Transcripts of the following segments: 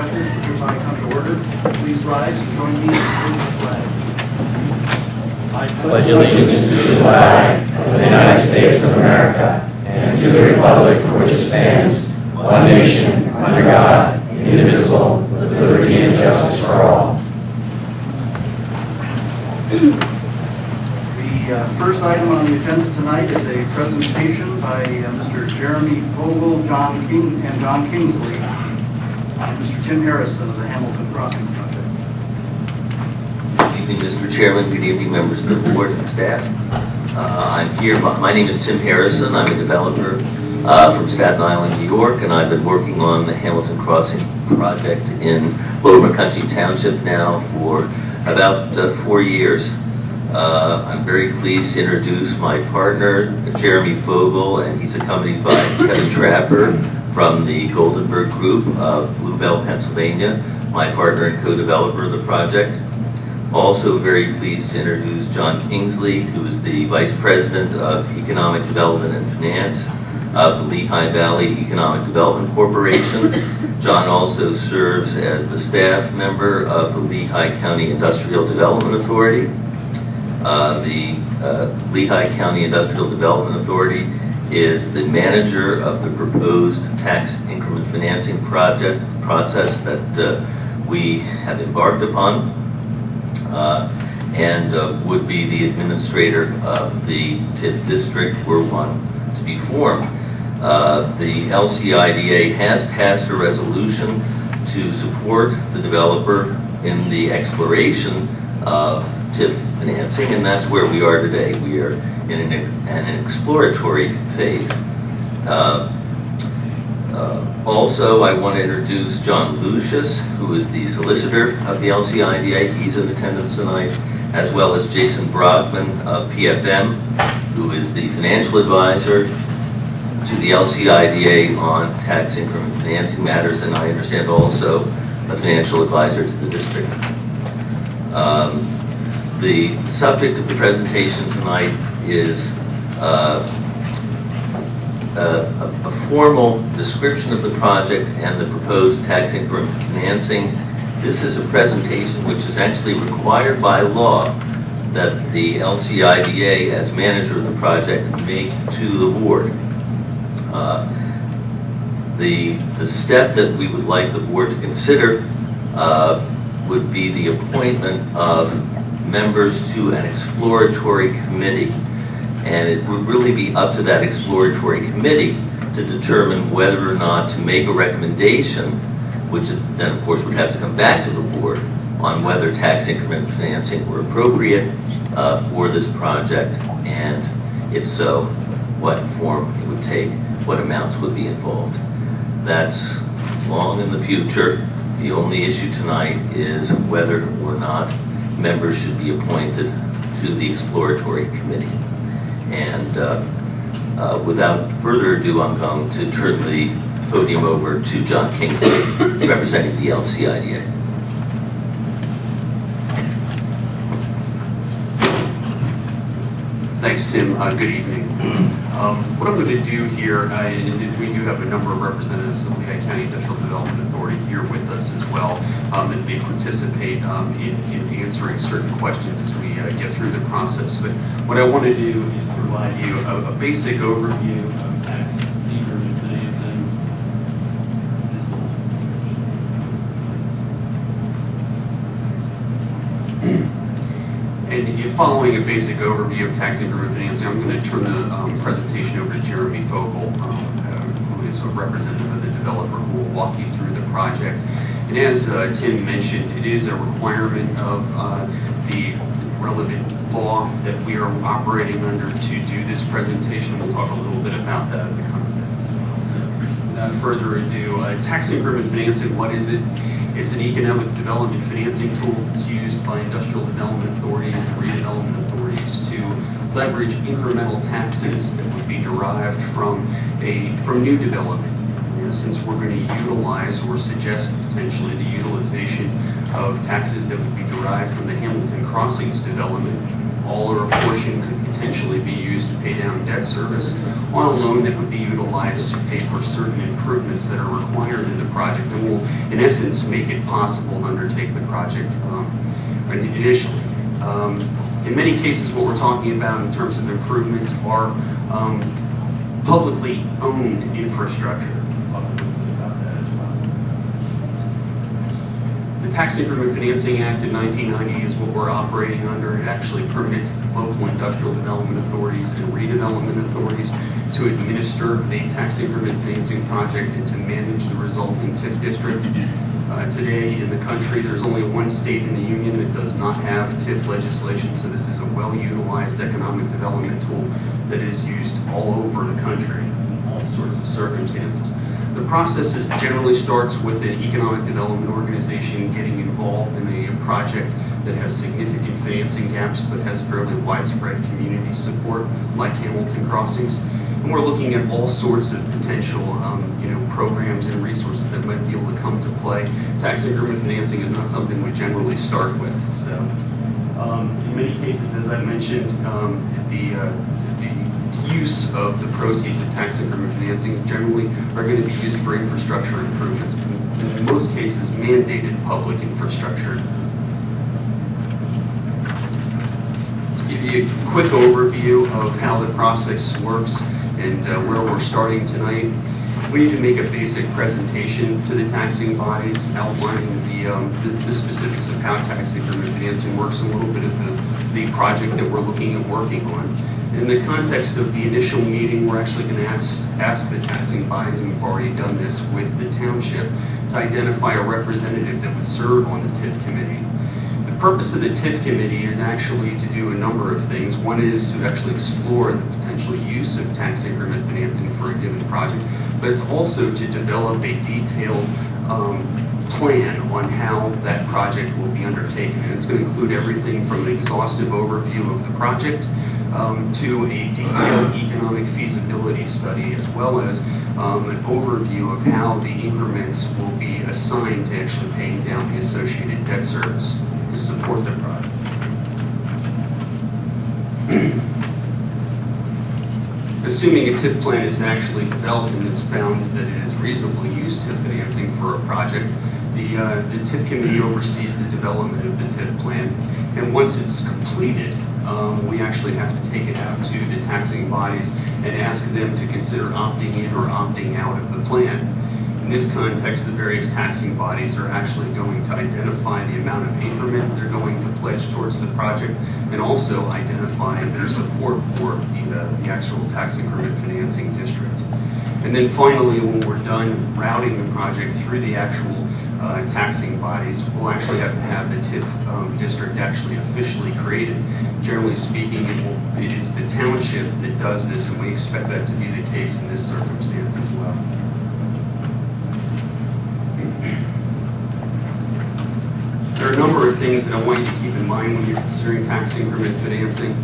Directors will hereby come to order. Please rise and join me in saluting the flag. I pledge allegiance to the flag of the United States of America and to the republic for which it stands, one nation, under God, indivisible, with liberty and justice for all. The first item on the agenda tonight is a presentation by Mr. Jeremy Vogel, John Kingsley, and Mr. Tim Harrison of the Hamilton Crossing Project. Good evening, Mr. Chairman. Good evening, members of the board and staff. I'm here. My name is Tim Harrison. I'm a developer from Staten Island, New York, and I've been working on the Hamilton Crossing project in Lower McCunchy Township now for about 4 years. I'm very pleased to introduce my partner, Jeremy Vogel, and he's accompanied by Kevin Trapper from the Goldenberg Group of Blue Bell, Pennsylvania, my partner and co-developer of the project. Also very pleased to introduce John Kingsley, who is the Vice President of Economic Development and Finance of the Lehigh Valley Economic Development Corporation. John also serves as the staff member of the Lehigh County Industrial Development Authority. The Lehigh County Industrial Development Authority is the manager of the proposed tax increment financing process that we have embarked upon, and would be the administrator of the TIF district were one to be formed. The LCIDA has passed a resolution to support the developer in the exploration of TIF financing, and that's where we are today. We are in an exploratory phase. Also, I want to introduce John Lucius, who is the solicitor of the LCIDA. He's in attendance tonight, as well as Jason Brogman of PFM, who is the financial advisor to the LCIDA on tax increment financing matters, and I understand also a financial advisor to the district. The subject of the presentation tonight is a formal description of the project and the proposed tax increment financing. This is a presentation which is actually required by law that the LCIDA, as manager of the project, make to the board. The step that we would like the board to consider would be the appointment of members to an exploratory committee, and it would really be up to that exploratory committee to determine whether or not to make a recommendation, which then of course would have to come back to the board on whether tax increment financing were appropriate for this project, and if so, what form it would take, what amounts would be involved. That's long in the future. The only issue tonight is whether or not members should be appointed to the exploratory committee. And without further ado, I'm going to turn the podium over to John Kingsley, representing the LCIDA. Thanks, Tim. Good evening. What I'm going to do here, and we do have a number of representatives of the Lehigh County Industrial Development Authority here with us as well, that may participate in answering certain questions as we get through the process. But what I want to do is provide you a basic overview of tax increment financing. And following a basic overview of tax increment financing, I'm going to turn the presentation over to Jeremy Vogel, who is a representative of the developer, who will walk you through the project. And as Tim mentioned, it is a requirement of the relevant law that we are operating under to do this presentation. We'll talk a little bit about that in the context as well. So without further ado, tax increment financing, what is it? It's an economic development financing tool that's used by industrial development authorities and redevelopment authorities to leverage incremental taxes that would be derived from new development. In essence, we're going to utilize or suggest potentially the utilization of taxes that would be derived from the Hamilton Crossings development all or a portion could potentially be used to pay down debt service on a loan that would be utilized to pay for certain improvements that are required in the project and will, in essence, make it possible to undertake the project initially. In many cases, what we're talking about in terms of improvements are publicly owned infrastructure. The Tax Increment Financing Act of 1990 is what we're operating under. It actually permits local industrial development authorities and redevelopment authorities to administer a tax increment financing project and to manage the resulting TIF district. Today in the country, there's only one state in the union that does not have TIF legislation, so this is a well-utilized economic development tool that is used all over the country in all sorts of circumstances. The process generally starts with an economic development organization getting involved in a project that has significant financing gaps but has fairly widespread community support, like Hamilton Crossings. And we're looking at all sorts of potential programs and resources that might be able to come to play. Tax increment financing is not something we generally start with. So in many cases, as I mentioned, the use of the proceeds of tax increment financing generally are going to be used for infrastructure improvements, in most cases mandated public infrastructure. To give you a quick overview of how the process works and where we're starting tonight, we need to make a basic presentation to the taxing bodies outlining the specifics of how tax increment financing works and a little bit of the project that we're looking at working on. In the context of the initial meeting, we're actually going to ask the taxing bodies, and we've already done this with the township, to identify a representative that would serve on the TIF committee. The purpose of the TIF committee is actually to do a number of things. One is to actually explore the potential use of tax increment financing for a given project, but it's also to develop a detailed plan on how that project will be undertaken. And it's going to include everything from an exhaustive overview of the project to a detailed economic feasibility study, as well as an overview of how the increments will be assigned to actually paying down the associated debt service to support the project. Assuming a TIF plan is actually developed and it's found that it is reasonably used TIF financing for a project, the TIF committee oversees the development of the TIF plan, and once it's completed, we actually have to take it out to the taxing bodies and ask them to consider opting in or opting out of the plan. In this context, the various taxing bodies are actually going to identify the amount of increment they're going to pledge towards the project and also identify their support for the actual tax increment financing district. And then finally, when we're done routing the project through the actual taxing bodies, we'll actually have to have the TIF district actually officially created. Generally speaking, it is the township that does this, and we expect that to be the case in this circumstance as well. There are a number of things that I want you to keep in mind when you're considering tax increment financing.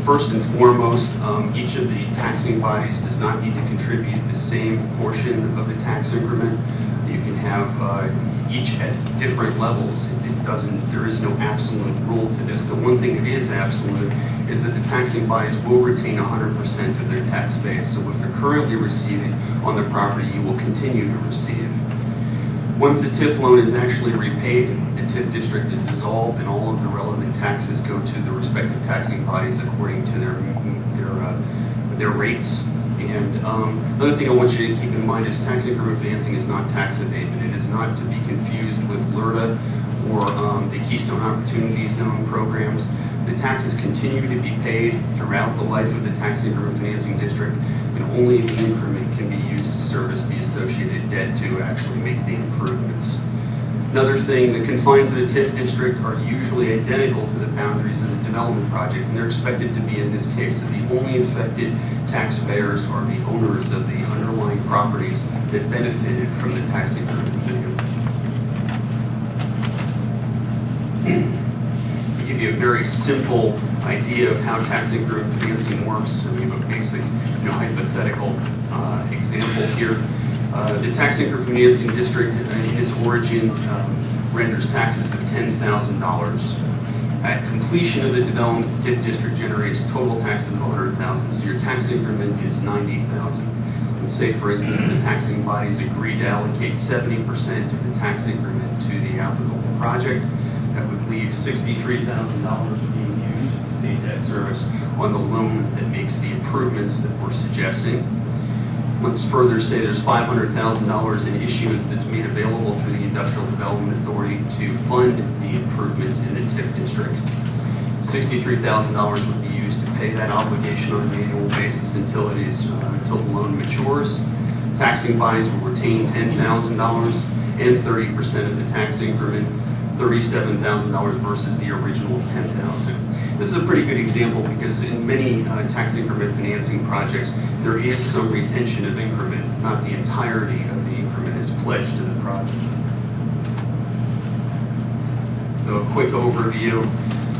First and foremost, each of the taxing bodies does not need to contribute the same portion of the tax increment. You can have each at different levels. There is no absolute rule to this. The one thing that is absolute is that the taxing bodies will retain 100% of their tax base. So what they're currently receiving on the property, you will continue to receive. Once the TIF loan is actually repaid, the TIF district is dissolved and all of the relevant taxes go to the respective taxing bodies according to their rates. And another thing I want you to keep in mind is tax increment financing is not tax abatement. It is not to be confused with LRTA or the Keystone Opportunity Zone programs. The taxes continue to be paid throughout the life of the tax increment financing district, and only the increment can be used to service the associated debt to actually make the improvements. Another thing, the confines of the TIF district are usually identical to the boundaries of the development project, and they're expected to be, in this case, that the only affected taxpayers are the owners of the underlying properties that benefited from the tax increment financing. To give you a very simple idea of how tax increment financing works, we have a basic hypothetical example here. The tax increment financing district in its origin renders taxes of $10,000. At completion of the development, the TIF district generates total taxes of $100,000, so your tax increment is $90,000. Let's say, for instance, the taxing bodies agree to allocate 70% of the tax increment to the applicable project. That would leave $63,000 being used to pay debt service on the loan that makes the improvements that we're suggesting. Let's further say there's $500,000 in issuance that's made available through the Industrial Development Authority to fund the improvements in the TIF district. $63,000 would be used to pay that obligation on an annual basis until the loan matures. Taxing bodies will retain $10,000 and 30% of the tax increment, $37,000 versus the original $10,000. This is a pretty good example because in many tax increment financing projects, there is some retention of increment. Not the entirety of the increment is pledged to the project. So a quick overview.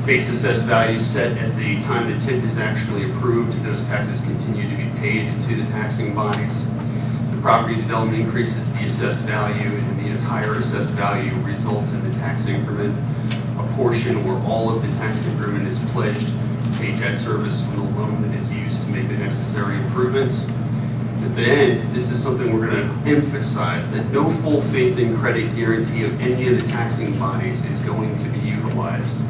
Base assessed value set at the time the TIF is actually approved. Those taxes continue to be paid to the taxing bodies. The property development increases the assessed value, and the higher assessed value results in the tax increment. A portion or all of the tax increment is pledged to pay debt service from the loan that is used to make the necessary improvements. At the end, this is something we're going to emphasize, that no full faith and credit guarantee of any of the taxing bodies is going to be utilized.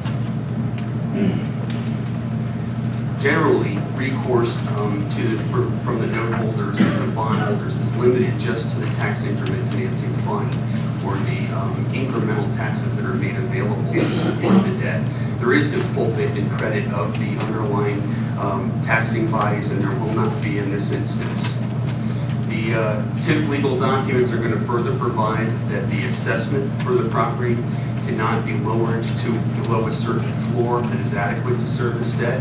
Generally, recourse from the note holders and the bond holders is limited just to the tax increment financing fund or the incremental taxes that are made available to support the debt. There is no full faith and credit of the underlying taxing bodies, and there will not be in this instance. The TIF legal documents are going to further provide that the assessment for the property cannot be lowered to below a certain floor that is adequate to service debt.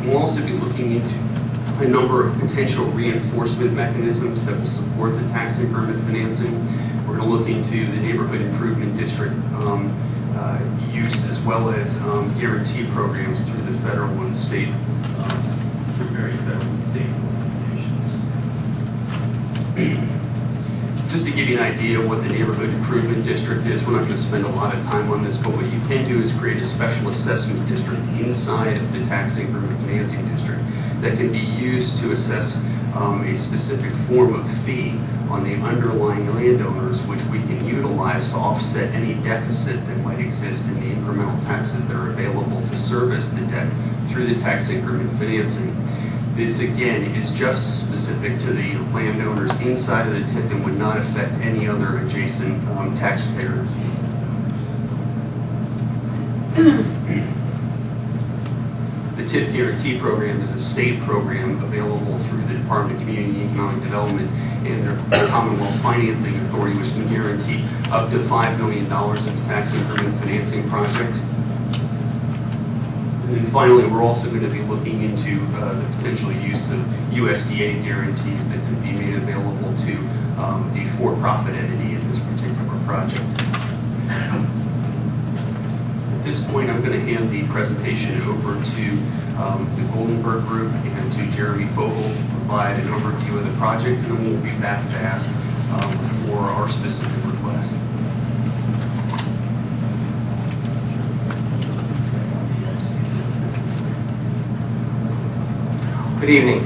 We'll also be looking into a number of potential reinforcement mechanisms that will support the tax increment financing. We're going to look into the neighborhood improvement district use, as well as guarantee programs through the federal and state, through various federal and state organizations. Just to give you an idea of what the neighborhood improvement district is, we're not going to spend a lot of time on this, but what you can do is create a special assessment district inside of the tax increment financing district that can be used to assess a specific form of fee on the underlying landowners, which we can utilize to offset any deficit that might exist in the incremental taxes that are available to service the debt through the tax increment financing. This, again, is just specific to the landowners inside of the TIF and would not affect any other adjacent taxpayers. The TIF guarantee program is a state program available through the Department of Community and Economic Development and their Commonwealth Financing Authority, which can guarantee up to $5 million of the tax increment financing project. And then finally, we're also going to be looking into the potential use of USDA guarantees that could be made available to the for-profit entity in this particular project. At this point, I'm going to hand the presentation over to the Goldenberg Group and to Jeremy Fogel to provide an overview of the project, and then we'll be back to ask for our specific request. Good evening.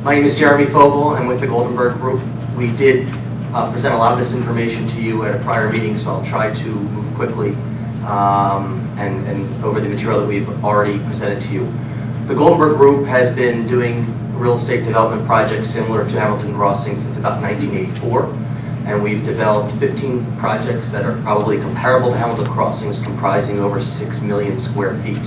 My name is Jeremy Fogel. I'm with the Goldenberg Group. We did present a lot of this information to you at a prior meeting, so I'll try to move quickly and over the material that we've already presented to you. The Goldenberg Group has been doing real estate development projects similar to Hamilton Crossing since about 1984. And we've developed 15 projects that are probably comparable to Hamilton Crossings, comprising over 6 million square feet.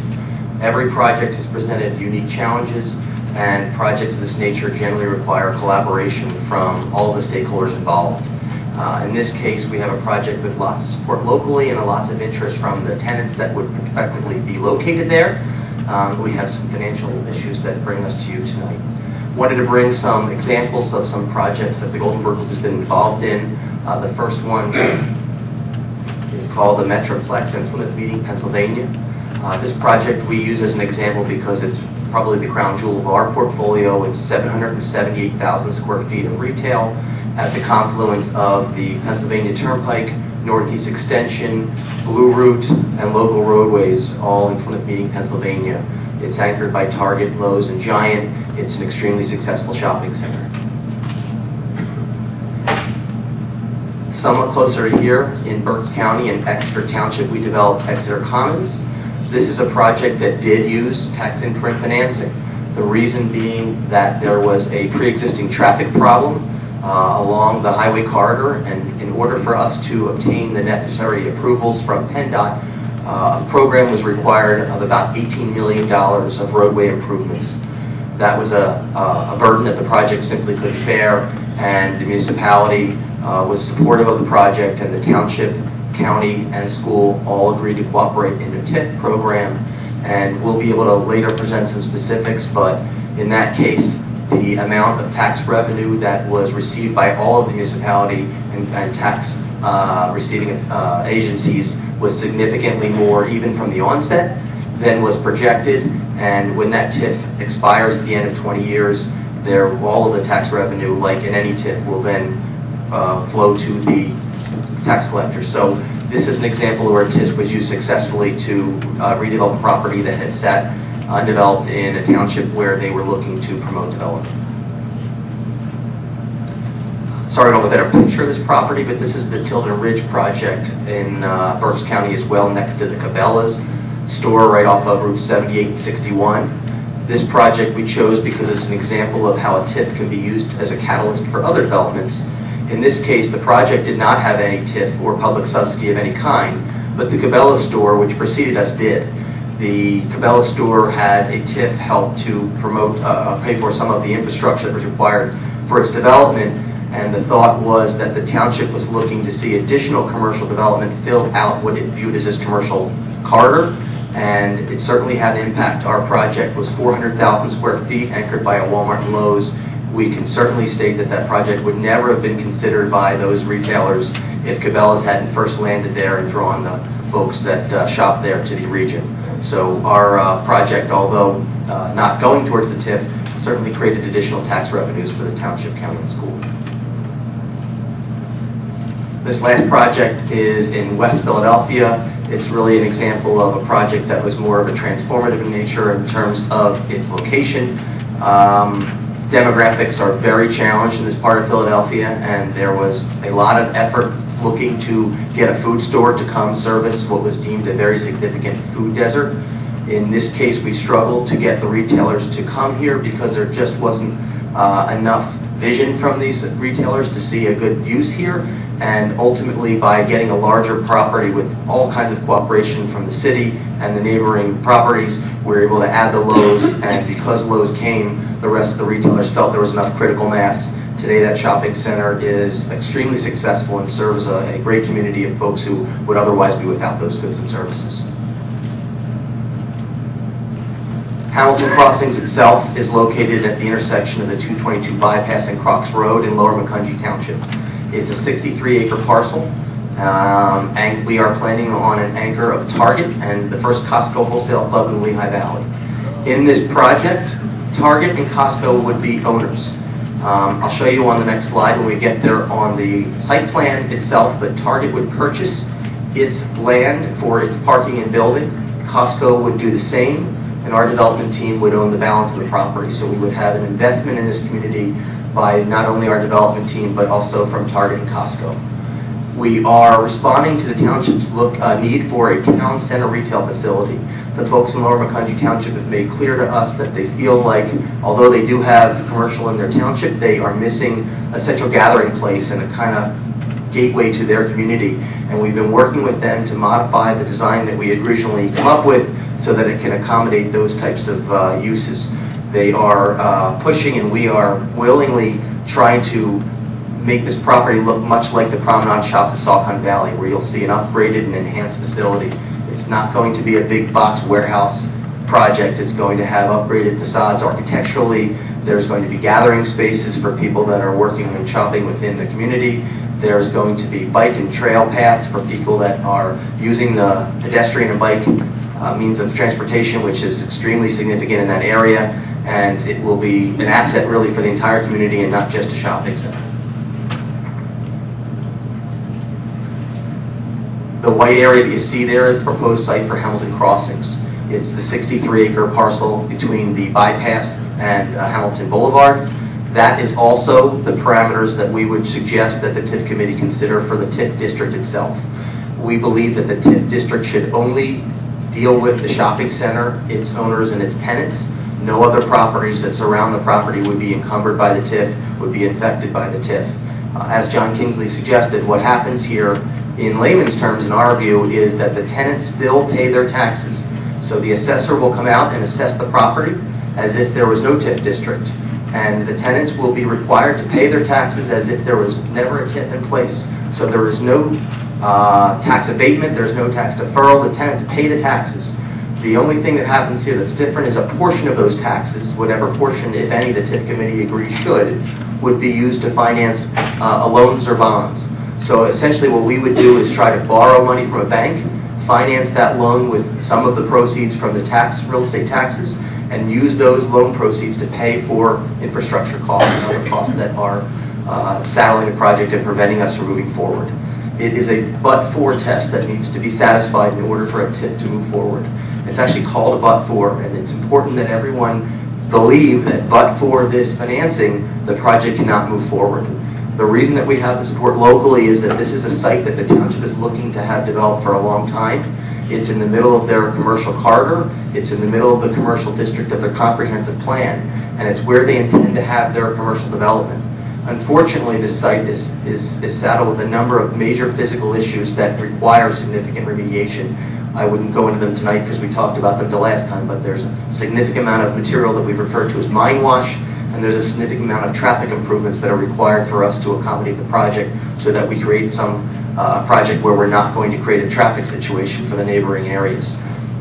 Every project has presented unique challenges, and projects of this nature generally require collaboration from all the stakeholders involved. In this case, we have a project with lots of support locally and lots of interest from the tenants that would effectively be located there. We have some financial issues that bring us to you tonight. Wanted to bring some examples of some projects that the Goldenberg Group has been involved in. The first one is called the Metroplex in Plymouth Meeting, Pennsylvania. This project we use as an example because it's probably the crown jewel of our portfolio. It's 778,000 square feet of retail at the confluence of the Pennsylvania Turnpike, Northeast Extension, Blue Route, and local roadways, all in Plymouth Meeting, Pennsylvania. It's anchored by Target, Lowe's, and Giant. It's an extremely successful shopping center. Somewhat closer here in Berks County and Exeter Township, we developed Exeter Commons. This is a project that did use tax increment financing. The reason being that there was a pre-existing traffic problem along the highway corridor, and in order for us to obtain the necessary approvals from PennDOT, a program was required of about $18 million of roadway improvements. That was a burden that the project simply couldn't bear, and the municipality was supportive of the project, and the township, county, and school all agreed to cooperate in the TIP program. And we'll be able to later present some specifics, but in that case, the amount of tax revenue that was received by all of the municipality and tax receiving agencies was significantly more, even from the onset, than was projected. And when that TIF expires at the end of 20 years, all of the tax revenue, like in any TIF, will then flow to the tax collector. So this is an example where TIF was used successfully to redevelop a property that had sat undeveloped in a township where they were looking to promote development. Sorry, I don't have a better picture of this property, but this is the Tilden Ridge project in Berks County as well, next to the Cabela's store right off of Route 78 and 61. This project we chose because it's an example of how a TIF can be used as a catalyst for other developments. In this case, the project did not have any TIF or public subsidy of any kind, but the Cabela's store, which preceded us, did. The Cabela's store had a TIF help to promote, pay for some of the infrastructure that was required for its development, and the thought was that the township was looking to see additional commercial development fill out what it viewed as this commercial corridor, and it certainly had an impact. Our project was 400,000 square feet, anchored by a Walmart and Lowe's. We can certainly state that that project would never have been considered by those retailers if Cabela's hadn't first landed there and drawn the folks that shop there to the region. So our project, although not going towards the TIF, certainly created additional tax revenues for the township, county, and school. This last project is in West Philadelphia. It's really an example of a project that was more of a transformative in nature in terms of its location. Demographics are very challenged in this part of Philadelphia, and there was a lot of effort looking to get a food store to come service what was deemed a very significant food desert. In this case, we struggled to get the retailers to come here because there just wasn't enough vision from these retailers to see a good use here. And ultimately, by getting a larger property with all kinds of cooperation from the city and the neighboring properties, we were able to add the Lowe's, and because Lowe's came, the rest of the retailers felt there was enough critical mass. Today, that shopping center is extremely successful and serves a great community of folks who would otherwise be without those goods and services. Hamilton Crossings itself is located at the intersection of the 222 bypass and Crocs Road in Lower Macungie Township. It's a 63-acre parcel, and we are planning on an anchor of Target and the first Costco wholesale club in the Lehigh Valley. In this project, Target and Costco would be owners. I'll show you on the next slide when we get there on the site plan itself, but Target would purchase its land for its parking and building. Costco would do the same, and our development team would own the balance of the property. So we would have an investment in this community by not only our development team, but also from Target and Costco. We are responding to the township's need for a town center retail facility. The folks in Lower Macungie Township have made clear to us that they feel like, although they do have commercial in their township, they are missing a central gathering place and a kind of gateway to their community. And we've been working with them to modify the design that we had originally come up with so that it can accommodate those types of uses. They are pushing, and we are willingly trying to make this property look much like the promenade shops of Saucon Valley, where you'll see an upgraded and enhanced facility. It's not going to be a big box warehouse project. It's going to have upgraded facades architecturally. There's going to be gathering spaces for people that are working and shopping within the community. There's going to be bike and trail paths for people that are using the pedestrian and bike means of transportation, which is extremely significant in that area. And it will be an asset really for the entire community and not just a shopping center. The white area that you see there is the proposed site for Hamilton Crossings. It's the 63-acre parcel between the bypass and Hamilton Boulevard. That is also the parameters that we would suggest that the TIF committee consider for the TIF district itself. We believe that the TIF district should only deal with the shopping center, its owners and its tenants. No other properties that surround the property would be encumbered by the TIF, would be affected by the TIF. As John Kingsley suggested, what happens here in layman's terms, in our view, is that the tenants still pay their taxes. So the assessor will come out and assess the property as if there was no TIF district. And the tenants will be required to pay their taxes as if there was never a TIF in place. So there is no tax abatement, there's no tax deferral, the tenants pay the taxes. The only thing that happens here that's different is a portion of those taxes, whatever portion, if any, the TIF committee agrees should, would be used to finance loans or bonds. So essentially what we would do is try to borrow money from a bank, finance that loan with some of the proceeds from the real estate taxes, and use those loan proceeds to pay for infrastructure costs and other costs that are saddling the project and preventing us from moving forward. It is a but-for test that needs to be satisfied in order for a TIF to move forward. It's actually called a but-for, and it's important that everyone believe that but for this financing, the project cannot move forward. The reason that we have the support locally is that this is a site that the township is looking to have developed for a long time. It's in the middle of their commercial corridor. It's in the middle of the commercial district of their comprehensive plan, and it's where they intend to have their commercial development. Unfortunately, this site is saddled with a number of major physical issues that require significant remediation. I wouldn't go into them tonight because we talked about them the last time, but there's a significant amount of material that we've referred to as mine wash, and there's a significant amount of traffic improvements that are required for us to accommodate the project so that we create some project where we're not going to create a traffic situation for the neighboring areas.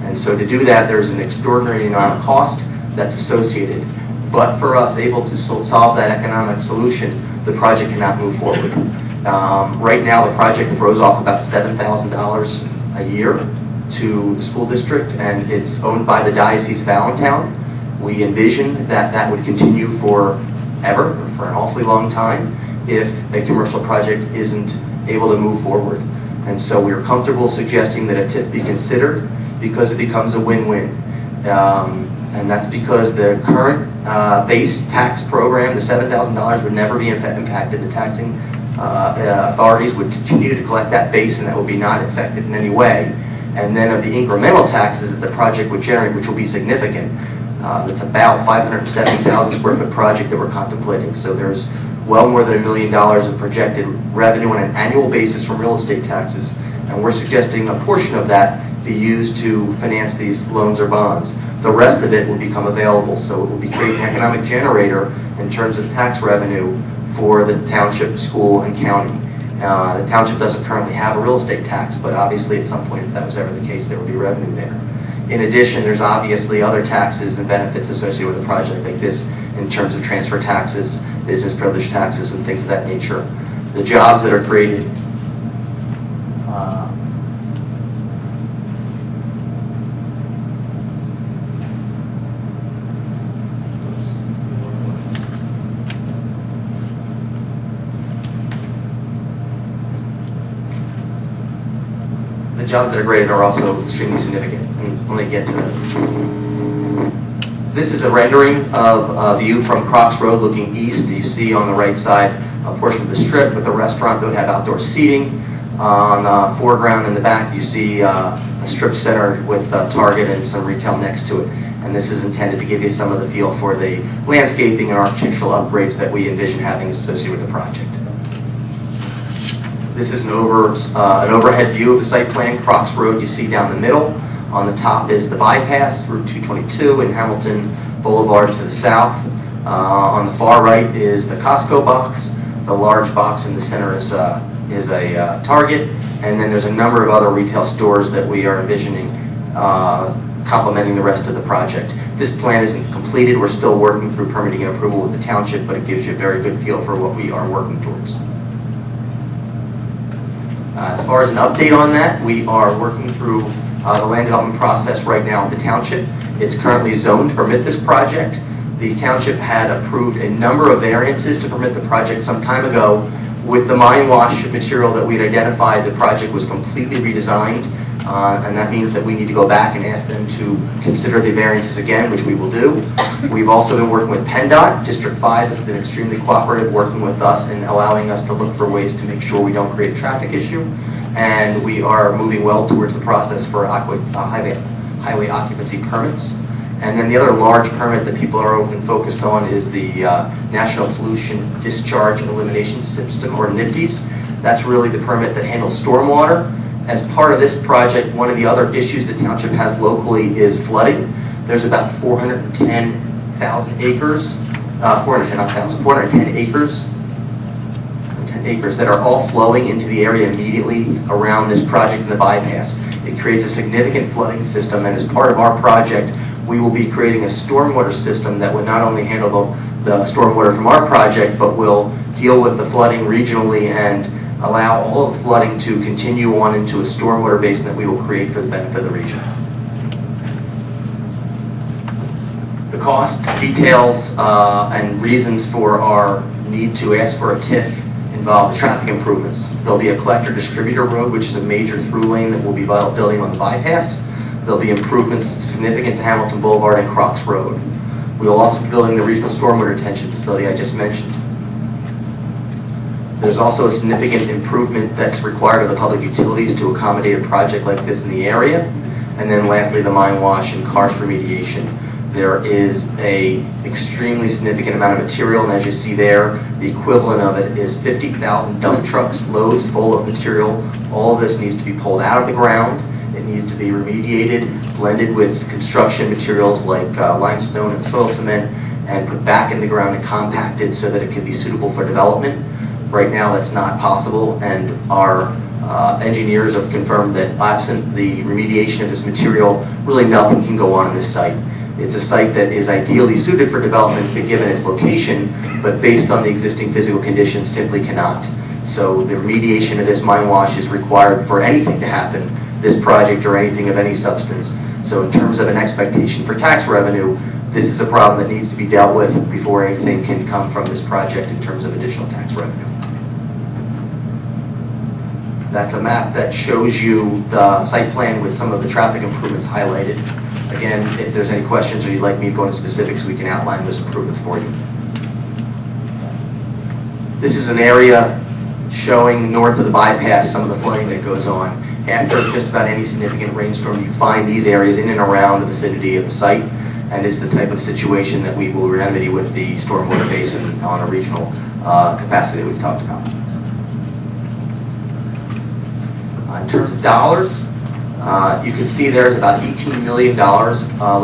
And so to do that, there's an extraordinary amount of cost that's associated. But for us able to solve that economic solution, the project cannot move forward. Right now, the project throws off about $7,000 a year to the school district, and it's owned by the Diocese of Allentown. We envision that that would continue forever, for an awfully long time, if a commercial project isn't able to move forward. And so we're comfortable suggesting that a TIF be considered because it becomes a win-win. And that's because the current base tax program, the $7,000, would never be impacted. The taxing authorities would continue to collect that base, and that would be not affected in any way. And then of the incremental taxes that the project would generate, which will be significant, it's about 570,000 square foot project that we're contemplating. So there's well more than $1 million of projected revenue on an annual basis from real estate taxes. And we're suggesting a portion of that be used to finance these loans or bonds. The rest of it will become available, so it will be creating an economic generator in terms of tax revenue for the township, school, and county. The township doesn't currently have a real estate tax, but obviously at some point, if that was ever the case, there would be revenue there. In addition, there's obviously other taxes and benefits associated with a project like this in terms of transfer taxes, business privilege taxes, and things of that nature. The jobs that are created created are also extremely significant. Let me get to that. This is a rendering of a view from Crocs Road looking east. You see on the right side a portion of the strip with the restaurant that would have outdoor seating. On the foreground in the back, you see a strip center with Target and some retail next to it. And this is intended to give you some of the feel for the landscaping and architectural upgrades that we envision having associated with the project. This is an overhead view of the site plan. Crocs Road you see down the middle. On the top is the bypass, Route 222 and Hamilton Boulevard to the south. On the far right is the Costco box. The large box in the center is a Target. And then there's a number of other retail stores that we are envisioning complementing the rest of the project. This plan isn't completed. We're still working through permitting and approval with the township, but it gives you a very good feel for what we are working towards. As far as an update on that, we are working through the land development process right now at the township. It's currently zoned to permit this project. The township had approved a number of variances to permit the project some time ago, With the mine wash material that we'd identified, the project was completely redesigned, and that means that we need to go back and ask them to consider the variances again, which we will do. We've also been working with PennDOT. District 5 has been extremely cooperative, working with us and allowing us to look for ways to make sure we don't create a traffic issue. And we are moving well towards the process for highway occupancy permits. And then the other large permit that people are often focused on is the National Pollution Discharge Elimination System, or NIPDES. That's really the permit that handles stormwater. As part of this project, one of the other issues the township has locally is flooding. There's about 410,000 acres, 410 acres that are all flowing into the area immediately around this project and the bypass. It creates a significant flooding system, and as part of our project, we will be creating a stormwater system that would not only handle the stormwater from our project, but will deal with the flooding regionally and allow all of the flooding to continue on into a stormwater basin that we will create for the benefit of the region. The cost, details, and reasons for our need to ask for a TIF involve the traffic improvements. There'll be a collector distributor road, which is a major through lane that we'll be building on the bypass. There'll be improvements significant to Hamilton Boulevard and Crocs Road. We will also be building the regional stormwater retention facility I just mentioned. There's also a significant improvement that's required of the public utilities to accommodate a project like this in the area. And then lastly, the mine wash and karst remediation. There is a extremely significant amount of material, and as you see there, the equivalent of it is 50,000 dump trucks, loads full of material. All of this needs to be pulled out of the ground. It needs to be remediated, blended with construction materials like limestone and soil cement, and put back in the ground and compacted so that it can be suitable for development. Right now that's not possible, and our engineers have confirmed that absent the remediation of this material, really nothing can go on in this site. It's a site that is ideally suited for development given its location, but based on the existing physical conditions simply cannot. So the remediation of this mine wash is required for anything to happen, this project or anything of any substance. So in terms of an expectation for tax revenue, this is a problem that needs to be dealt with before anything can come from this project in terms of additional tax revenue. That's a map that shows you the site plan with some of the traffic improvements highlighted. Again, if there's any questions or you'd like me to go into specifics, we can outline those improvements for you. This is an area showing north of the bypass some of the flooding that goes on. After just about any significant rainstorm, you find these areas in and around the vicinity of the site, and it's the type of situation that we will remedy with the stormwater basin on a regional capacity that we've talked about. In terms of dollars, you can see there's about $18 million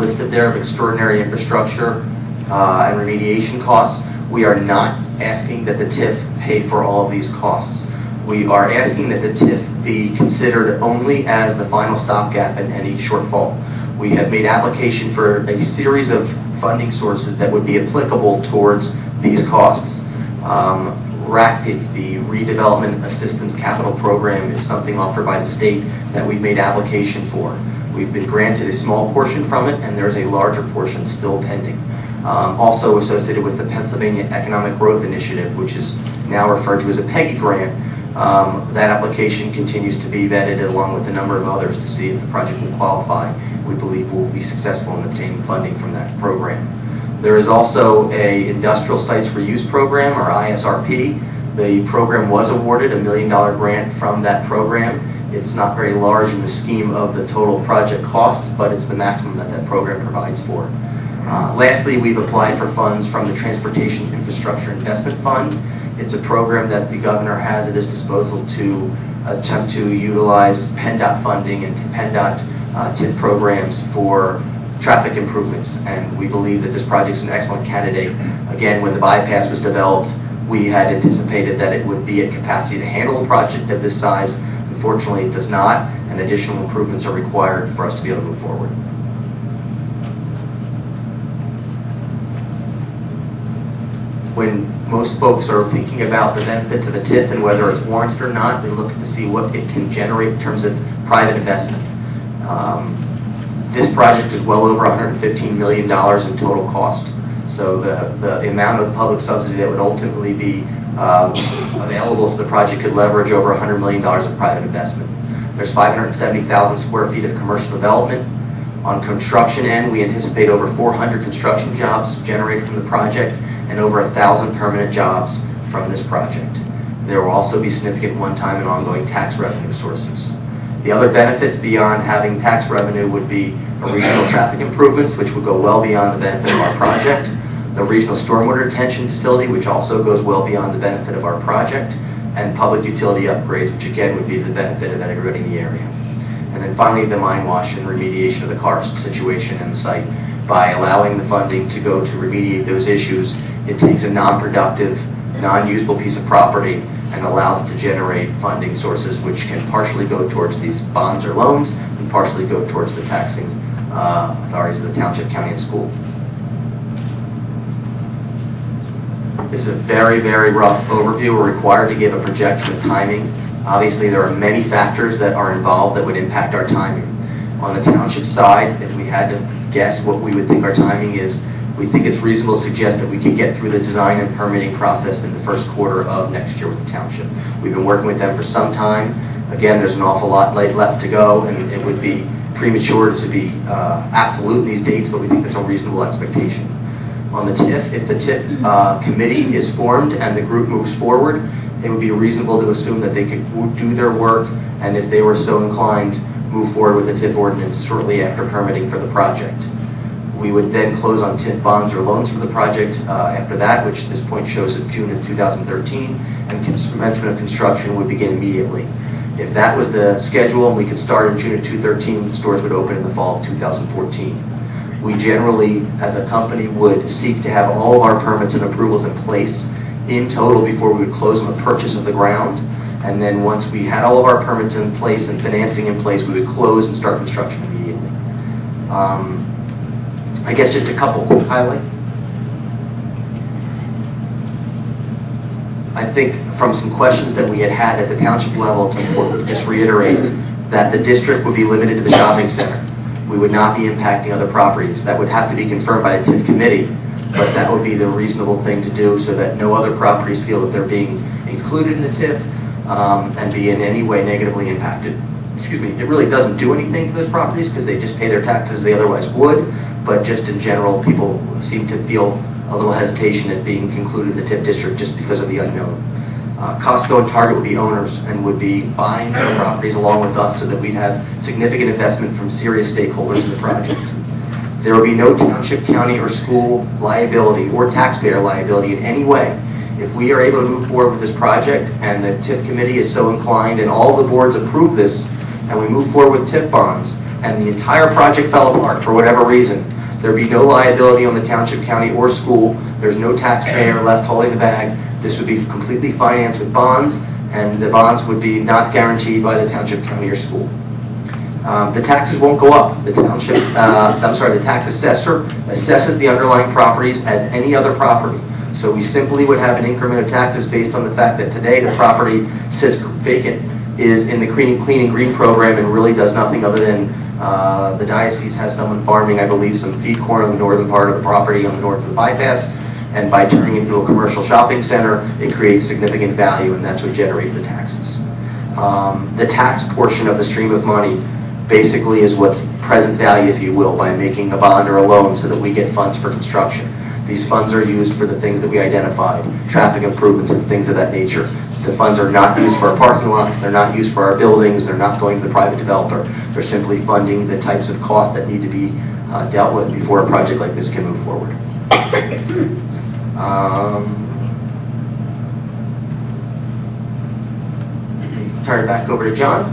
listed there of extraordinary infrastructure and remediation costs. We are not asking that the TIF pay for all of these costs. We are asking that the TIF be considered only as the final stopgap in any shortfall. We have made application for a series of funding sources that would be applicable towards these costs. RACP, the Redevelopment Assistance Capital Program, is something offered by the state that we've made application for. We've been granted a small portion from it, and there's a larger portion still pending. Also associated with the Pennsylvania Economic Growth Initiative, which is now referred to as a PEGI grant. That application continues to be vetted along with a number of others to see if the project will qualify. We believe we'll be successful in obtaining funding from that program. There is also a Industrial Sites for Use program, or ISRP. The program was awarded $1 million grant from that program. It's not very large in the scheme of the total project costs, but it's the maximum that that program provides for. Lastly, we've applied for funds from the Transportation Infrastructure Investment Fund. It's a program that the governor has at his disposal to attempt to utilize PennDOT funding and PennDOT TIP programs for traffic improvements, and we believe that this project is an excellent candidate. Again, when the bypass was developed, we had anticipated that it would be at capacity to handle a project of this size. Unfortunately, it does not, and additional improvements are required for us to be able to move forward. When most folks are thinking about the benefits of a TIF and whether it's warranted or not, they look to see what it can generate in terms of private investment. This project is well over $115 million in total cost. So the amount of public subsidy that would ultimately be available to the project could leverage over $100 million of private investment. There's 570,000 square feet of commercial development. On construction end, we anticipate over 400 construction jobs generated from the project and over 1,000 permanent jobs from this project. There will also be significant one-time and ongoing tax revenue sources. The other benefits beyond having tax revenue would be regional traffic improvements, which would go well beyond the benefit of our project, the regional stormwater retention facility, which also goes well beyond the benefit of our project, and public utility upgrades, which again would be the benefit of everybody in the area. And then finally, the mine wash and remediation of the karst situation in the site. By allowing the funding to go to remediate those issues, it takes a non-productive, non-usable piece of property and allows it to generate funding sources which can partially go towards these bonds or loans and partially go towards the taxing authorities of the township, county, and school. This is a very, very rough overview. We're required to give a projection of timing. Obviously, there are many factors that are involved that would impact our timing. On the township side, if we had to guess what we would think our timing is, we think it's reasonable to suggest that we could get through the design and permitting process in the first quarter of next year with the township. We've been working with them for some time. Again, there's an awful lot left to go, and it would be premature to be absolute in these dates, but we think that's a reasonable expectation. On the TIF, if the TIF committee is formed and the group moves forward, it would be reasonable to assume that they could do their work, and if they were so inclined, move forward with the TIF ordinance shortly after permitting for the project. We would then close on TIF bonds or loans for the project after that, which at this point shows in June of 2013, and commencement of construction would begin immediately. If that was the schedule and we could start in June of 2013, the stores would open in the fall of 2014. We generally, as a company, would seek to have all of our permits and approvals in place in total before we would close on the purchase of the ground. And then once we had all of our permits in place and financing in place, we would close and start construction immediately. I guess just a couple quick highlights. I think from some questions that we had at the township level, it's important to just reiterate that the district would be limited to the shopping center. We would not be impacting other properties. That would have to be confirmed by the TIF committee, but that would be the reasonable thing to do so that no other properties feel that they're being included in the TIF and be in any way negatively impacted. Excuse me, it really doesn't do anything for those properties because they just pay their taxes as they otherwise would, but just in general, people seem to feel a little hesitation at being included in the TIF district just because of the unknown. Costco and Target would be owners and would be buying their properties along with us so that we'd have significant investment from serious stakeholders in the project. There will be no township, county, or school liability or taxpayer liability in any way. If we are able to move forward with this project and the TIF committee is so inclined and all the boards approve this and we move forward with TIF bonds and the entire project fell apart for whatever reason, there'd be no liability on the township, county, or school. There's no taxpayer left holding the bag. This would be completely financed with bonds, and the bonds would be not guaranteed by the township, county, or school. The taxes won't go up. The township, the tax assessor assesses the underlying properties as any other property. So we simply would have an increment of taxes based on the fact that today the property sits vacant, is in the clean and green program, and really does nothing other than the diocese has someone farming, I believe, some feed corn on the northern part of the property on the north of the bypass. And by turning it into a commercial shopping center, it creates significant value, and that's what generates the taxes. The tax portion of the stream of money basically is what's present value, if you will, by making a bond or a loan so that we get funds for construction. These funds are used for the things that we identified, traffic improvements and things of that nature. The funds are not used for our parking lots, they're not used for our buildings, they're not going to the private developer. They're simply funding the types of costs that need to be dealt with before a project like this can move forward. Turn it back over to John.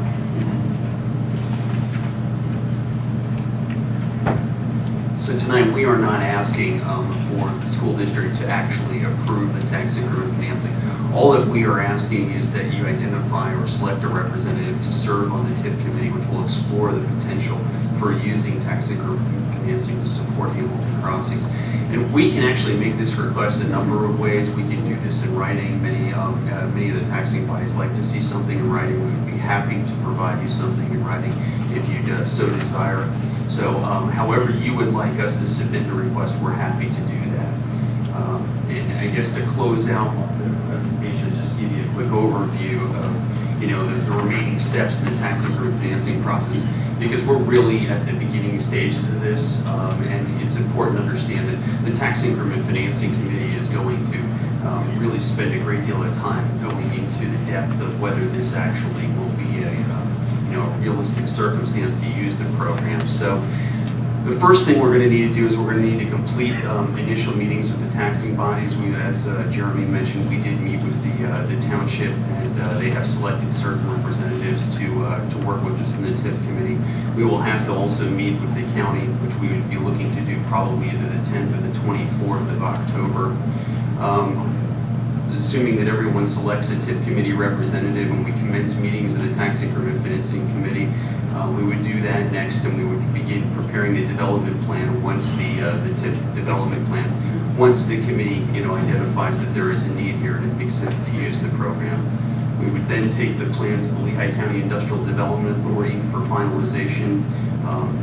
So tonight we are not asking for the school district to actually approve the tax increment financing. All that we are asking is that you identify or select a representative to serve on the TIF committee, which will explore the potential for using tax increment financing to support Hamilton crossings. And we can actually make this request a number of ways. We can do this in writing. Many of the taxing bodies like to see something in writing. We would be happy to provide you something in writing if you so desire. So however you would like us to submit the request, we're happy to do that. And I guess to close out the presentation, just give you a quick overview of, the remaining steps in the tax increment financing process, because we're really at the beginning stages of this, and it's important to understand that the tax increment financing committee is going to really spend a great deal of time going into the depth of whether this actually will be a realistic circumstance to use the program. So the first thing we're going to need to do is we're going to need to complete initial meetings with the taxing bodies. As Jeremy mentioned, we did meet with the township, and they have selected certain representatives to work with us in the TIF committee. We will have to also meet with the county, which we would be looking to do probably either the 10th or the 24th of October. Assuming that everyone selects a TIF committee representative and we commence meetings of the tax increment financing committee, we would do that next, and we would begin preparing the development plan once the TIF development plan. Once the committee identifies that there is a need here and it makes sense to use the program. We would then take the plan to the Lehigh County Industrial Development Authority for finalization,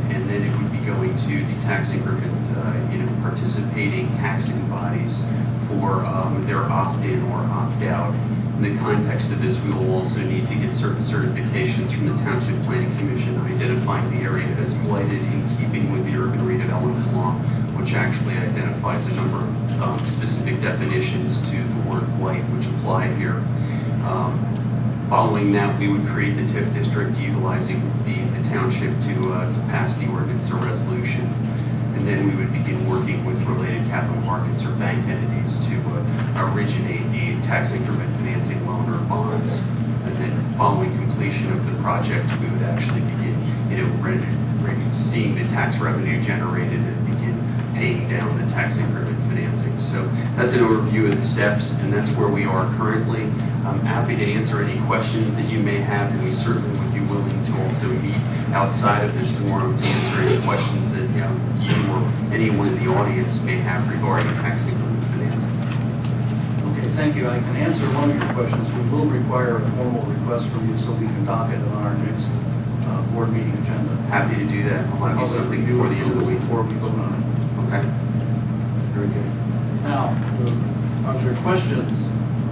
and then it would be going to the tax increment participating taxing bodies for their opt-in or opt-out. In the context of this, we will also need to get certain certifications from the Township Planning Commission identifying the area as blighted in keeping with the urban redevelopment law, which actually identifies a number of specific definitions to the word blight which apply here. Following that, we would create the TIF district utilizing the township to pass the ordinance or resolution. And then we would begin working with related capital markets or bank entities to originate the tax increment financing loan or bonds. And then following completion of the project, we would actually begin, seeing the tax revenue generated and begin paying down the tax increment financing. So that's an overview of the steps, and that's where we are currently. I'm happy to answer any questions that you may have, and we certainly would be willing to also meet outside of this forum to answer any questions that you or anyone in the audience may have regarding tax increment financing. Okay, thank you. I can answer one of your questions. We will require a formal request from you so we can dock it on our next board meeting agenda. Happy to do that. I'll have something before the end of the week. Before we vote on it. Okay. Very good. Now, are there questions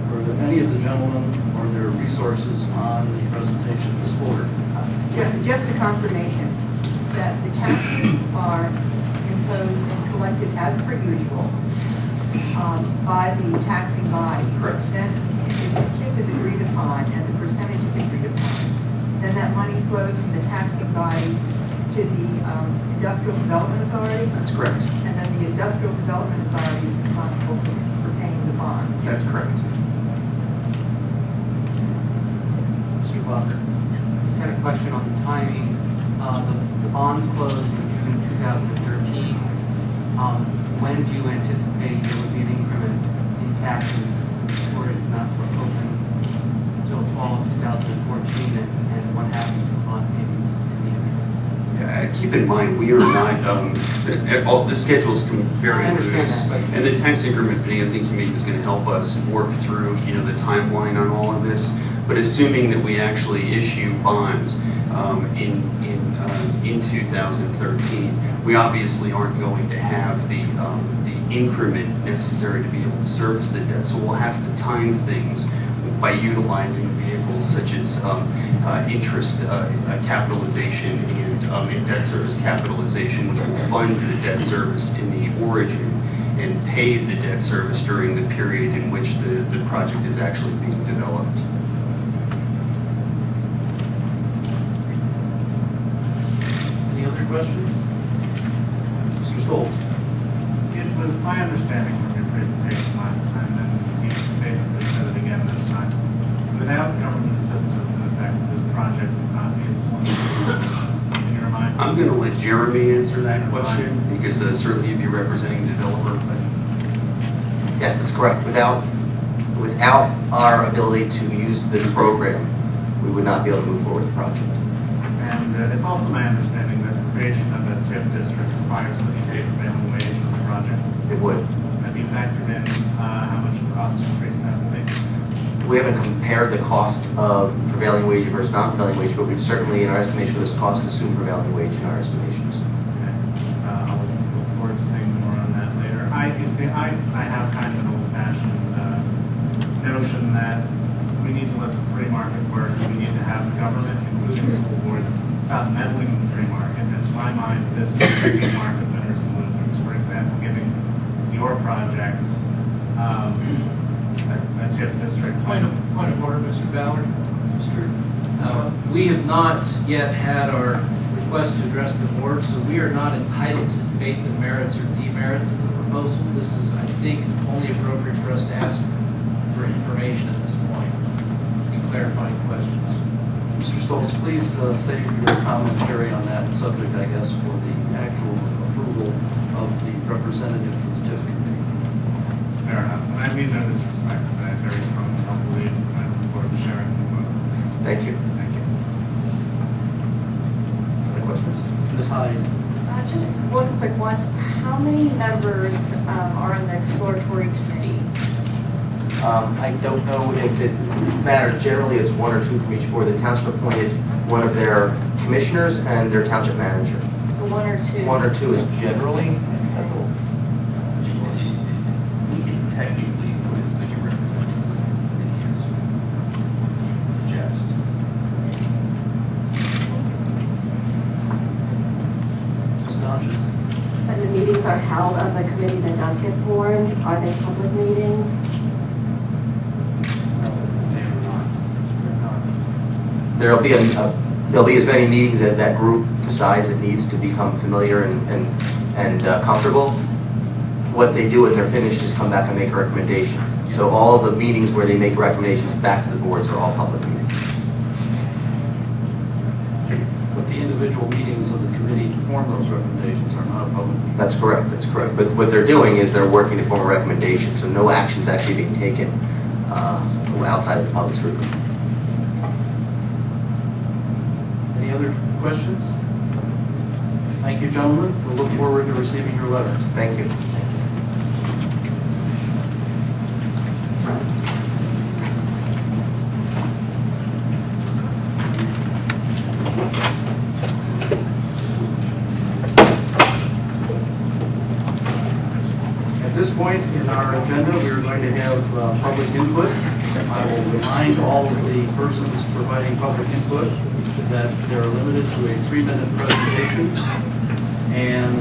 for any of the gentlemen or their resources on the presentation of this board? Just a confirmation that the taxes are imposed and collected as per usual by the taxing body. Correct. Then if the TIF is agreed upon and the percentage is agreed upon, then that money flows from the taxing body to the Industrial Development Authority. That's correct. And then the Industrial Development Authority is responsible for paying the bond. That's correct. Mr. Blocker. I had a question on the timing. The bonds closed in June 2013. When do you anticipate there would be an increment in taxes for it not to open until fall of 2014, and what happens to bond payments in the interim? Keep in mind, we are not, all the schedules can vary. I understand loose, that, but- and the tax increment financing committee is going to help us work through, the timeline on all of this. But assuming that we actually issue bonds in 2013, we obviously aren't going to have the increment necessary to be able to service the debt. So we'll have to time things by utilizing vehicles such as interest capitalization and debt service capitalization, which will fund the debt service in the origin and pay the debt service during the period in which the project is actually being developed. Any other questions? Mr. Stoltz. It was my understanding from your presentation last time, and you basically said it again this time, without government assistance, in effect, this project is not feasible. In your mind? I'm going to let Jeremy answer that That's question because certainly you'd be representing the developer. But Yes, that's correct. Without our ability to use this program, we would not be able to move forward with the project. And it's also my understanding that the creation of a TIF district requires that you pay prevailing wage for the project. It would. Have you factored in how much of a cost increase that will be? We haven't compared the cost of prevailing wage versus non-prevailing wage, but we've certainly, in our estimation, this cost assumed prevailing wage in our estimations. Okay. I'll look forward to seeing more on that later. I have kind of an old mind this specific market winners and losers. For example, giving your project a TIF district. Point of order, Mr. Ballard. We have not yet had our request to address the board, so we are not entitled to debate the merits or demerits of the proposal. This is, I think, only appropriate for us to ask for information at this point and clarifying questions. Mr. Stoltz, please save your commentary on that subject, I guess, for the actual approval of the representative for the TIF committee. Fair enough. And I mean no disrespect, but I very strongly don't believe so. I look forward to sharing the book. Thank you. Thank you. Other questions? Ms. Hyde? Just one quick one. How many members are on the exploratory committee? I don't know if it matters. Generally, it's one or two from each board. The township appointed one of their commissioners and their township manager. So one or two? One or two is generally acceptable. We can technically put as many representatives as you suggest. Ms. Dodges? And the meetings are held of the committee that does get formed. Are they public meetings? There'll be as many meetings as that group decides it needs to become familiar and comfortable. What they do when they're finished is come back and make a recommendation. So all of the meetings where they make recommendations back to the boards are all public meetings. But the individual meetings of the committee to form those recommendations are not public. That's correct. That's correct. But what they're doing is they're working to form a recommendation, so no action is actually being taken outside of the public scrutiny. Any other questions? Thank you, gentlemen. We'll look forward to receiving your letters. Thank you. At this point in our agenda, we are going to have public input. I will remind all of the persons providing public input that they're limited to a 3-minute presentation, and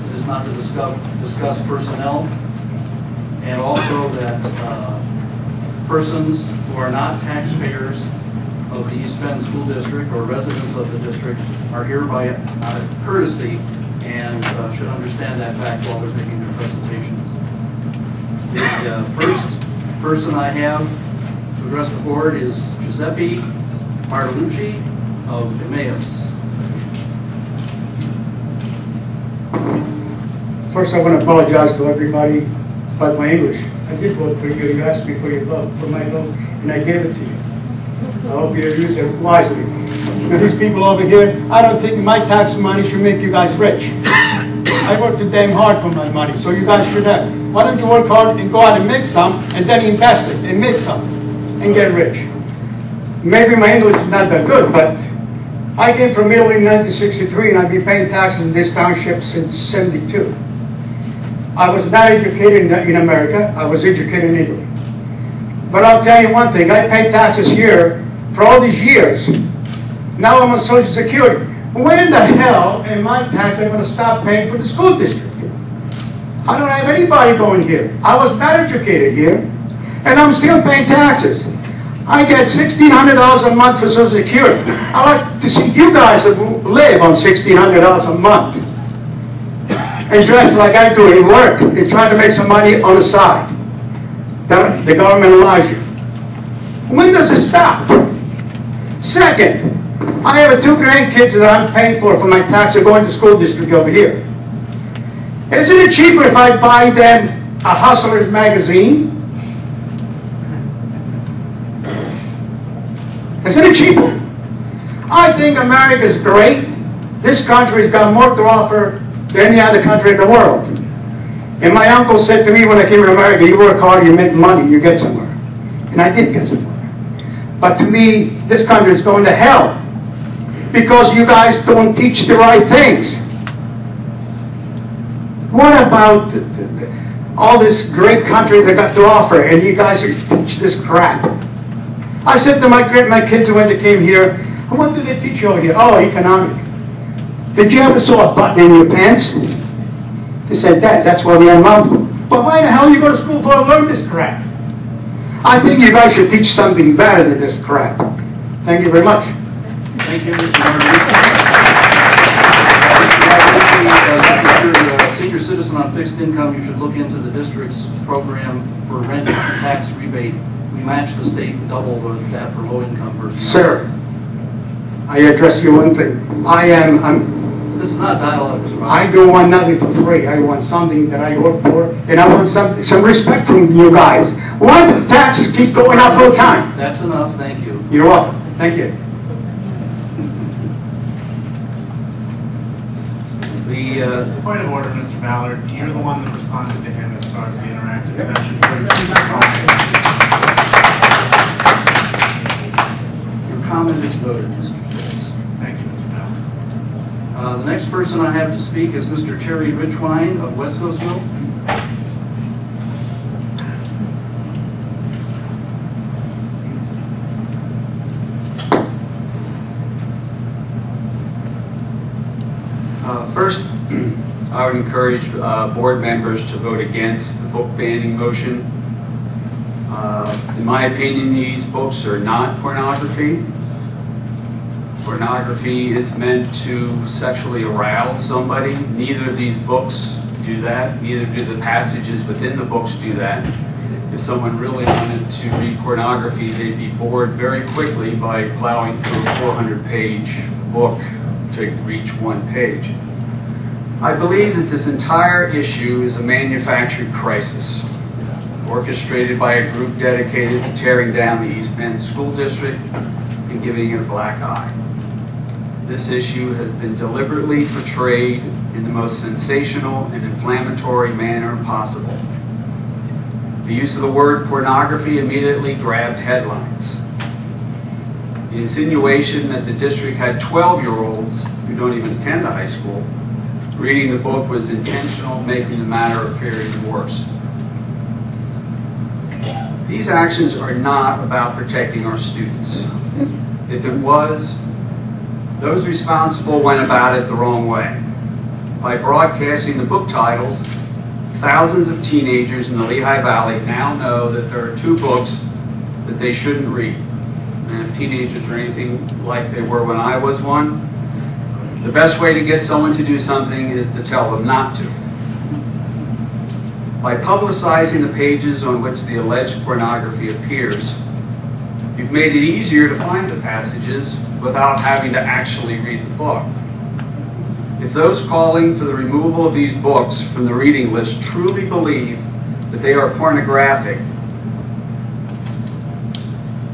it is not to discuss personnel, and also that persons who are not taxpayers of the East Penn School District or residents of the district are here by courtesy and should understand that fact while they're making their presentations. The first person I have to address the board is Giuseppe Martolucci of Emmaus. First, I want to apologize to everybody about my English. I did vote for you. You asked me for your vote, for my vote, and I gave it to you. I hope you use it wisely. Now, these people over here, I don't think my tax money should make you guys rich. I worked too damn hard for my money, so you guys should have. Why don't you work hard and go out and make some, and then invest it, and make some, and get rich? Maybe my English is not that good, but I came from Italy in 1963, and I've been paying taxes in this township since '72. I was not educated in America. I was educated in Italy. But I'll tell you one thing. I paid taxes here for all these years. Now I'm on Social Security. When in the hell am my tax I'm going to stop paying for the school district? I don't have anybody going here. I was not educated here, and I'm still paying taxes. I get $1,600 a month for Social Security. I like to see you guys live on $1,600 a month and dress like I do and work and try to make some money on the side. The government allows you. When does it stop? Second, I have 2 grandkids that I'm paying for my tax. They're going to school district over here. Isn't it cheaper if I buy them a Hustler's magazine? Isn't it cheaper? I think America is great. This country's got more to offer than any other country in the world. And my uncle said to me when I came to America, you work hard, you make money, you get somewhere. And I did get somewhere. But to me, this country is going to hell because you guys don't teach the right things. What about all this great country they got to offer, and you guys teach this crap? I said to my kids when they came here, what do they teach you over here? Oh, economic. Did you ever saw a button in your pants? They said, that's why we had a mouthful. But why the hell you go to school for to learn this crap? I think you guys should teach something better than this crap. Thank you very much. Thank you, Mr. Martin. If you're a senior citizen on fixed income, you should look into the district's program for rent tax rebate. We match the state double that for low-income personnel. Sir, I address you one thing. This is not dialogue, Mr. Martin. I don't want nothing for free. I want something that I work for, and I want some respect from you guys. Why do taxes keep going up all the time? That's enough, thank you. You're welcome. Thank you. Point of order, Mr. Ballard. You're the one that responded to him as far as the interactive session. Your comment is voted, Mr. Pitts. Thank you, Mr. Ballard. The next person I have to speak is Mr. Terry Richwine of West Coastville. First, I would encourage board members to vote against the book banning motion. In my opinion, these books are not pornography. Pornography is meant to sexually arouse somebody. Neither of these books do that. Neither do the passages within the books do that. If someone really wanted to read pornography, they'd be bored very quickly by plowing through a 400-page book to reach one page. I believe that this entire issue is a manufactured crisis, orchestrated by a group dedicated to tearing down the East Penn School District and giving it a black eye. This issue has been deliberately portrayed in the most sensational and inflammatory manner possible. The use of the word pornography immediately grabbed headlines. The insinuation that the district had 12-year-olds who don't even attend the high school reading the book was intentional, making the matter appear even worse. These actions are not about protecting our students. If it was, those responsible went about it the wrong way. By broadcasting the book titles, thousands of teenagers in the Lehigh Valley now know that there are two books that they shouldn't read. And if teenagers are anything like they were when I was one, the best way to get someone to do something is to tell them not to. By publicizing the pages on which the alleged pornography appears, you've made it easier to find the passages without having to actually read the book. If those calling for the removal of these books from the reading list truly believe that they are pornographic,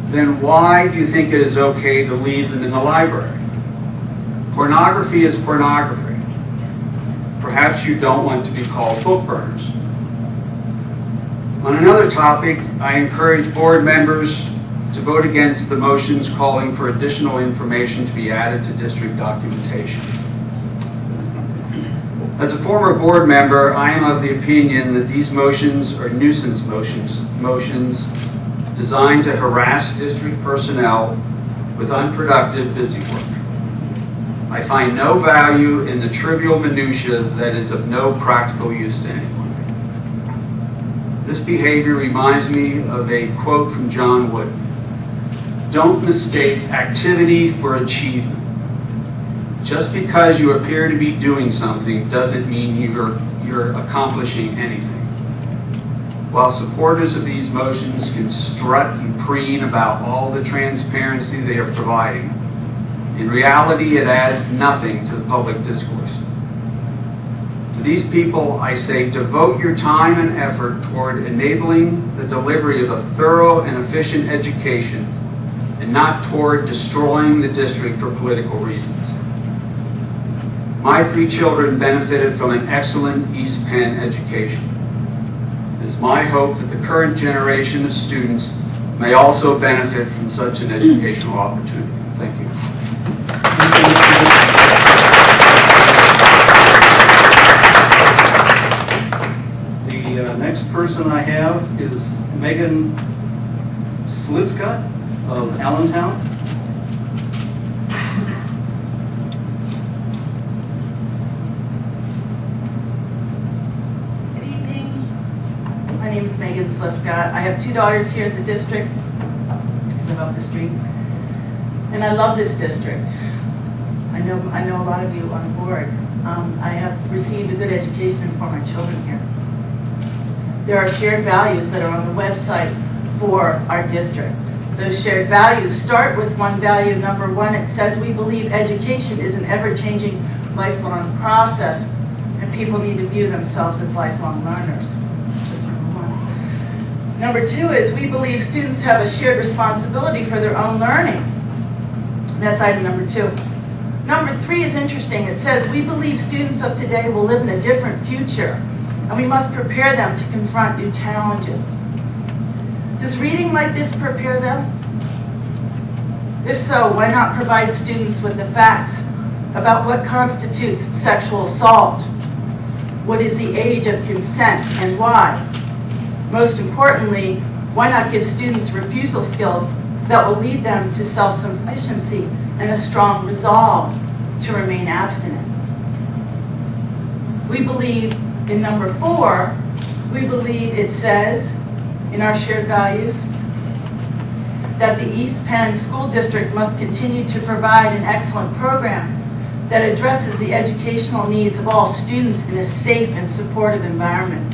then why do you think it is okay to leave them in the library? Pornography is pornography. Perhaps you don't want to be called book burners. On another topic, I encourage board members to vote against the motions calling for additional information to be added to district documentation. As a former board member, I am of the opinion that these motions are nuisance motions designed to harass district personnel with unproductive busy work. I find no value in the trivial minutia that is of no practical use to anyone. This behavior reminds me of a quote from John Wooden. Don't mistake activity for achievement. Just because you appear to be doing something doesn't mean you're accomplishing anything. While supporters of these motions can strut and preen about all the transparency they are providing, in reality it adds nothing to the public discourse. To these people, I say, devote your time and effort toward enabling the delivery of a thorough and efficient education and not toward destroying the district for political reasons. My 3 children benefited from an excellent East Penn education. It is my hope that the current generation of students may also benefit from such an educational opportunity. Thank you. The next person I have is Megan Slivka of Allentown. facelift. I have 2 daughters here at the district. I live up the street. And I love this district. I know a lot of you on the board. I have received a good education for my children here. There are shared values that are on the website for our district. Those shared values start with one value, number 1. It says we believe education is an ever-changing, lifelong process, and people need to view themselves as lifelong learners. That's number 1. Number 2 is we believe students have a shared responsibility for their own learning. That's item number 2. Number 3 is interesting. It says we believe students of today will live in a different future, and we must prepare them to confront new challenges. Does reading like this prepare them? If so, why not provide students with the facts about what constitutes sexual assault? What is the age of consent and why? Most importantly, why not give students refusal skills that will lead them to self-sufficiency and a strong resolve to remain abstinent? We believe in number 4, we believe it says in our shared values that the East Penn School District must continue to provide an excellent program that addresses the educational needs of all students in a safe and supportive environment.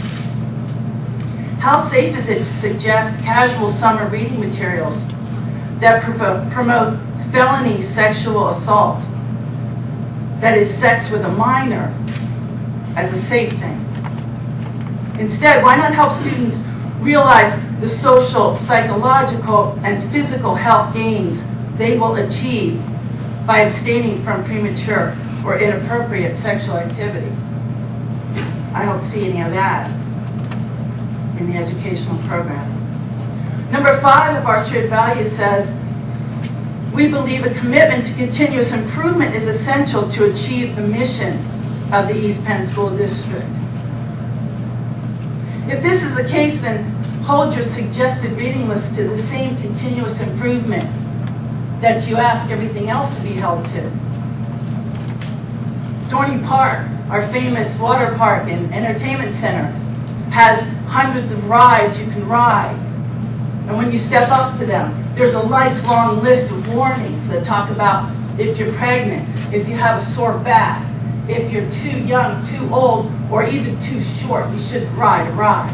How safe is it to suggest casual summer reading materials that promote felony sexual assault, that is sex with a minor, as a safe thing? Instead, why not help students realize the social, psychological, and physical health gains they will achieve by abstaining from premature or inappropriate sexual activity? I don't see any of that in the educational program. Number 5 of our shared values says, we believe a commitment to continuous improvement is essential to achieve the mission of the East Penn School District. If this is the case, then hold your suggested reading list to the same continuous improvement that you ask everything else to be held to. Dorney Park, our famous water park and entertainment center, has hundreds of rides you can ride. And when you step up to them, there's a nice long list of warnings that talk about if you're pregnant, if you have a sore back, if you're too young, too old, or even too short, you shouldn't ride a ride.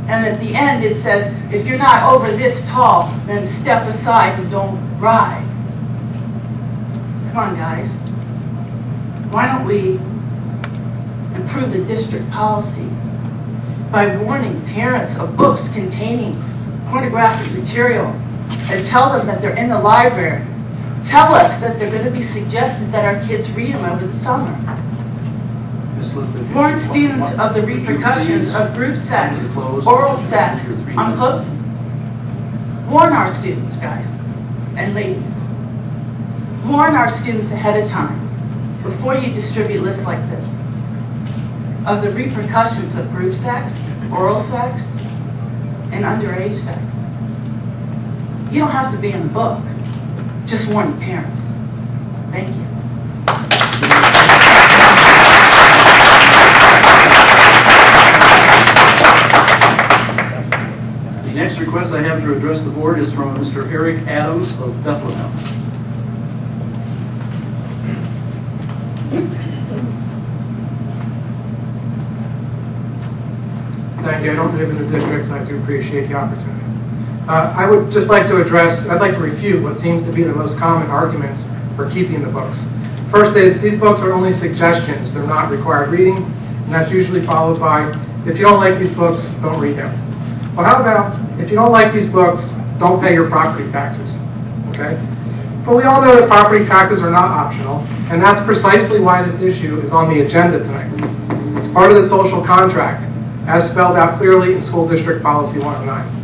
And at the end it says, if you're not over this tall, then step aside and don't ride. Come on, guys. Why don't we improve the district policy by warning parents of books containing pornographic material and tell them that they're in the library. Tell us that they're going to be suggested that our kids read them over the summer. Warn students of the repercussions of group sex, oral sex. I'm closing. Warn our students, guys and ladies. Warn our students ahead of time, before you distribute lists like this, of the repercussions of group sex, oral sex, and underage sex. You don't have to be in the book. Just warn the parents. Thank you. The next request I have to address the board is from Mr. Eric Adams of Bethlehem. Thank you. I don't live in the district, so I do appreciate the opportunity. I would just like to I'd like to refute what seems to be the most common arguments for keeping the books. First is, these books are only suggestions. They're not required reading, and that's usually followed by, if you don't like these books, don't read them. Well, how about, if you don't like these books, don't pay your property taxes, okay? But we all know that property taxes are not optional, and that's precisely why this issue is on the agenda tonight. It's part of the social contract, as spelled out clearly in School District Policy 109.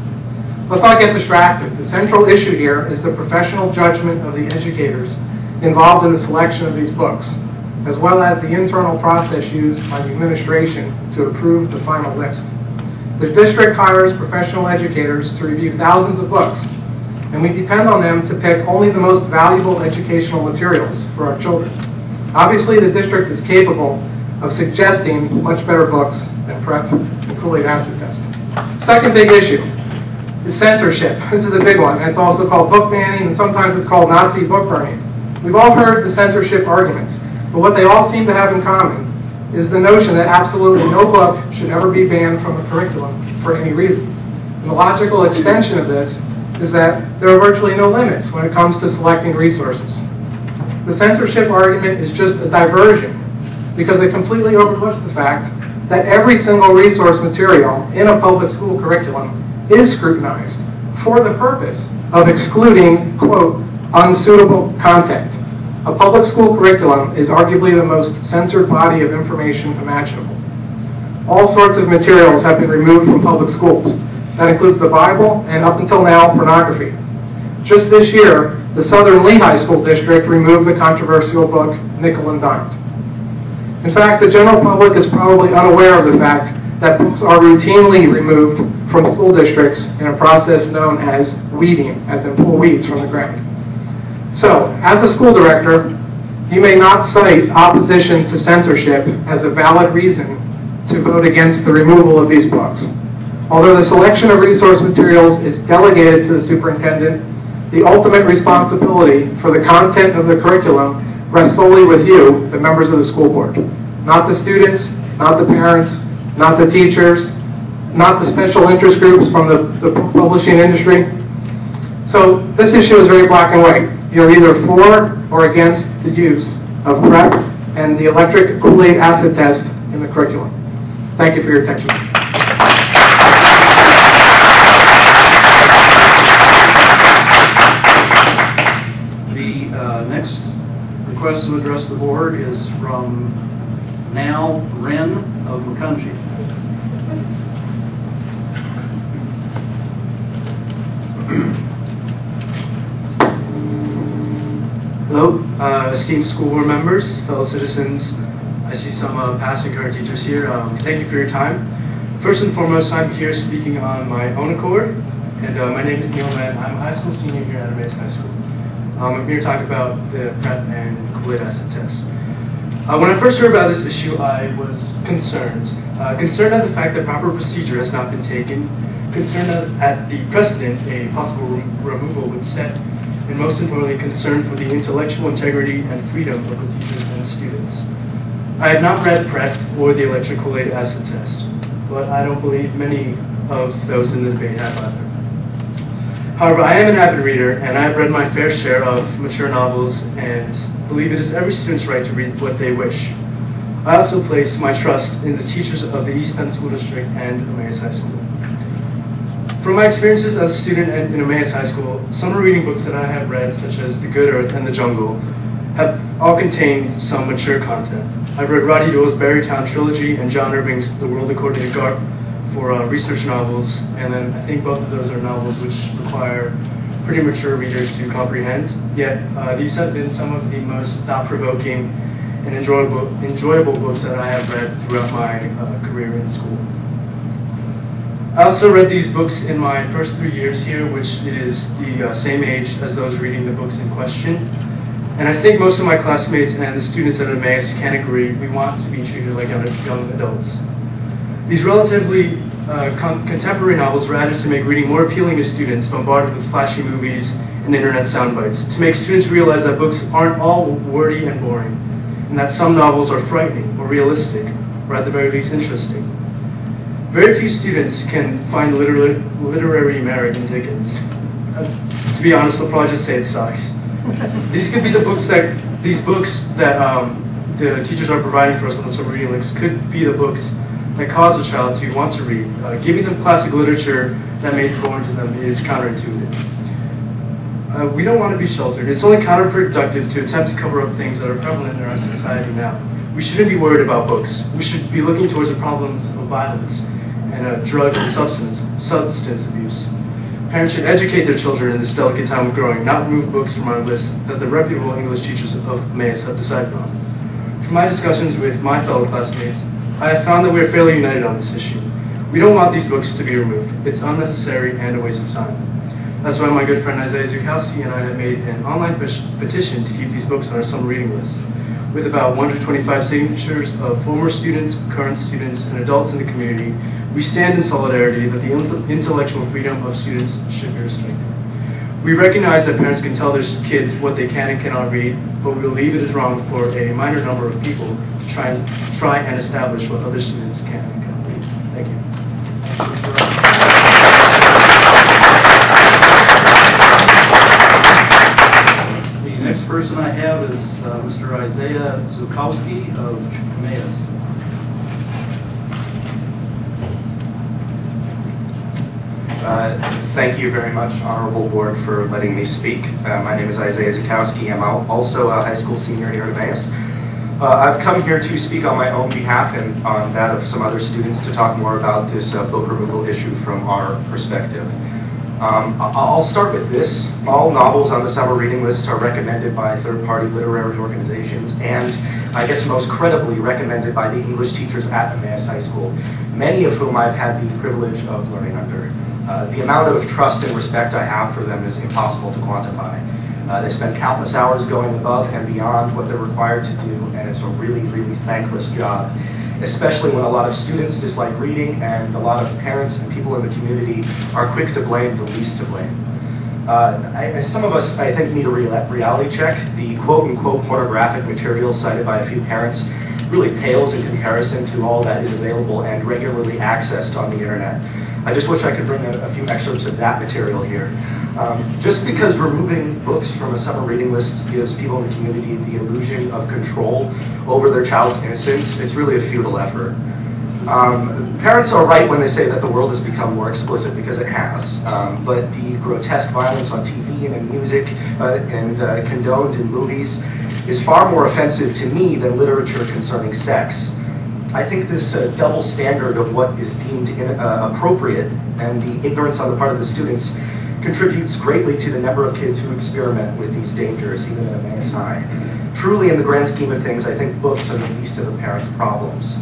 Let's not get distracted. The central issue here is the professional judgment of the educators involved in the selection of these books, as well as the internal process used by the administration to approve the final list. The district hires professional educators to review thousands of books, and we depend on them to pick only the most valuable educational materials for our children. Obviously, the district is capable of suggesting much better books than prep and Kool-Aid acid test. Second big issue is censorship. This is a big one, and it's also called book banning, and sometimes it's called Nazi book burning. We've all heard the censorship arguments, but what they all seem to have in common is the notion that absolutely no book should ever be banned from a curriculum for any reason. And the logical extension of this is that there are virtually no limits when it comes to selecting resources. The censorship argument is just a diversion because it completely overlooks the fact that every single resource material in a public school curriculum is scrutinized for the purpose of excluding, quote, unsuitable content. A public school curriculum is arguably the most censored body of information imaginable. All sorts of materials have been removed from public schools. That includes the Bible and, up until now, pornography. Just this year, the Southern Lehigh School District removed the controversial book Nickel and Dimed. In fact, the general public is probably unaware of the fact that books are routinely removed from school districts in a process known as weeding, as in pull weeds from the ground. So, as a school director, you may not cite opposition to censorship as a valid reason to vote against the removal of these books. Although the selection of resource materials is delegated to the superintendent, the ultimate responsibility for the content of the curriculum rests solely with you, the members of the school board. Not the students, not the parents, not the teachers, not the special interest groups from the publishing industry. So this issue is very black and white. You're either for or against the use of PrEP and the electric Kool-Aid acid test in the curriculum. Thank you for your attention. The next request to address the board is from Nal Wren of Macungie. Hello, esteemed school board members, fellow citizens. I see some past and current teachers here. Thank you for your time. First and foremost, I'm here speaking on my own accord, and my name is Neil Mann. I'm a high school senior here at Emmaus High School. I'm here to talk about the PrEP and Kool-Aid acid test. When I first heard about this issue, I was concerned. Concerned at the fact that proper procedure has not been taken, concerned at the precedent a possible removal would set, and most importantly, concerned for the intellectual integrity and freedom of the teachers and students. I have not read PrEP or the electric Kool-Aid acid test, but I don't believe many of those in the debate have either. However, I am an avid reader, and I have read my fair share of mature novels and believe it is every student's right to read what they wish. I also place my trust in the teachers of the East Penn School District and Emmaus High School. From my experiences as a student in Emmaus High School, summer reading books that I have read, such as The Good Earth and The Jungle, have all contained some mature content. I've read Roddy Doyle's Berrytown trilogy and John Irving's The World According to Garp for research novels, and then I think both of those are novels which require pretty mature readers to comprehend, yet these have been some of the most thought-provoking and enjoyable books that I have read throughout my career in school. I also read these books in my first 3 years here, which is the same age as those reading the books in question. And I think most of my classmates and the students at Emmaus can agree we want to be treated like young adults. These relatively contemporary novels were added to make reading more appealing to students bombarded with flashy movies and internet sound bites, to make students realize that books aren't all wordy and boring, and that some novels are frightening or realistic, or at the very least interesting. Very few students can find literary merit in Dickens. To be honest, they'll probably just say it sucks. These could be the books that the teachers are providing for us on the summer reading list could be the books that cause a child to want to read. Giving them classic literature that may be foreign to them is counterintuitive. We don't want to be sheltered. It's only counterproductive to attempt to cover up things that are prevalent in our society now. We shouldn't be worried about books. We should be looking towards the problems of violence and drug and substance abuse. Parents should educate their children in this delicate time of growing, not remove books from our list that the reputable English teachers of Emmaus have decided on. From my discussions with my fellow classmates, I have found that we are fairly united on this issue. We don't want these books to be removed. It's unnecessary and a waste of time. That's why my good friend Isaiah Zukowski and I have made an online petition to keep these books on our summer reading list, with about 125 signatures of former students, current students, and adults in the community We stand in solidarity that the intellectual freedom of students should be restricted. We recognize that parents can tell their kids what they can and cannot read, but we believe it is wrong for a minor number of people to try and establish what other students can and cannot read. Thank you. The next person I have is Mr. Isaiah Zukowski of Emmaus. Thank you very much, Honorable Board, for letting me speak. My name is Isaiah Zukowski. I'm also a high school senior here at Emmaus. I've come here to speak on my own behalf and on that of some other students to talk more about this book removal issue from our perspective. I'll start with this. All novels on the summer reading list are recommended by third-party literary organizations and, I guess most credibly, recommended by the English teachers at Emmaus High School, many of whom I've had the privilege of learning under. The amount of trust and respect I have for them is impossible to quantify. They spend countless hours going above and beyond what they're required to do, and it's a really, really thankless job, especially when a lot of students dislike reading and a lot of parents and people in the community are quick to blame the least to blame. Some of us, I think, need a reality check. The quote-unquote pornographic material cited by a few parents really pales in comparison to all that is available and regularly accessed on the internet. I just wish I could bring a few excerpts of that material here. Just because removing books from a summer reading list gives people in the community the illusion of control over their child's innocence, it's really a futile effort. Parents are right when they say that the world has become more explicit, because it has. But the grotesque violence on TV and in music and condoned in movies is far more offensive to me than literature concerning sex. I think this double standard of what is deemed appropriate and the ignorance on the part of the students contributes greatly to the number of kids who experiment with these dangers, even at Emmaus High. Truly, in the grand scheme of things, I think books are the least of the parents' problems.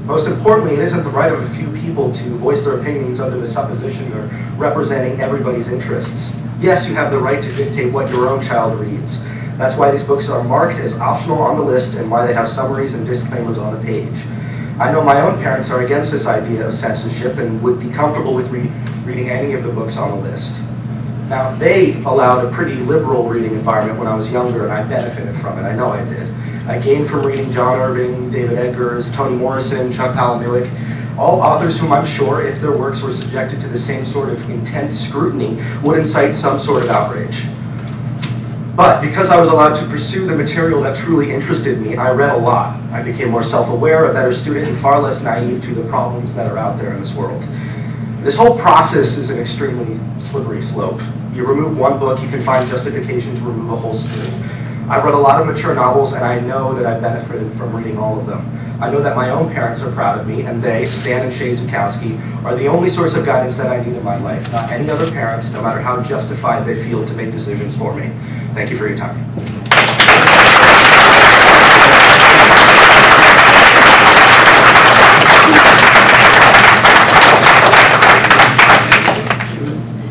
Most importantly, it isn't the right of a few people to voice their opinions under the supposition of representing everybody's interests. Yes, you have the right to dictate what your own child reads. That's why these books are marked as optional on the list and why they have summaries and disclaimers on the page. I know my own parents are against this idea of censorship and would be comfortable with reading any of the books on the list. Now, they allowed a pretty liberal reading environment when I was younger, and I benefited from it. I know I did. I gained from reading John Irving, David Eggers, Toni Morrison, Chuck Palahniuk, all authors whom I'm sure, if their works were subjected to the same sort of intense scrutiny, would incite some sort of outrage. But because I was allowed to pursue the material that truly interested me, I read a lot. I became more self-aware, a better student, and far less naive to the problems that are out there in this world. This whole process is an extremely slippery slope. You remove one book, you can find justification to remove a whole stream. I've read a lot of mature novels, and I know that I've benefited from reading all of them. I know that my own parents are proud of me, and they, Stan and Shay Zukowski, are the only source of guidance that I need in my life, not any other parents, no matter how justified they feel to make decisions for me. Thank you for your time.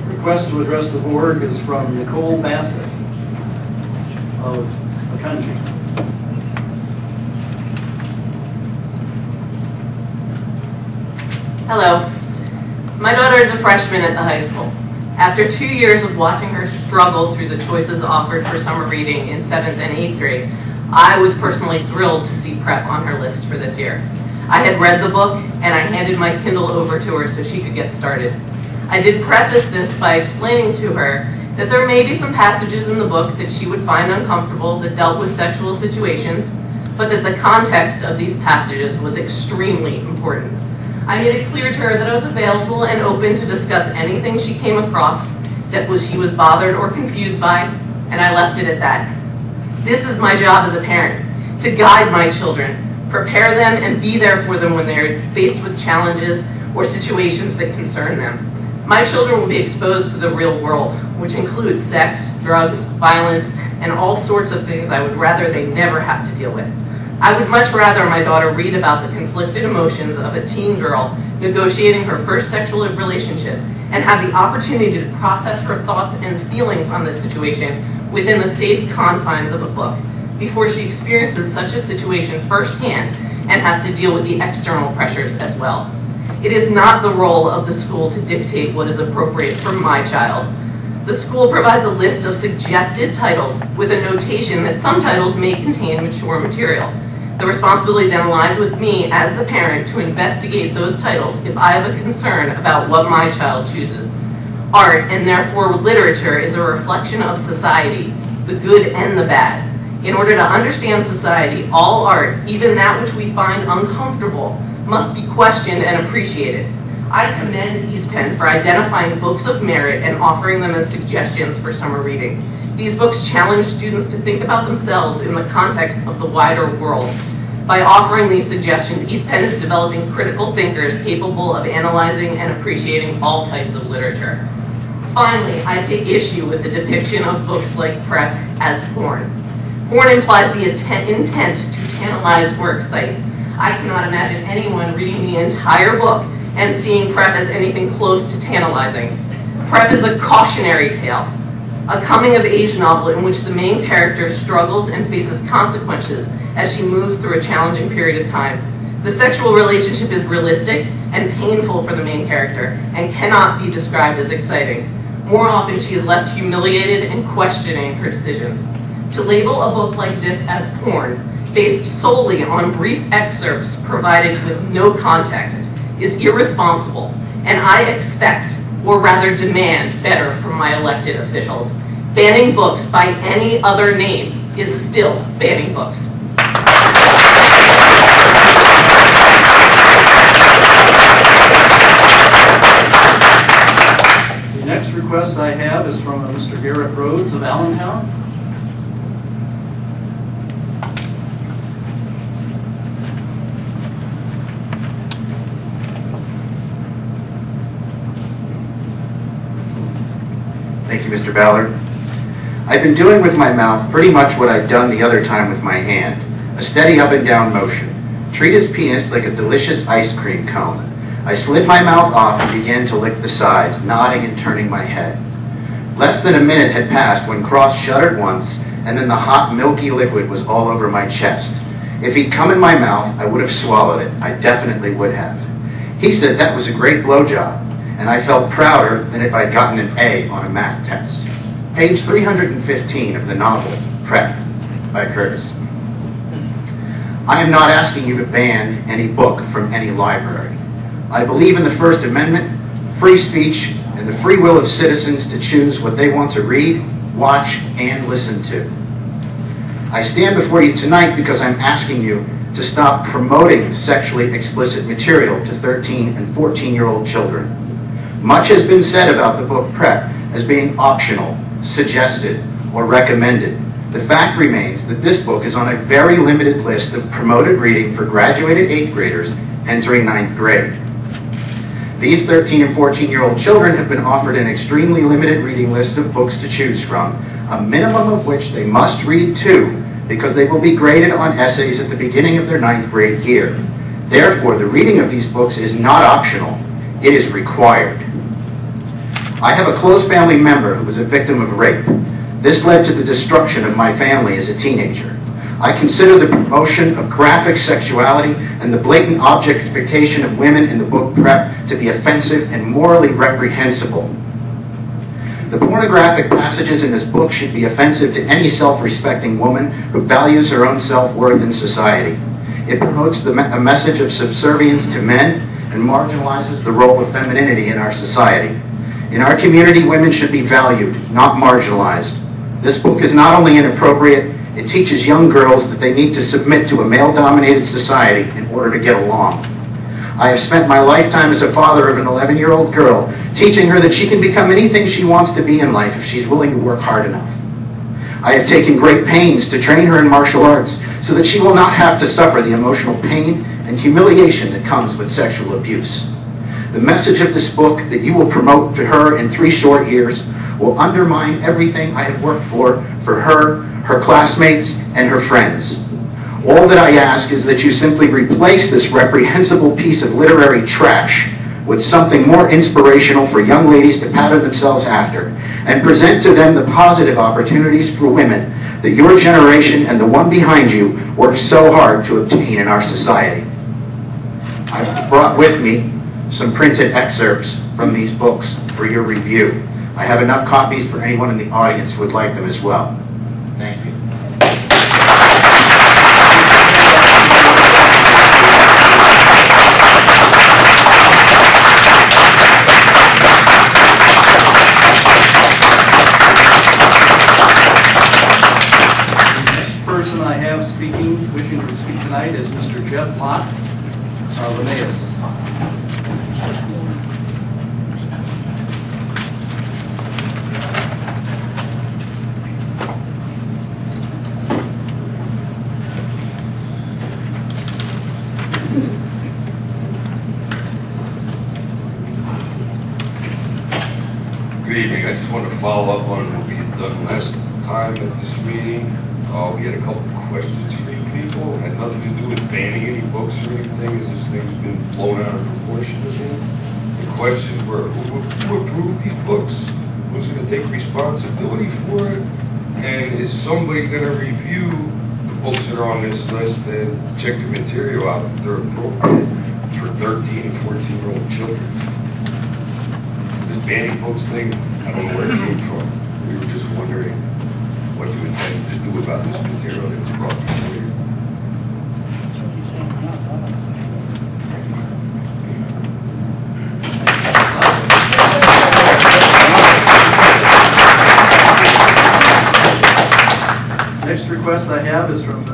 Request to address the board is from Nicole Bassett of Akanji. Hello. My daughter is a freshman at the high school. After 2 years of watching her struggle through the choices offered for summer reading in 7th and 8th grade, I was personally thrilled to see prep on her list for this year. I had read the book, and I handed my Kindle over to her so she could get started. I did preface this by explaining to her that there may be some passages in the book that she would find uncomfortable that dealt with sexual situations, but that the context of these passages was extremely important. I made it clear to her that I was available and open to discuss anything she came across that she was bothered or confused by, and I left it at that. This is my job as a parent, to guide my children, prepare them, and be there for them when they are faced with challenges or situations that concern them. My children will be exposed to the real world, which includes sex, drugs, violence, and all sorts of things I would rather they never have to deal with. I would much rather my daughter read about the conflicted emotions of a teen girl negotiating her first sexual relationship and have the opportunity to process her thoughts and feelings on this situation within the safe confines of a book before she experiences such a situation firsthand and has to deal with the external pressures as well. It is not the role of the school to dictate what is appropriate for my child. The school provides a list of suggested titles with a notation that some titles may contain mature material. The responsibility then lies with me as the parent to investigate those titles if I have a concern about what my child chooses. Art, and therefore literature, is a reflection of society, the good and the bad. In order to understand society, all art, even that which we find uncomfortable, must be questioned and appreciated. I commend East Penn for identifying books of merit and offering them as suggestions for summer reading. These books challenge students to think about themselves in the context of the wider world. By offering these suggestions, East Penn is developing critical thinkers capable of analyzing and appreciating all types of literature. Finally, I take issue with the depiction of books like Prep as porn. Porn implies the intent to tantalize or excite. I cannot imagine anyone reading the entire book and seeing Prep as anything close to tantalizing. Prep is a cautionary tale, a coming-of-age novel in which the main character struggles and faces consequences as she moves through a challenging period of time. The sexual relationship is realistic and painful for the main character and cannot be described as exciting. More often, she is left humiliated and questioning her decisions. To label a book like this as porn, based solely on brief excerpts provided with no context, is irresponsible, and I expect, or rather demand, better from my elected officials. Banning books by any other name is still banning books. The next request I have is from Mr. Garrett Rhodes of Allentown. Thank you, Mr. Ballard. I've been doing with my mouth pretty much what I've done the other time with my hand, a steady up and down motion. Treat his penis like a delicious ice cream cone. I slid my mouth off and began to lick the sides, nodding and turning my head. Less than a minute had passed when Cross shuddered once, and then the hot, milky liquid was all over my chest. If he'd come in my mouth, I would have swallowed it. I definitely would have. He said that was a great blowjob, and I felt prouder than if I'd gotten an A on a math test. Page 315 of the novel, Prep, by Curtis. I am not asking you to ban any book from any library. I believe in the First Amendment, free speech, and the free will of citizens to choose what they want to read, watch, and listen to. I stand before you tonight because I'm asking you to stop promoting sexually explicit material to 13 and 14-year-old children. Much has been said about the book Prep as being optional, suggested, or recommended. The fact remains that this book is on a very limited list of promoted reading for graduated 8th graders entering 9th grade. These 13 and 14-year-old children have been offered an extremely limited reading list of books to choose from, a minimum of which they must read 2, because they will be graded on essays at the beginning of their 9th grade year. Therefore, the reading of these books is not optional, it is required. I have a close family member who was a victim of rape. This led to the destruction of my family as a teenager. I consider the promotion of graphic sexuality and the blatant objectification of women in the book Prep to be offensive and morally reprehensible. The pornographic passages in this book should be offensive to any self-respecting woman who values her own self-worth in society. It promotes a message of subservience to men and marginalizes the role of femininity in our society. In our community, women should be valued, not marginalized. This book is not only inappropriate, it teaches young girls that they need to submit to a male-dominated society in order to get along. I have spent my lifetime as a father of an 11-year-old girl, teaching her that she can become anything she wants to be in life if she's willing to work hard enough. I have taken great pains to train her in martial arts so that she will not have to suffer the emotional pain and humiliation that comes with sexual abuse. The message of this book that you will promote to her in 3 short years will undermine everything I have worked for her, her classmates, and her friends. All that I ask is that you simply replace this reprehensible piece of literary trash with something more inspirational for young ladies to pattern themselves after, and present to them the positive opportunities for women that your generation and the one behind you worked so hard to obtain in our society. I've brought with me some printed excerpts from these books for your review. I have enough copies for anyone in the audience who would like them as well. Thank you. I have wishing to speak tonight is Mr. Jeff Lott of Emmaus. Good evening. I just want to follow up on what we had done last time at this meeting. We had a couple of questions for you people. It had nothing to do with banning any books or anything, as this thing's been blown out of proportion again. The questions were, who approved these books? Who's going to take responsibility for it? And is somebody going to review the books that are on this list and check the material out if they're appropriate for 13 and 14-year-old children? This banning books thing, I don't know where it came from. We were just wondering what you intend to do about this material that's brought before you. Next request I have is from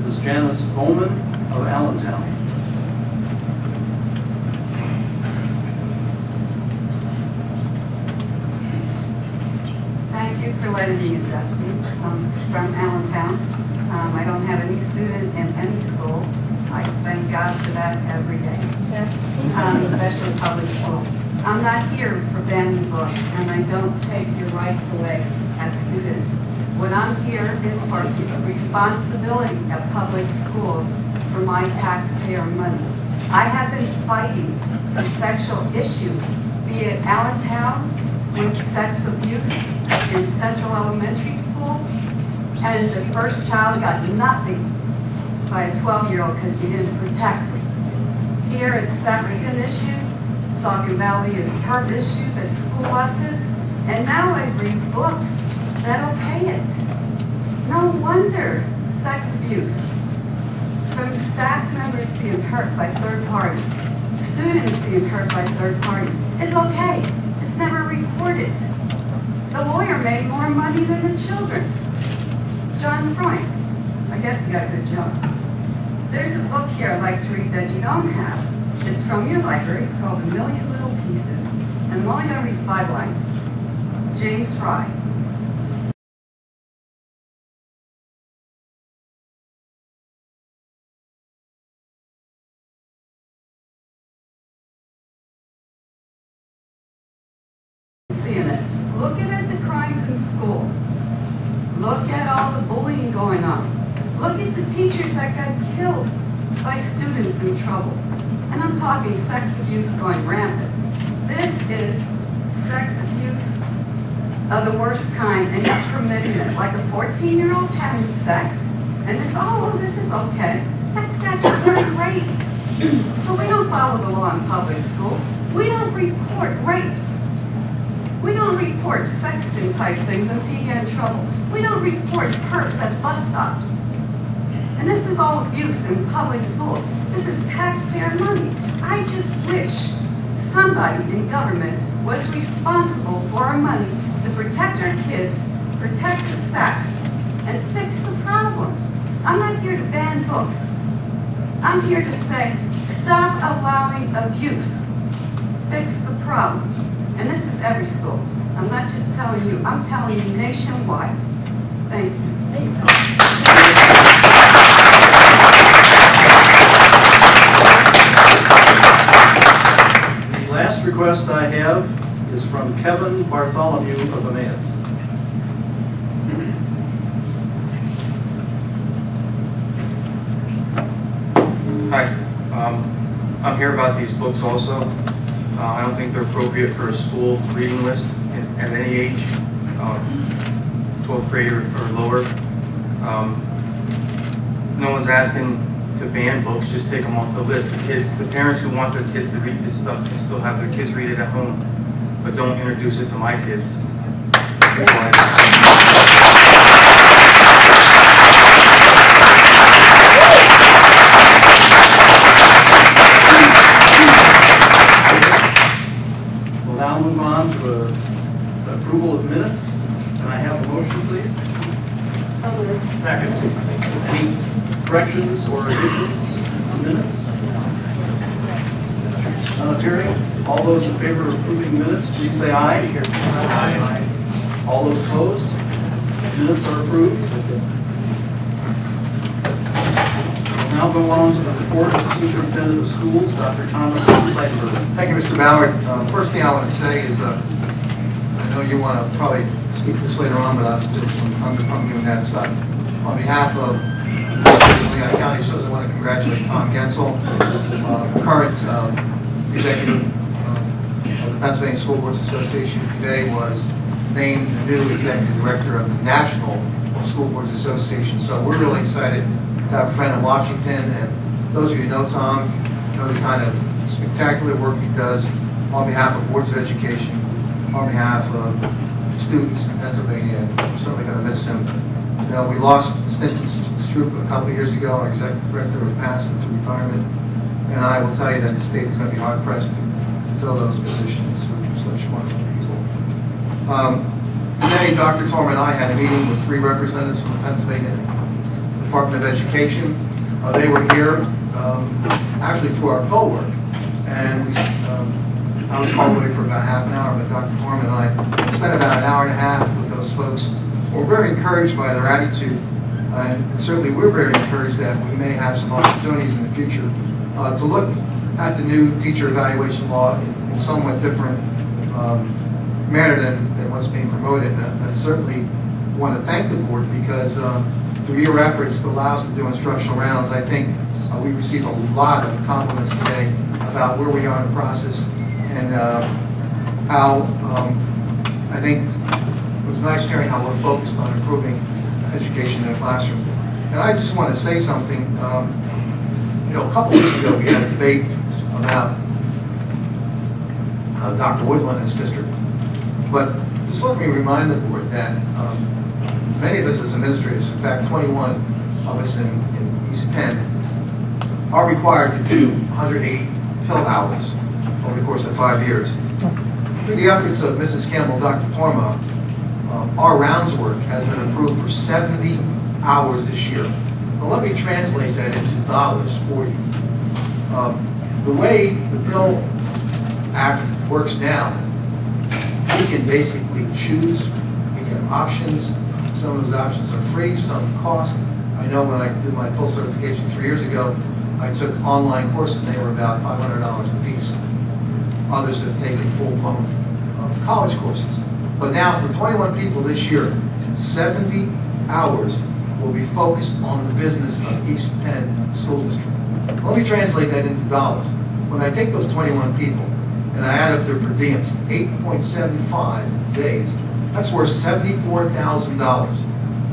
Ms. Janice Bowman of Allentown. Thank you for letting me address you. From Allentown. I don't have any student in any school. I thank God for that every day, especially public school. I'm not here for banning books, and I don't take your rights away as students. What I'm here is for the responsibility of public schools for my taxpayer money. I have been fighting for sexual issues, be it Allentown with sex abuse in Central Elementary School, and the first child got nothing by a 12-year-old because you didn't protect her. Here it's Sexton issues, Saucon Valley is perp issues at school buses, and now I read books that'll pay it. No wonder sex abuse from staff members being hurt by third party, students being hurt by third party is okay. It's never reported. The lawyer made more money than the children. John Freund, I guess he got a good job. There's a book here I'd like to read that you don't have. It's from your library. It's called A Million Little Pieces. And I'm only going to read 5 lines. James Fry. Seeing it. Look at the crimes in school. Look at all the bullying going on. Look at the teachers that got killed by students in trouble. And I'm talking sex abuse going rampant. This is sex abuse of the worst kind, and you're permitting it. Like a 14-year-old having sex, and it's, oh, this is okay. That's statutory rape. But we don't follow the law in public school. We don't report rapes. We don't report sexting type things until you get in trouble. We don't report perps at bus stops. And this is all abuse in public schools. This is taxpayer money. I just wish somebody in government was responsible for our money to protect our kids, protect the staff, and fix the problems. I'm not here to ban books. I'm here to say, stop allowing abuse. Fix the problems. And this is every school. I'm not just telling you, I'm telling you nationwide. Thank you. The last request I have is from Kevin Bartholomew of Emmaus. Hi. I'm here about these books also. I don't think they're appropriate for a school reading list at any age, 12th grade or lower. No one's asking to ban books, just take them off the list. The parents who want their kids to read this stuff can still have their kids read it at home, but don't introduce it to my kids. We'll now move on to the approval of minutes. Can I have a motion, please? Second. Any corrections or additions on minutes? None appearing. All those in favor of approving minutes, please say aye. Aye. All those opposed? Minutes are approved. We'll now go on to the report of the superintendent of schools, Dr. Thomas Seidberg. Thank you, Mr. Ballard. First thing I want to say is, I know you want to probably speak this later on, but I'll still some comment from you on that side. On behalf of Lehigh County, certainly want to congratulate Tom Gensel, current executive of the Pennsylvania School Boards Association. Today was named the new executive director of the National School Boards Association. So we're really excited to have a friend in Washington, and those of you who know Tom know the kind of spectacular work he does on behalf of boards of education, on behalf of students in Pennsylvania, and we're certainly going to miss him. You know, we lost Stinson Stroop a couple of years ago, our executive director passed into retirement, and I will tell you that the state is going to be hard pressed to fill those positions with such wonderful people. Today, Dr. Torma and I had a meeting with 3 representatives from the Pennsylvania Department of Education. They were here actually through our poll work, and I was called away for about half an hour, but Dr. Torma and I spent about an hour and a half with those folks. We're very encouraged by their attitude, and certainly we're very encouraged that we may have some opportunities in the future to look at the new teacher evaluation law in somewhat different manner than what's being promoted. And I certainly want to thank the board because through your efforts to allow us to do instructional rounds, I think we received a lot of compliments today about where we are in the process and how I think it was nice hearing how we're focused on improving education in the classroom. And I just want to say something. You know, a couple weeks ago we had a debate about Dr. Woodland in this district. But just let me remind the board that many of us as administrators, in fact 21 of us in East Penn, are required to do 180 pill hours over the course of 5 years. Through the efforts of Mrs. Campbell, Dr. Torma, our rounds work has been improved for 70 hours this year. Now let me translate that into dollars for you. The way the Bill Act works now, we can basically choose, we get options. Some of those options are free, some cost. I know when I did my full certification 3 years ago, I took online courses and they were about $500 a piece. Others have taken full-blown college courses. But now for 21 people this year, 70 hours will be focused on the business of East Penn School District. Let me translate that into dollars. When I take those 21 people and I add up their per diems, 8.75 days, that's worth $74,000.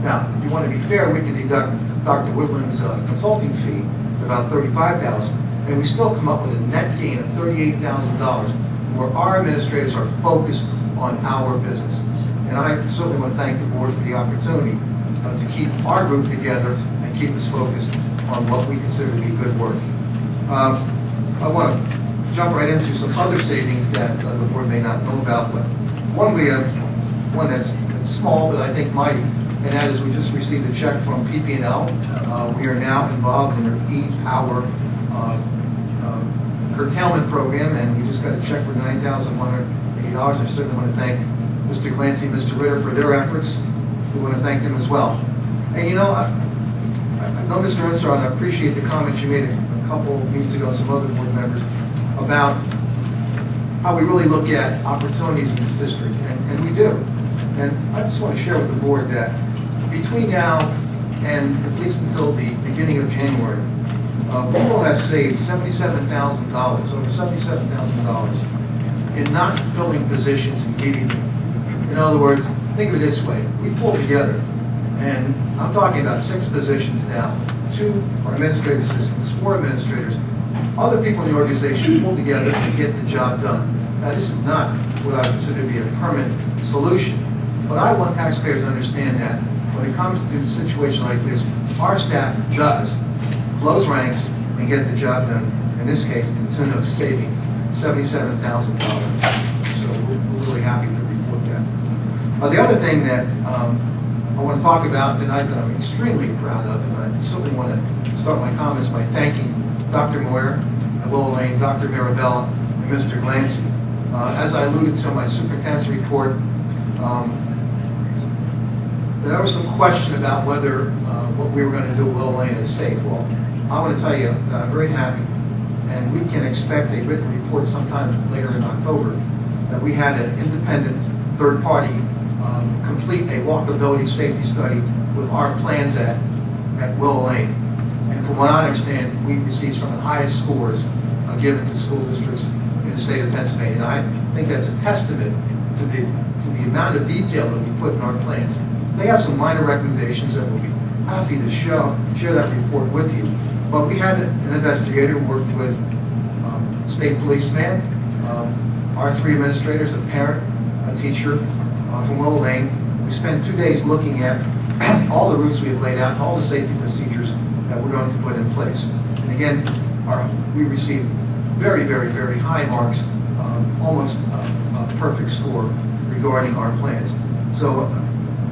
Now, if you want to be fair, we can deduct Dr. Woodland's consulting fee at about $35,000, and we still come up with a net gain of $38,000, where our administrators are focused on our business. And I certainly want to thank the board for the opportunity to keep our group together and keep us focused on what we consider to be good work. I want to jump right into some other savings that the board may not know about, but one that's small but I think mighty, and that is we just received a check from PP&L. We are now involved in their e-power curtailment program, and we just got a check for $9,180. I certainly want to thank Mr. Clancy and Mr. Ritter for their efforts. We want to thank them as well. And you know, I know Mr. Unser, and I appreciate the comments you made a couple of meetings ago, some other board members, about how we really look at opportunities in this district, and we do. And I just want to share with the board that between now and at least until the beginning of January, we will have saved $77,000, over $77,000 in not filling positions immediately. In other words, think of it this way. We pulled together, and I'm talking about 6 positions now, 2 are administrative assistants, 4 administrators. Other people in the organization pull together and get the job done. Now, this is not what I would consider to be a permanent solution, but I want taxpayers to understand that when it comes to a situation like this, our staff does close ranks and get the job done, in this case, in the tune of saving $77,000. So we're really happy to report that. The other thing that I want to talk about tonight that I'm extremely proud of, and I certainly want to start my comments by thanking Dr. Moyer, Willow Lane, Dr. Mirabella, and Mr. Glancy. As I alluded to in my superintendent's report, there was some question about whether what we were going to do at Willow Lane is safe. Well, I want to tell you that I'm very happy, and we can expect a written report sometime later in October, that we had an independent third party complete a walkability safety study with our plans at Willow Lane. And from what I understand, we received some of the highest scores given to school districts in the state of Pennsylvania. And I think that's a testament to the amount of detail that we put in our plans. They have some minor recommendations that we'll be happy to share that report with you. But we had an investigator who worked with state policeman, our 3 administrators, a parent, a teacher from Willow Lane. We spent 2 days looking at all the routes we have laid out, all the safety procedures that we're going to put in place. And again, we received very, very, very high marks, almost a perfect score regarding our plans. So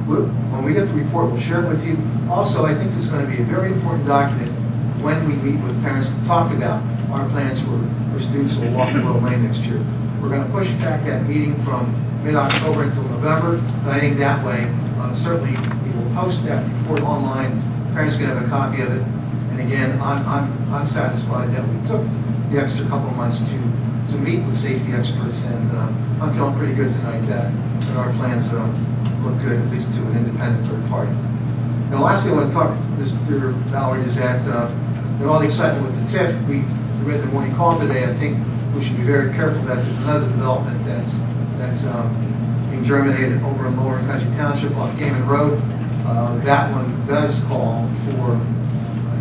when we get the report, we'll share it with you. Also, I think this is going to be a very important document when we meet with parents to talk about our plans for students who will walk Willow Lane next year. We're going to push back that meeting from mid-October until November, but I think that way, certainly we will post that report online. Parents can have a copy of it. And again, I'm satisfied that we took the extra couple of months to meet with safety experts, and I'm feeling pretty good tonight that our plans look good, at least to an independent third party. Now, lastly, I want to talk, Mr. Ballard, is that in all the excitement with the TIF, we read the morning call today. I think we should be very careful that there's another development that's being germinated over in Lower Country Township off Gaiman Road. That one does call for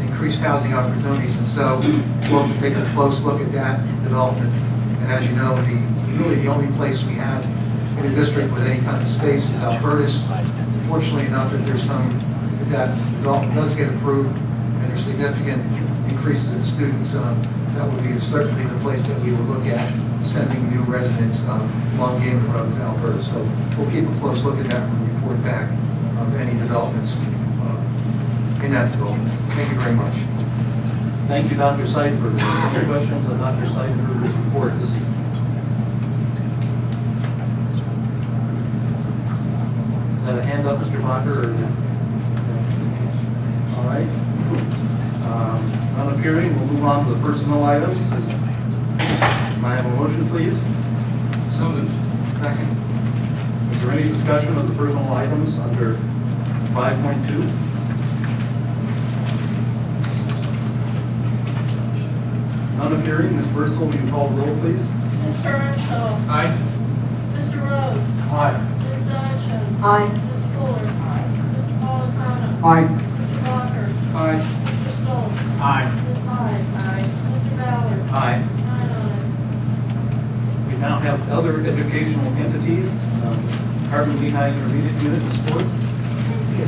increased housing opportunities, and so we'll have to take a close look at that development. And as you know, really the only place we have in a district with any kind of space is Albertus. Fortunately enough, if that development does get approved and there's significant increases in students, that would be certainly the place that we would look at sending new residents along Gaiman Road to Albertus. So we'll keep a close look at that when we report back of any developments in that development. Thank you very much. Thank you, Dr. Seifert. Any questions on Dr. Seifert report this evening? Is that a hand up, Mr. Bacher? All right. None appearing. We'll move on to the personnel items. May I have a motion, please? So moved. Second. Is there any discussion of the personnel items under 5.2? None appearing. Ms. Bursell, will you call the roll, please? Mr. Earnshaw. Aye. Mr. Rhodes. Aye. Ms. Dodson. Aye. Ms. Fuller. Aye. Mr. Napolitano. Aye. Mr. Walker. Aye. Mr. Stoltz. Aye. Ms. Hyde. Aye. Mr. Ballard. Aye. 9 ayes. We now have other educational entities. Carbon Lehigh Intermediate Unit is fourth. Thank you.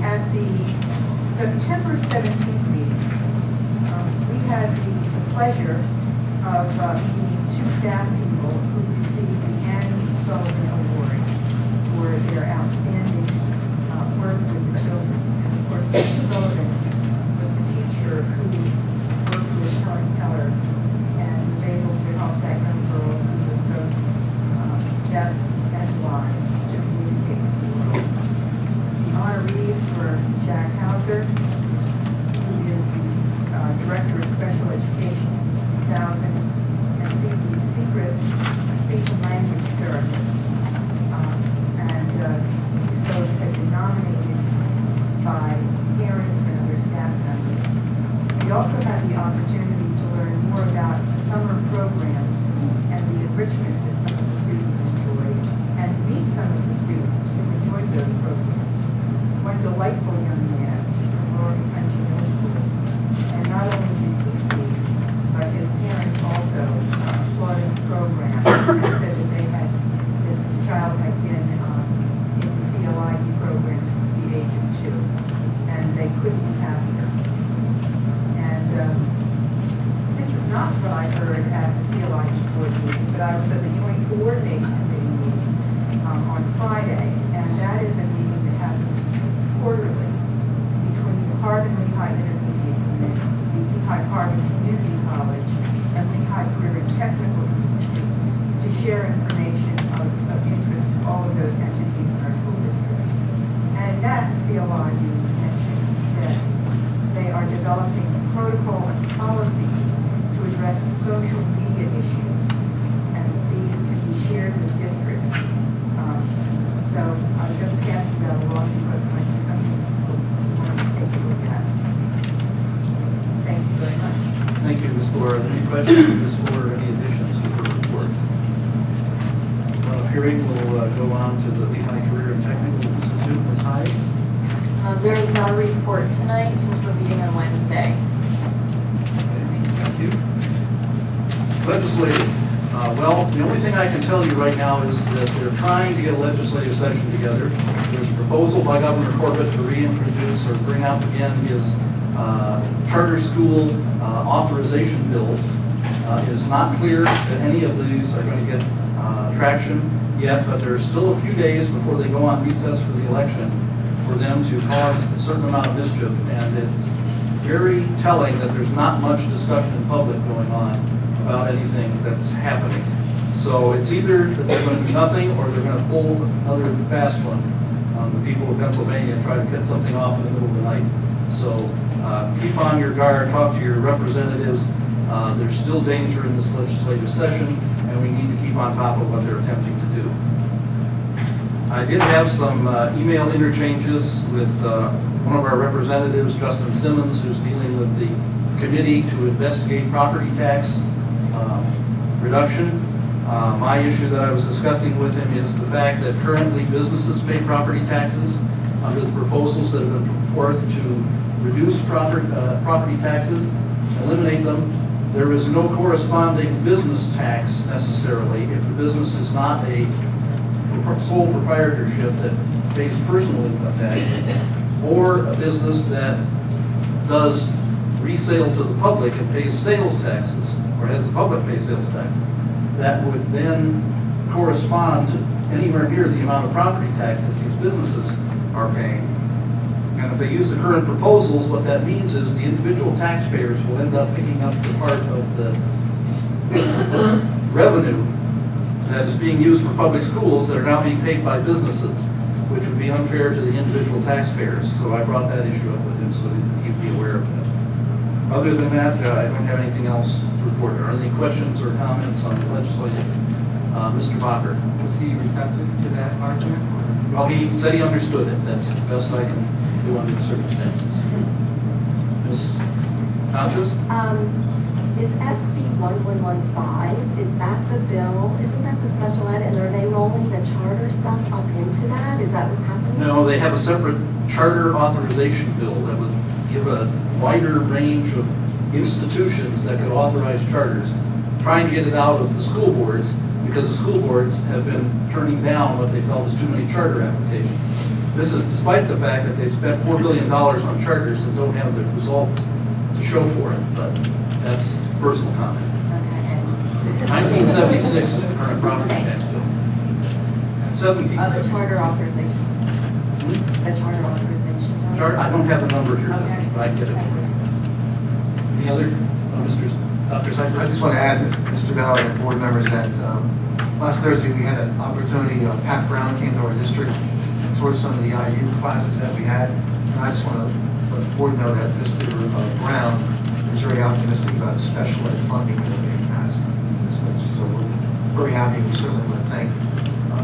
At the September 17th meeting, we had the pleasure of meeting 2 staff people who received the Anne Sullivan Award for their outstanding work with the children. And of course, Mr. Sullivan was the teacher who worked with Helen Keller and was able to help that young girl who was both deaf and blind to communicate with the world. The honorees were Jack Hauser, who is the Director of Special Education, 2000, and Phoebe Sechrist, Speech and Language Therapist. And those have been nominated by parents and other staff members. We also had the opportunity to learn more about summer programs and the enrichment that some of the students enjoy, and meet some of the students who enjoyed those programs. One delightful young man from Lower but I was at the Joint Coordinating Committee meeting on Friday, and that is a meeting that happens quarterly between the Harbin-Lehigh Intermediate Committee, the Lehigh-Harbin Community College, and Lehigh Career and Technical Institute to share information of interest to all of those entities in our school district. And that COI meeting mentioned that they are developing a protocol and policies to address social media issues, and these can be shared with districts. So I just passed that along because it might be something we want to take a look at. Thank you very much. Thank you, Ms. Flora. Are there any questions, Ms. Flora, or any additions to her report? Hearing will go on to the Lehigh Career and Technical Institute. Ms. Hyde? There is not a report tonight since we're meeting on Wednesday. Thank you. Legislative. Well, the only thing I can tell you right now is that they're trying to get a legislative session together. There's a proposal by Governor Corbett to reintroduce or bring out again his charter school authorization bills. It is not clear that any of these are going to get traction yet, but there's still a few days before they go on recess for the election for them to cause a certain amount of mischief, and it's very telling that there's not much discussion in public going on about anything that's happening. So it's either that they're going to do nothing or they're going to pull another fast one on the people of Pennsylvania and try to get something off in the middle of the night. So keep on your guard, talk to your representatives. There's still danger in this legislative session, and we need to keep on top of what they're attempting to do. I did have some email interchanges with one of our representatives, Justin Simmons, who's dealing with the committee to investigate property tax reduction. My issue that I was discussing with him is the fact that currently businesses pay property taxes under the proposals that have been put forth to reduce property taxes, eliminate them. There is no corresponding business tax necessarily if the business is not a sole proprietorship that pays personal income tax, or a business that does resale to the public and pays sales taxes, or has the public pay sales taxes. That would then correspond to anywhere near the amount of property taxes these businesses are paying. And if they use the current proposals, what that means is the individual taxpayers will end up picking up the part of the revenue that is being used for public schools that are now being paid by businesses, which would be unfair to the individual taxpayers. So I brought that issue up with him so that he'd be aware of that. Other than that, I don't have anything else to report. Are there any questions or comments on the legislative? Mr. Bacher. Was he receptive to that argument? Well, he said he understood it. That's the best I can do under the circumstances. Ms. Conscious? Is SB 1115, is that the bill, isn't that the special ed, and are they rolling the charter stuff up into that? Is that what's happening? No, they have a separate charter authorization bill that would give a wider range of institutions that could authorize charters, trying to get it out of the school boards, because the school boards have been turning down what they felt is too many charter applications. This is despite the fact that they've spent $4 billion on charters and don't have the results to show for it, but that's personal comment. 1976 is the current property tax bill. 17. The charter authorization. The charter authorization. I don't have the number here, Okay. but I get it. Any other, Dr. Seibert? I just want to add, Mr. Ballard and board members, that last Thursday we had an opportunity, Pat Brown came to our district and toured some of the IU classes that we had. And I just want to let the board know that Mr. Brown is very optimistic about special ed funding that being passed. So we're very happy. We certainly want to thank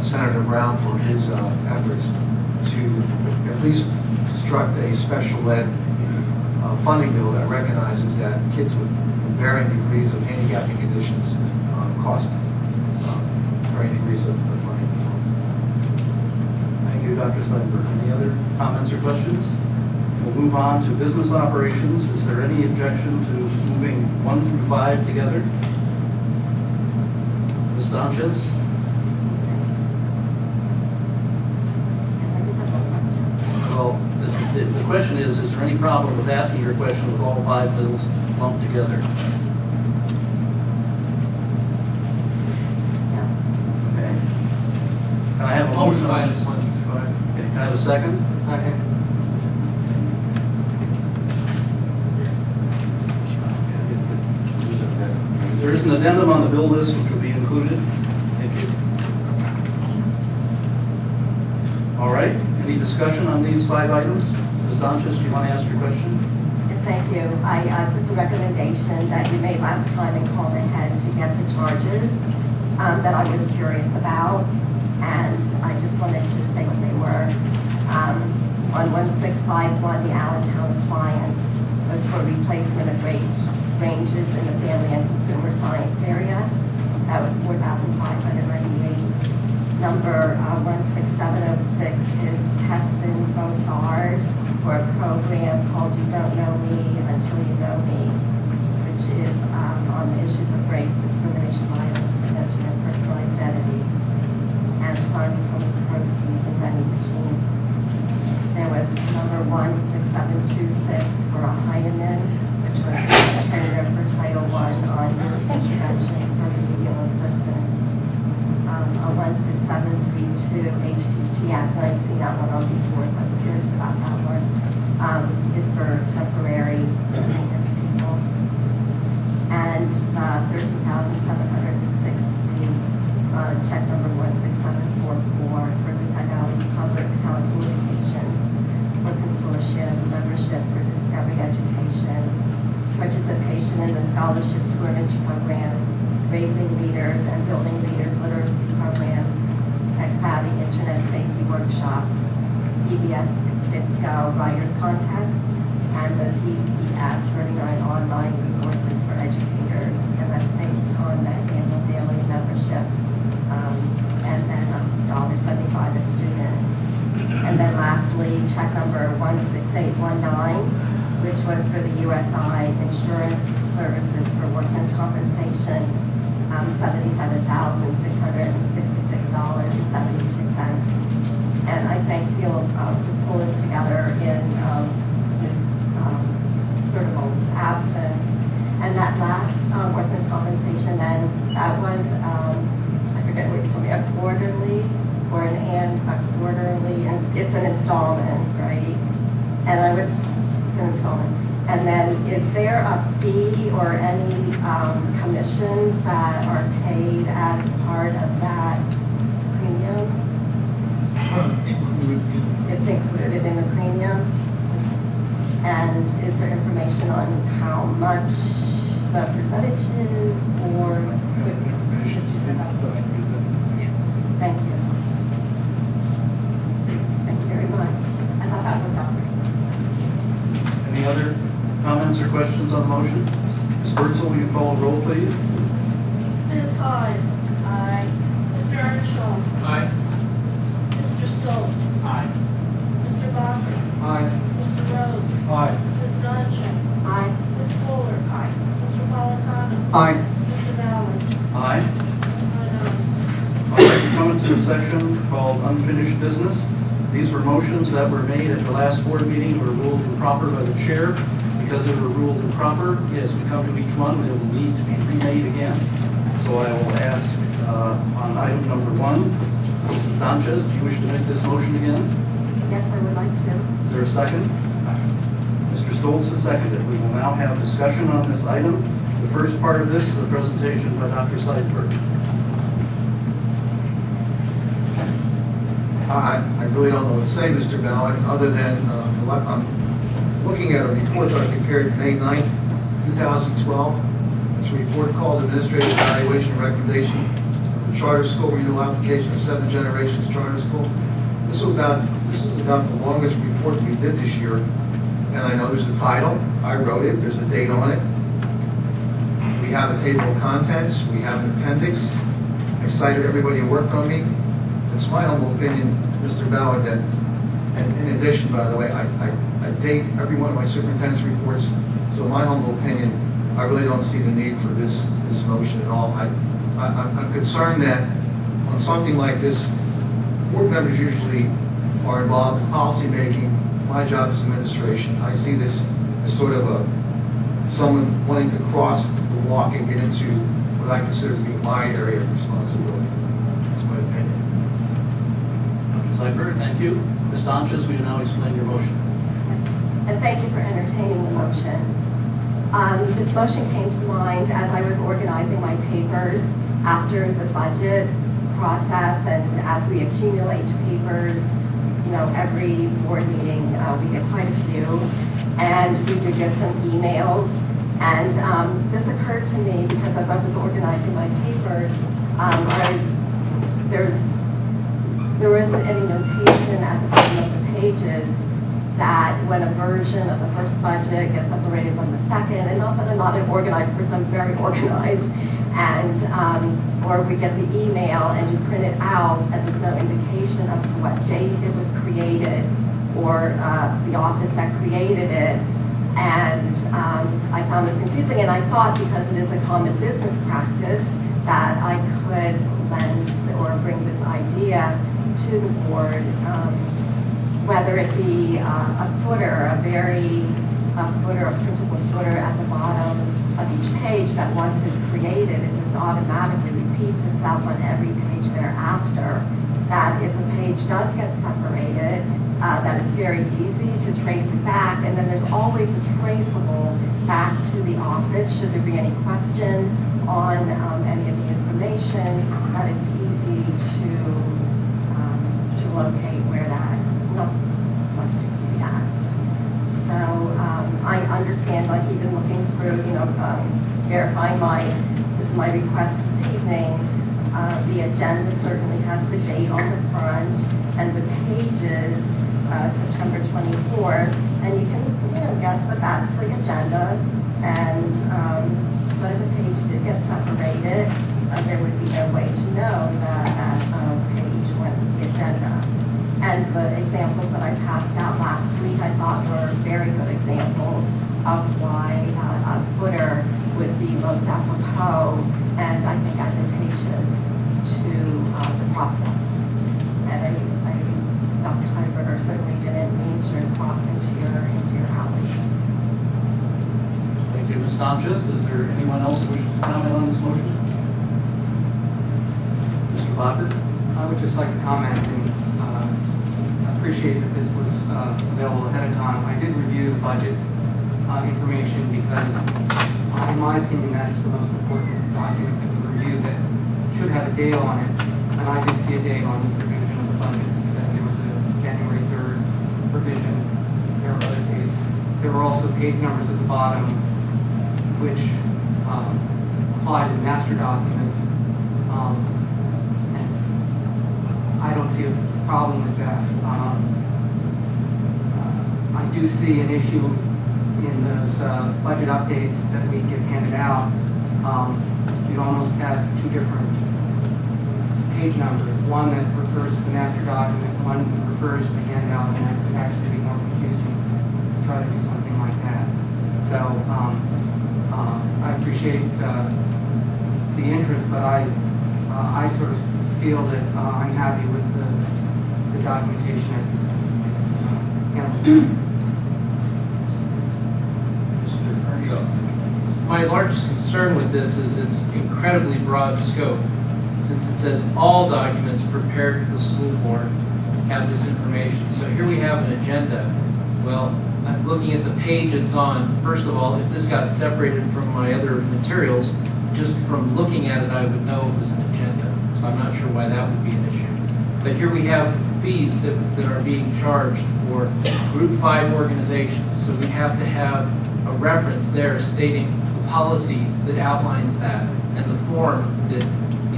Senator Brown for his efforts to at least construct a special ed funding bill that recognizes that kids with varying degrees of handicapping conditions cost varying degrees of money. Thank you, Dr. Seibert. Any other comments or questions? We'll move on to business operations. Is there any objection to moving 1 through 5 together? Ms. Sanchez? Well, the question is there any problem with asking your question with all 5 bills lumped together? Can I have a Hold motion? items 1 through 5. Okay, can I have a second? Second. There is an addendum on the bill list which will be included. Thank you. All right, any discussion on these 5 items? Ms. Donches, do you want to ask your question? Thank you. I took the recommendation that you made last time and called ahead to get the charges that I was curious about, and I just wanted to say what they were. On 1651, the Allentown appliance was for replacement of ranges in the family and consumer science area. That was $4,598. Number 16706 is Tessin Bosard for a program called You Don't Know Me Until You Know Me, which is on the issues of race, discrimination, violence, prevention, and personal identity, and funds from the proceeds of vending machines. There was number 16726 for a Heinemann, which was a trainer for Title I on youth interventions for remedial assistance. A 16732 HTTS, and I've seen that one on before, so I was curious about that one, is for temporary maintenance people. And 13,760, check number 16744 for the Penn Public Telecommunications for consortium membership for Discovery Education, participation in the scholarship scrimmage program, raising leaders and building leaders literacy programs, tech-savvy internet safety workshops, PBS Kids Go Writers Contest, and the PPS 39 online resources for educators, and that's based on that annual daily membership, and then $1.75 a student. And then lastly, check number 16819, which was for the USI Insurance Services for Workmen's Compensation, $77,666.72. And I thank Seal to pull this together in Ms. Serval's absence. And that last workmen's compensation, then that was, I forget what you told me, a quarterly or a quarterly, and it's an installment, right? And it's an installment. And then is there a fee or any commissions that are paid as part of that premium? It's included in the premium? And is there information on how much the percentage is, or? Thank you. Thank you very much. I thought that was all. Any other comments or questions on the motion? Ms. Birdsall, will you call the roll, please? Ms. Hyde. Aye. Mr. Earnshaw. Aye. Mr. Stoltz. Aye. Mr. Bakker. Aye. Mr. Rhodes. Aye. Ms. Doncheck. Aye. Ms. Fuller. Aye. Mr. Polatano. Aye. Mr. Ballard. Aye. 9 ayes. All right, we're coming to the section called unfinished business. These were motions that were made at the last board meeting, were ruled improper by the chair. Because they were ruled improper, as we come to each one, they will need to be remade again. So I will ask on item number 1, Mrs. Sanchez, do you wish to make this motion again? Yes, I would like to. Is there a second? Mr. Stoltz has seconded. We will now have discussion on this item. The first part of this is a presentation by Dr. Seidberg. I really don't know what to say, Mr. Ballard, other than I'm looking at a report that I prepared May 9th, 2012. It's a report called Administrative Evaluation and Recommendation of the Charter School Renewal Application of 7 Generations Charter School. This is about the longest report we did this year, and I know there's a title. I wrote it. There's a date on it. We have a table of contents. We have an appendix. I cited everybody who worked on me. It's my humble opinion, Mr. Ballard, that, and in addition, by the way, I date every one of my superintendent's reports, so my humble opinion, I really don't see the need for this motion at all. I'm concerned that on something like this, board members usually are involved in policy making. My job is administration. I see this as sort of someone wanting to cross the walk and get into what I consider to be my area of responsibility. That's my opinion. Library, thank you. Ms. Donches, will you now explain your motion? And thank you for entertaining the motion. This motion came to mind as I was organizing my papers after the budget process, and as we accumulate papers, you know, every board meeting, we get quite a few, and we do get some emails. And this occurred to me because as I was organizing my papers, there wasn't any notation at the bottom of the pages that when a version of the first budget gets separated from the second, and not that I'm not an organized person, I'm very organized, and or we get the email and you print it out and there's no indication of what date it was created or the office that created it. And I found this confusing, and I thought because it is a common business practice that I could lend or bring this idea to the board, whether it be a footer, a printable footer at the bottom of each page that once it's created, it just automatically repeats itself on every page thereafter. That if a page does get separated, that it's very easy to trace it back, and then there's always a traceable back to the office should there be any question on any of the information, that it's easy to locate where that question can be asked. So I understand, like even looking through, verifying my request this evening, the agenda certainly has the date on the front and the pages, September 24th, and you can guess that that's the agenda. And but if the page did get separated, there would be no way to know that page went with the agenda. And the examples that I passed out last week, I thought were very good examples of why a footer would be most apropos and I think advantageous to the process. And Dr. Seiberger certainly didn't mean to cross into your alley. Thank you, Ms. Donches. Is there anyone else who wishes to comment on this motion? Mr. Bakker? I would just like to comment and appreciate that this was available ahead of time. I did review the budget information because, in my opinion, that's the most important document to review that should have a date on it. And I did see a date on the provision of the budget. That there was a January 3rd provision. There were other dates. There were also page numbers at the bottom, which apply to the master document. And I don't see a problem with that. I do see an issue in those budget updates that we get handed out. You almost have two different page numbers. One that refers to the master document, one refers to the handout, and that could actually be more confusing to try to do something like that. So I appreciate the interest, but I sort of feel that I'm happy with the documentation as it's handled. My largest concern with this is its incredibly broad scope, since it says all documents prepared for the school board have this information. So here we have an agenda. Well, I'm looking at the page it's on. First of all, if this got separated from my other materials, just from looking at it, I would know it was an agenda. So I'm not sure why that would be an issue. But here we have fees that are being charged for Group 5 organizations. So we have to have a reference there stating the policy that outlines that and the form, the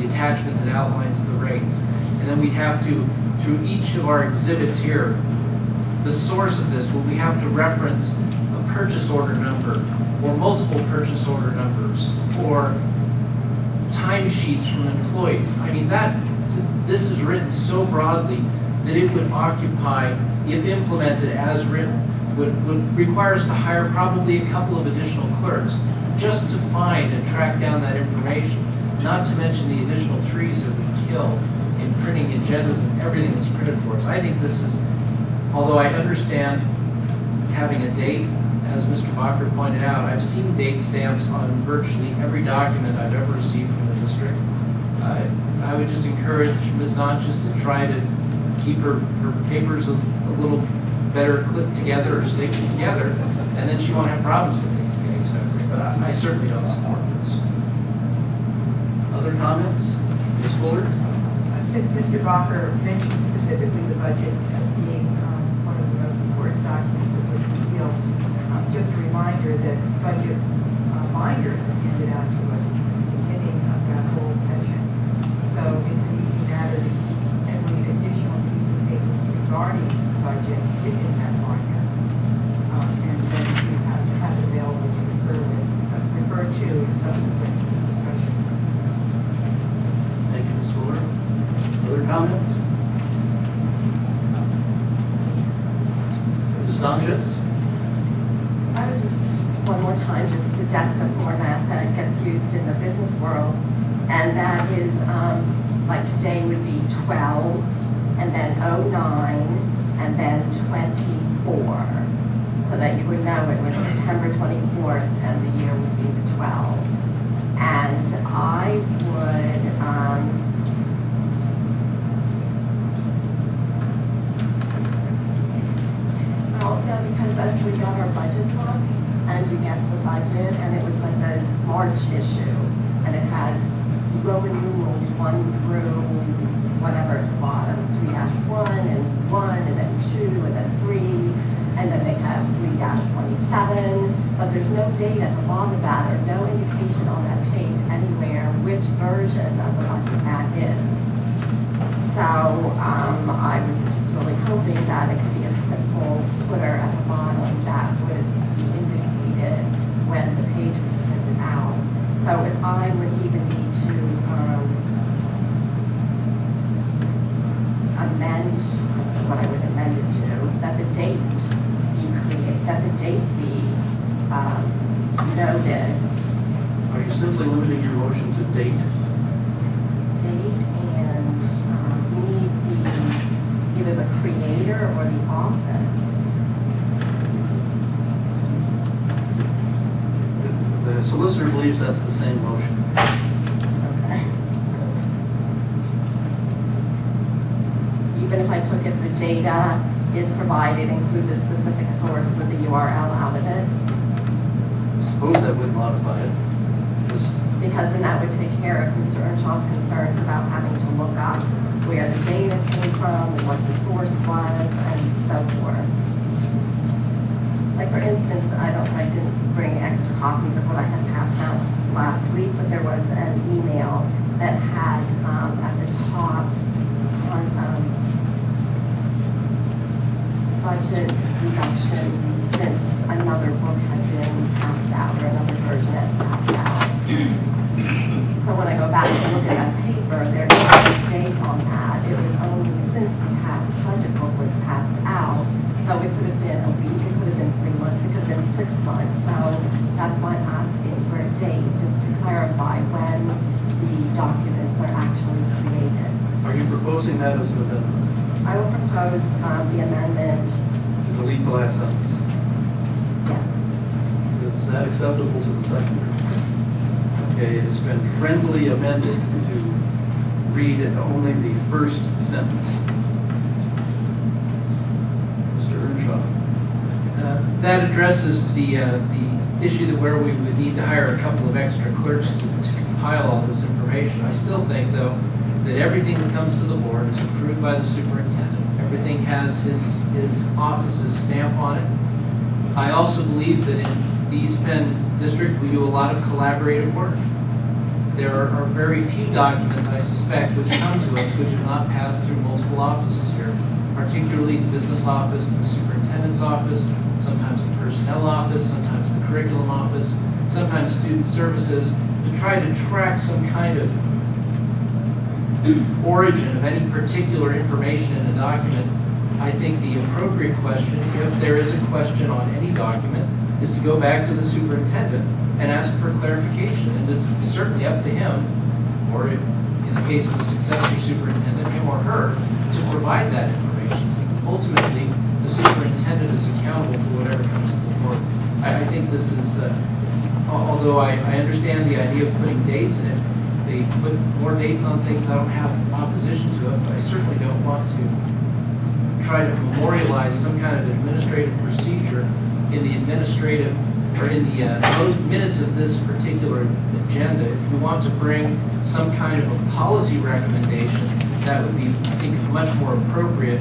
attachment that outlines the rates. And then we have to, through each of our exhibits here, the source of this, will we have to reference a purchase order number or multiple purchase order numbers or timesheets from employees. I mean, this is written so broadly that it would occupy, if implemented as written, would require us to hire probably a couple of additional clerks just to find and track down that information, not to mention the additional trees that we kill in printing agendas and everything that's printed for us. I think this is, although I understand having a date, as Mr. Bakker pointed out, I've seen date stamps on virtually every document I've ever received from the district. I would just encourage Ms. Donches to try to keep her papers a little better clipped together or staked together, and then she won't have problems with things getting separated. But I certainly don't support this. Other comments? Ms. Fuller? Since Mr. Bacher mentioned specifically the budget as being one of the most important documents of which we feel, just a reminder that budget binders are handed out to us at the beginning of that whole session. So it's an easy matter to keep every additional piece of paper regarding the budget within that binder. And then you have it available to refer to in subsequent discussions. Thank you, Ms. Fuller. Other comments? Ms. Sanchez? I would just, one more time, just suggest a format that gets used in the business world, and that is, like today would be 12, and then 09, and then 24, so that you would know it was September 24th, and the year would be the 12th. And I would, well, no, because as we got our budget book, and you get the budget, and it was like a March issue, and it has Roman numerals 1 through whatever at the bottom, 3-1 and 1, and then 2, and then 3, and then they have 3-27, but there's no date at the bottom of that, or no indication on that page anywhere which version of the budget that is. So I was just really hoping that it could be a simple footer at the bottom that would be indicated when the page was printed out. So if I would even need to amend what I would amend it to, that the date be noted. Are you simply limiting your motion to date? Date and we need either the creator or the office. The solicitor believes that's the same motion. Okay. Even if I took it, the data is provided, include the specific source with the URL out of it. Suppose that would modify it. Because then that would take care of Mr. Earnshaw's concerns about having to look up where the data came from and what the source was and so forth. Like for instance, I didn't bring extra copies of what I had passed out last week, but there was an email that had at the top on budget reduction since another book had been passed out or another version had passed out. So when I go back and look at that paper, there's no date on that. It was only since the past budget book was passed out. So it could have been a week, it could have been 3 months, it could have been 6 months. So that's why I'm asking for a date, just to clarify when the documents are actually created. Are you proposing that as an amendment? I will propose the amendment. To delete the last sentence? Yes. Is that acceptable to the seconder? Okay, it has been friendly amended to read only the first sentence. Mr. Earnshaw. That addresses the issue that where we would need to hire a couple of extra clerks to compile all this information. I still think, though, that everything that comes to the board is approved by the superintendent. Everything has his office's stamp on it. I also believe that in the East Penn district, we do a lot of collaborative work. There are very few documents, I suspect, which come to us which have not passed through multiple offices here, particularly the business office, the superintendent's office, sometimes the personnel office, sometimes the curriculum office, sometimes student services, to try to track some kind of origin of any particular information in a document. I think the appropriate question, if there is a question on any document, is to go back to the superintendent and ask for clarification. And it's certainly up to him, or if, in the case of a successor superintendent, him or her, to provide that information, since ultimately the superintendent is accountable for whatever comes to the board. I think this is, although I understand the idea of putting dates in it, they put more dates on things I don't have opposition to it, but I certainly don't want to try to memorialize some kind of administrative procedure in the administrative, or in the minutes of this particular agenda. If you want to bring some kind of a policy recommendation, that would be, I think, much more appropriate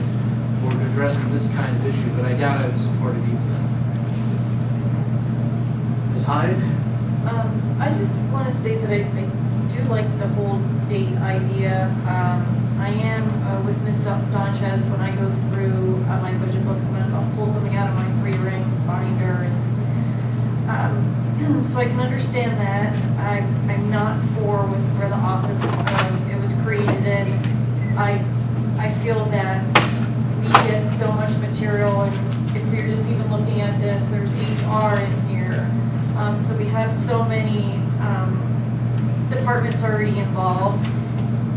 for addressing this kind of issue, but I doubt I would support it either. Ms. Hyde? I just want to state that I do like the whole date idea. I am with Ms. Donchez when I go through my budget books. Sometimes I'll pull something out of my 3-ring binder, and so I can understand that. I'm not for with where the office it was created in. I feel that we get so much material, and if we're just even looking at this, there's HR in here. So we have so many departments already involved,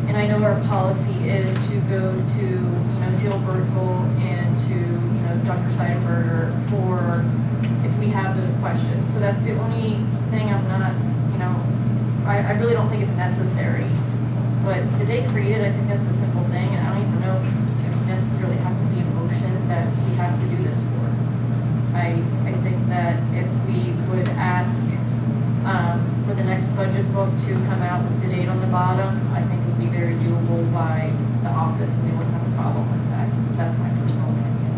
and I know our policy is to go to, Seal Bertzel and to, Dr. Seidenberger for if we have those questions. So that's the only thing I'm not, I really don't think it's necessary. But the date created, I think that's a simple thing, and I don't even know if it necessarily have to be a motion that we have to do this for. I think that if we would ask for the next budget book to come out with the date on the bottom, I think it would be very doable by the office, and they wouldn't have a problem with that. That's my personal opinion.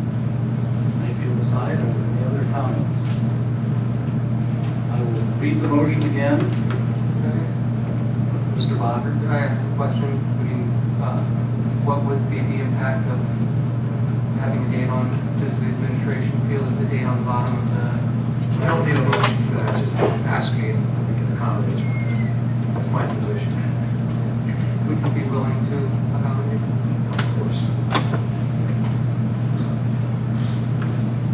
Thank you, Ms. Hyde. Are there any other comments? I will read the motion again. Mr. Bacher? Could I ask a question? What would be the impact of having a date on, does the administration feel that the date on the bottom of the... I don't need a motion for that, just asking if we can accommodate you. That's my position. Would you be willing to accommodate? Of course.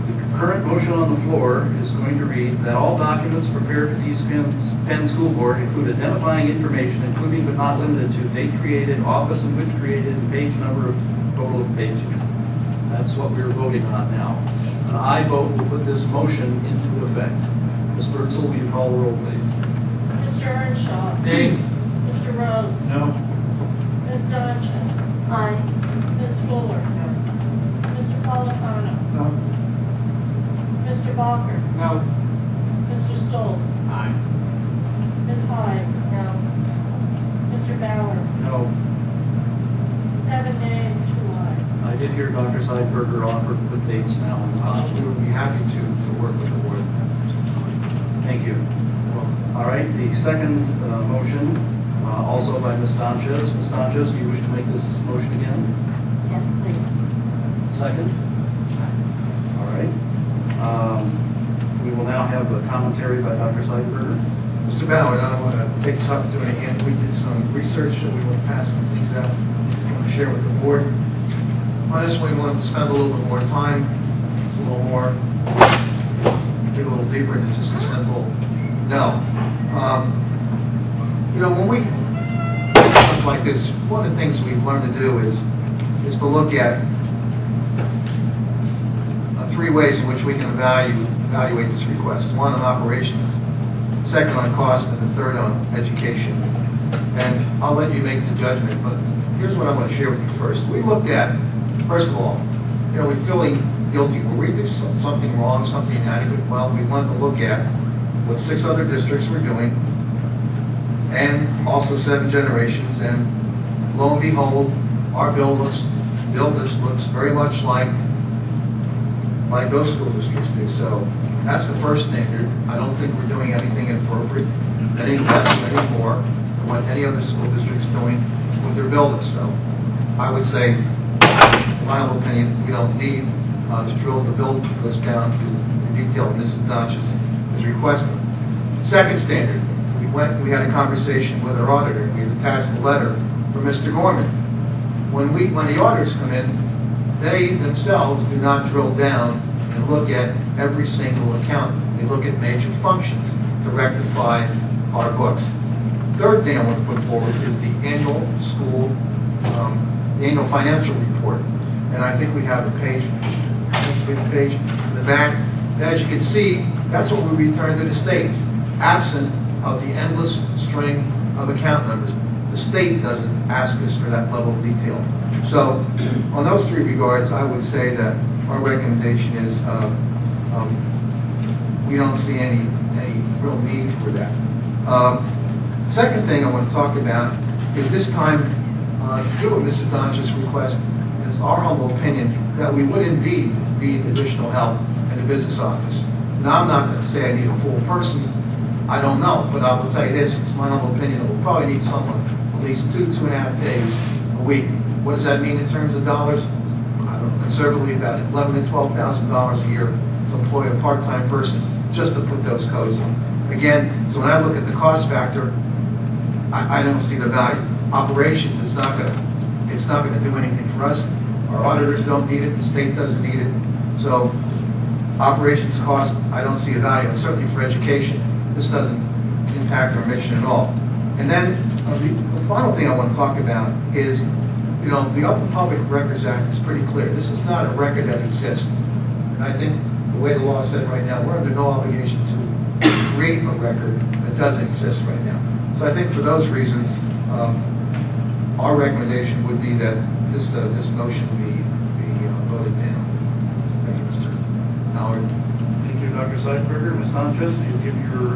The current motion on the floor is going to read that all documents prepared for the East Penn School Board include identifying information, including but not limited to date created, office in which created, and page number of total of pages. That's what we're voting on now. An aye vote will put this motion into effect. Ms. Bertzel, will you call the roll, please? Mr. Earnshaw. Nay. Mr. Rhodes. No. Ms. Donchez. Aye. Ms. Fuller. Mr. Polifano. No. Mr. Bacher. No. Mr. Stoltz. Aye. Ms. Hyde. No. Mr. Ballard. No. 7 nays, 2 ayes. I did hear Dr. Seidenberger offer to put dates now on the top. We would be happy to work with the board. Thank you. All right, the second motion, also by Ms. Donchez. Ms. Donchez, do you wish to make this motion again? Yes, please. Second? All right. We will now have a commentary by Dr. Seidenberger. Mr. Ballard, I want to take this opportunity, and we did some research, and we want to pass some things out, I want to share with the board. On this one, we wanted to spend a little bit more time. It's a little more, dig a little deeper than just a simple no. When we do stuff like this, one of the things we've learned to do is to look at 3 ways in which we can evaluate this request. 1 on operations, 2nd on cost, and the 3rd on education. And I'll let you make the judgment, but here's what I want to share with you first. We looked at, first of all, we're feeling guilty. Were we doing something wrong, something inadequate? Well, we wanted to look at what 6 other districts were doing, and also 7 generations, and lo and behold, our bill looks very much like those school districts do. So that's the first standard. I don't think we're doing anything inappropriate, any less, any more than what any other school district's doing with their buildings. So I would say, in my opinion, we don't need to drill the bill list down to the detail Mrs. Donchez is requesting. Second standard, we had a conversation with our auditor. We attached a letter from Mr. Gorman. When the auditors come in, they themselves do not drill down and look at every single account. They look at major functions to rectify our books. Third thing I want to put forward is the annual the annual financial report. And I think we have a page in the back. And as you can see, that's what we return to the state, absent of the endless string of account numbers. The The state doesn't ask us for that level of detail. So on those three regards, I would say that our recommendation is we don't see any real need for that. Second thing I want to talk about is this time, to with Mrs. Donch's request, it's our humble opinion that we would indeed need additional help in the business office. Now, I'm not going to say I need a full person. I don't know, but I will tell you this, it's my humble opinion that we'll probably need someone at least 2.5 days a week. What does that mean in terms of dollars? I don't know, conservatively about $11,000 to $12,000 a year to employ a part-time person just to put those codes in. Again, so when I look at the cost factor, I don't see the value. Operations, it's not going to do anything for us. Our auditors don't need it. The state doesn't need it. So operations cost, I don't see a value. And certainly for education, this doesn't impact our mission at all. And then the final thing I want to talk about is, you know, the Open Public Records Act is pretty clear. This is not a record that exists. And I think the way the law is set right now, we're under no obligation to create a record that doesn't exist right now. So I think for those reasons, our recommendation would be that this motion be voted down. Thank you, Mr. Howard. Thank you, Dr. Seidberger. Ms. Sanchez, do you give your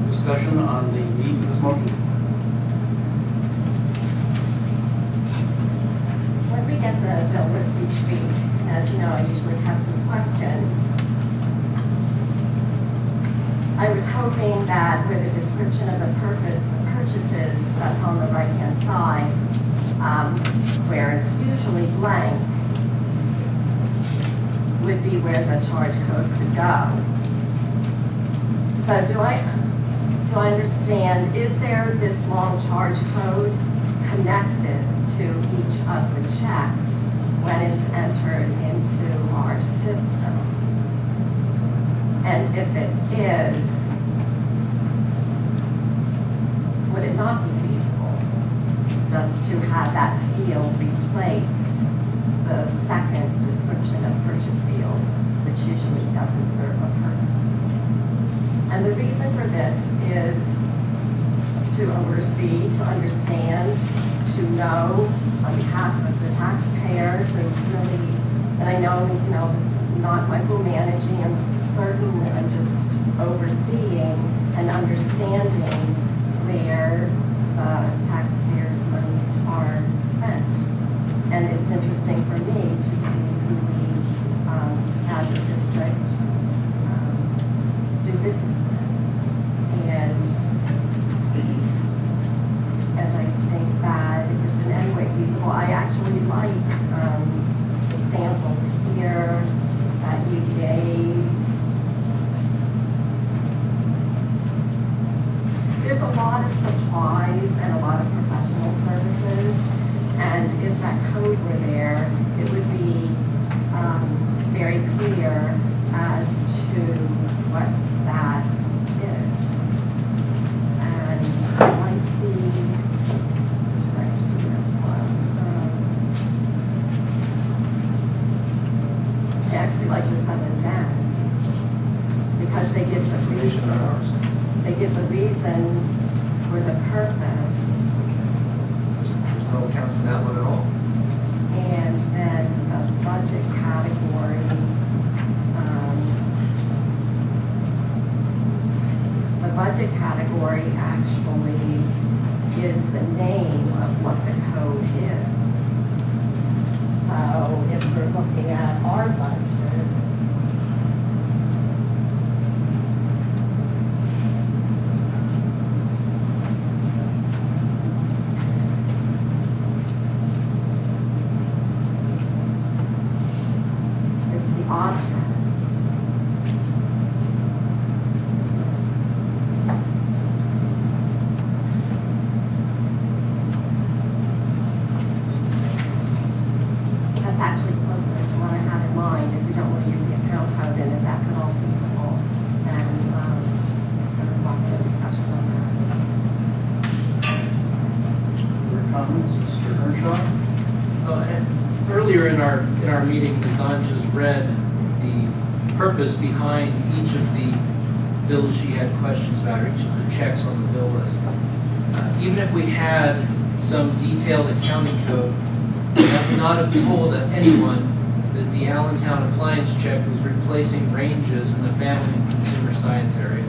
discussion on the need for this motion? When we get the bill list each week, as you know, I usually have some questions. I was hoping that with a description of the purchases that's on the right-hand side, where it's usually blank, would be where the charge code could go. So do I understand, is there this long charge code connected to each of the checks when it's entered into our system? And if it is, would it not be feasible just to have that field replace the second description of purchase field, which usually doesn't serve a purpose? And the reason for this is to oversee, to understand, to know on behalf of the taxpayers, and really, and I know, you know, it's not micromanaging, I'm just overseeing and understanding where taxpayers' monies are spent. And it's interesting for me to see who we, as a district, do business with. And I think that if it's in any way feasible, I actually like the samples here that you gave. There's a lot of supplies and a lot of professional services, and if that code were there, it would be very clear as to what that is. And I like I see this one. I actually like the 7 down because they give the reason. They give the reason for the purpose. There's no accounts in that one at all. And then the budget category. The budget category actually is the name of what the code is. So if we're looking at our budget, object. That's actually closer to what I had in mind. If we don't want to use the account code, and if that's at all feasible, then kind of walk the discussion on that. Other comments, Mr. Earnshaw? Earlier in our meeting, Ms. Don just read the purpose behind each of the bills she had questions about, or each of the checks on the bill list. Even if we had some detailed accounting code, that would not have told anyone that the Allentown appliance check was replacing ranges in the family and consumer science area.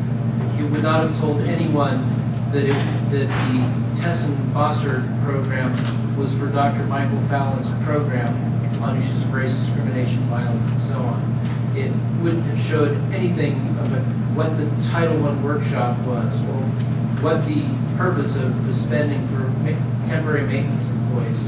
It would not have told anyone that the Tesson-Bossert program was for Dr. Michael Fallon's program on issues of race, discrimination, violence, and so on. It wouldn't have showed anything about what the Title I workshop was, or what the purpose of the spending for temporary maintenance employees.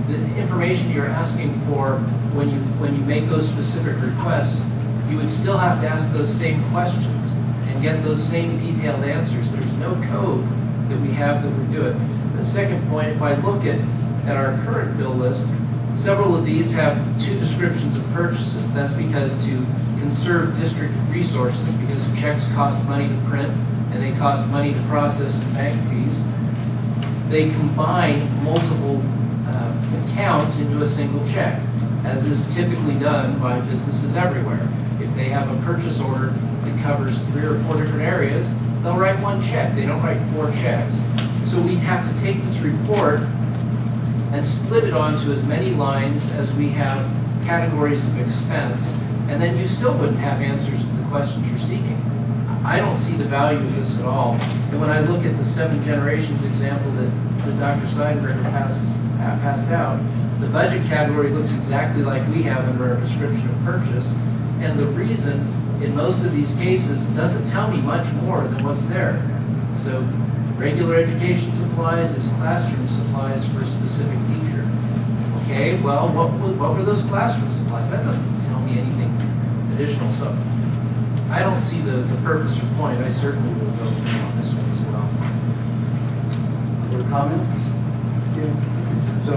The information you're asking for when you make those specific requests, you would still have to ask those same questions and get those same detailed answers. There's no code that we have that would do it. The second point, if I look at our current bill list, several of these have two descriptions of purchases. That's because to conserve district resources, because checks cost money to print and they cost money to process and bank fees, they combine multiple accounts into a single check, as is typically done by businesses everywhere. If they have a purchase order that covers 3 or 4 different areas, they'll write one check. They don't write 4 checks. So we have to take this report and split it onto as many lines as we have categories of expense, and then you still wouldn't have answers to the questions you're seeking. I don't see the value of this at all. And when I look at the 7 generations example that Dr. Steinberger passed out, the budget category looks exactly like we have under our description of purchase, and the reason in most of these cases doesn't tell me much more than what's there. So regular education supplies is classroom supplies for a specific teacher. Okay, well, what were those classroom supplies? That doesn't tell me anything additional. So I don't see the purpose or point. I certainly will vote on this one as well. Other comments? Yeah, this is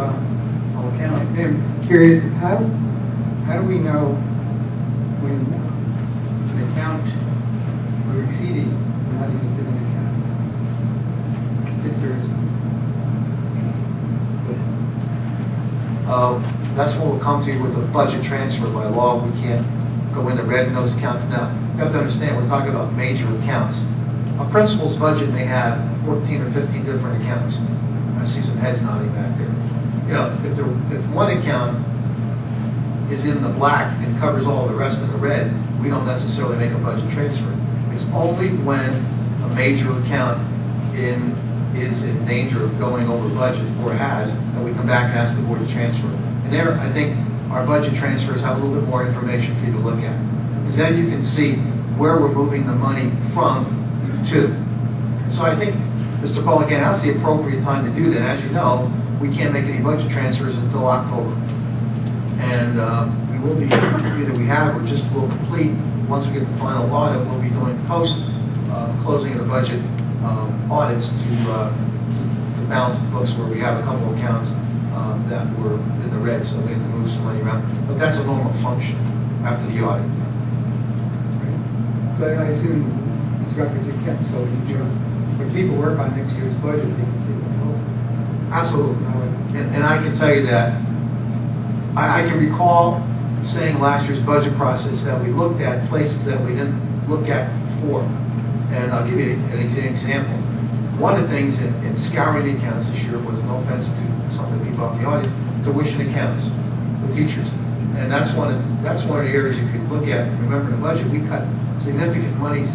All county. I'm curious, how do we know when an account we're exceeding, we're not even sitting in an account? Just curious. That's what will come to you with a budget transfer. By law, we can't go into red in those accounts now. You have to understand, we're talking about major accounts. A principal's budget may have 14 or 15 different accounts. I see some heads nodding back there. You know, if one account is in the black and covers all the rest in the red, we don't necessarily make a budget transfer. It's only when a major account is in danger of going over budget, or has, that we come back and ask the board to transfer. And there, I think our budget transfers have a little bit more information for you to look at. Because then you can see where we're moving the money from to. And so I think, Mr. Polican, now's the appropriate time to do that. As you know, we can't make any budget transfers until October. And we will be, either we have or just will complete, once we get the final audit, we'll be doing post closing of the budget audits to balance the books where we have a couple accounts that were in the red, so we have to move some money around. But that's a normal function after the audit. So I assume these records are kept, so when people work on next year's budget, they can see what they hope. Absolutely. And I can tell you that I can recall saying last year's budget process that we looked at places that we didn't look at before. And I'll give you an example. One of the things in scouring the accounts this year was, no offense to some of the people in the audience, tuition accounts for teachers. And that's one of the areas, if you look at, remember the budget, we cut significant monies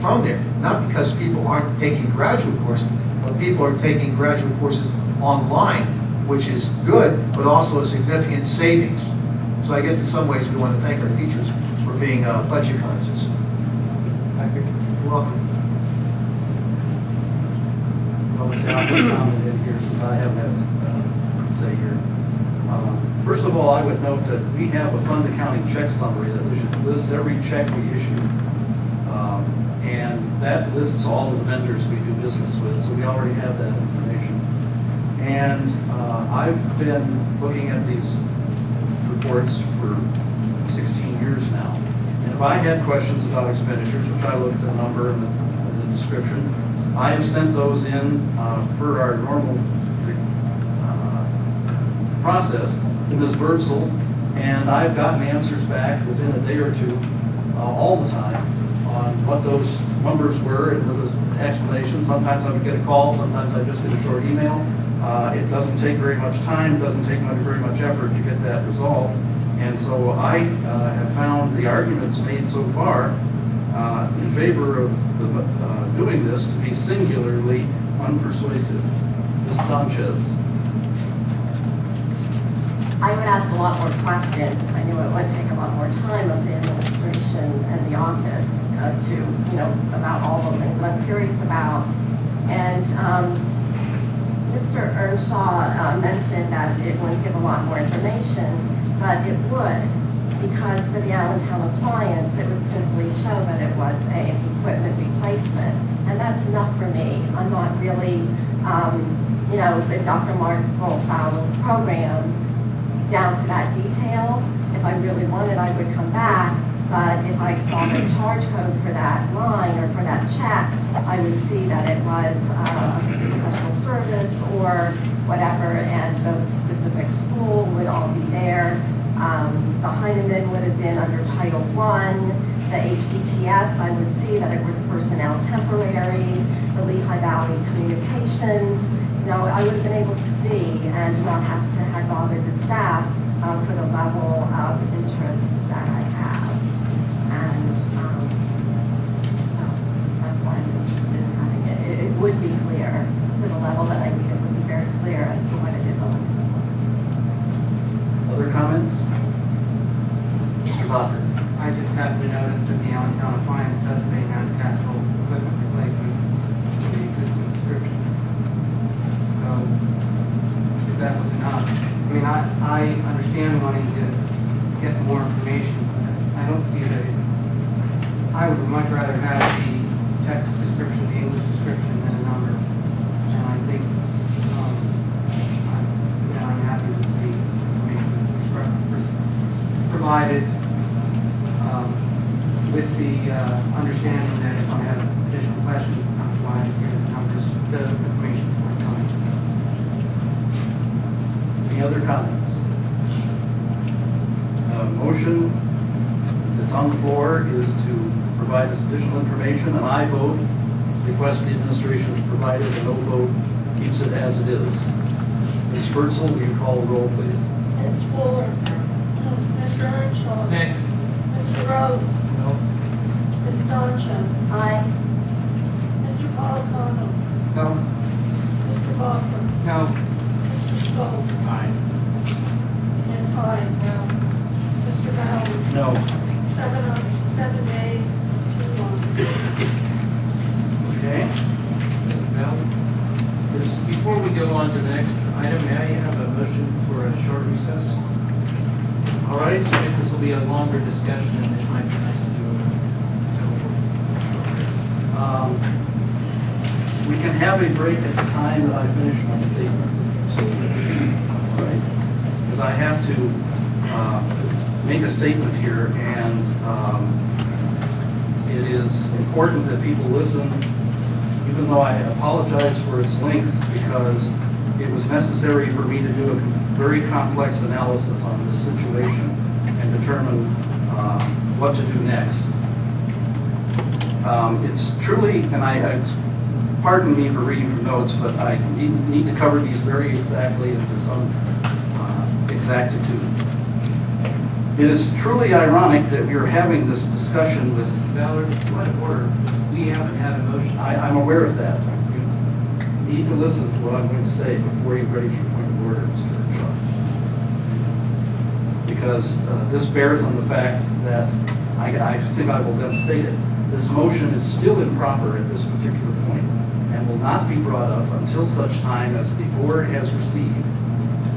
from there. Not because people aren't taking graduate courses, but people are taking graduate courses online, which is good, but also a significant savings. So I guess in some ways we want to thank our teachers for being budget conscious. You're welcome. Well, let's say I'll put a comment in here since I have that say here. First of all, I would note that we have a fund accounting check summary that lists every check we issue. And that lists all of the vendors we do business with, so we already have that information. And I've been looking at these reports for 16 years now. And if I had questions about expenditures, which I looked at the number and the description, I have sent those in per our normal process to Ms. Birdsell, and I've gotten answers back within a day or two all the time on on what those numbers were and with an explanation. Sometimes I would get a call, sometimes I just get a short email. It doesn't take very much time, doesn't take very much effort to get that resolved. And so I have found the arguments made so far in favor of doing this to be singularly unpersuasive. Ms. Sanchez. I would ask a lot more questions. I knew it would take a lot more time of the administration and the office about all the things that I'm curious about. And Mr. Earnshaw mentioned that it wouldn't give a lot more information, but it would, because for the Allentown appliance, it would simply show that it was a equipment replacement. And that's enough for me. I'm not really, the Dr. Marvel Fowler's program down to that detail. If I really wanted, I would come back. But if I saw the charge code for that line or for that check, I would see that it was special service or whatever, and the specific school would all be there. The Heinemann would have been under Title I. The HDTS, I would see that it was personnel temporary. The Lehigh Valley Communications, I would have been able to see and not have to have bothered the staff for the level of interest that I have. And so that's why I'm interested in having it. It would be clear to the level that I need. It would be very clear as to what it is on. Other comments? Mr. Locker. I just happened to notice that the Allentown appliance does say non-capital equipment replacement to the existing description. So, if that was enough, I mean, I understand wanting to get more information, but I don't see that. I would much rather have the text description, the English description, than a number. And I think I'm happy with the information provided. With the understanding that if I have additional questions, I'm glad to hear the numbers, the information forthcoming. Any other comments? Motion that's on the floor is to provide us additional information. An aye vote requests the administration to provide it. A no vote keeps it as it is. Ms. Spurzel, will you call the roll, please? Ms. Fuller. Mr. Earnshaw. Nay. Mr. Rhodes. No. Ms. Sanchez. Aye. Mr. Policano. No. Mr. Bachman. No. Mr. Stoltz. Aye. Ms. Hyde. No. Mr. Ballard. No. 7 days, 2 Okay. Mrs. Bell? Before we go on to the next item, may I have a motion for a short recess? All right. This will be a longer discussion and it might be nice to do We can have a break at the time that I finish my statement. All right. Because I have to make a statement here, and it is important that people listen, even though I apologize for its length, because it was necessary for me to do a very complex analysis on this situation and determine what to do next. It's truly, and pardon me for reading from notes, but I need to cover these very exactly and to some exactitude. It is truly ironic that we are having this discussion with Ballard, point of order. We haven't had a motion. I'm aware of that. You need to listen to what I'm going to say before you raise your point of order, Mr. Shaw. Because this bears on the fact that I think I will then state it. This motion is still improper at this particular point and will not be brought up until such time as the board has received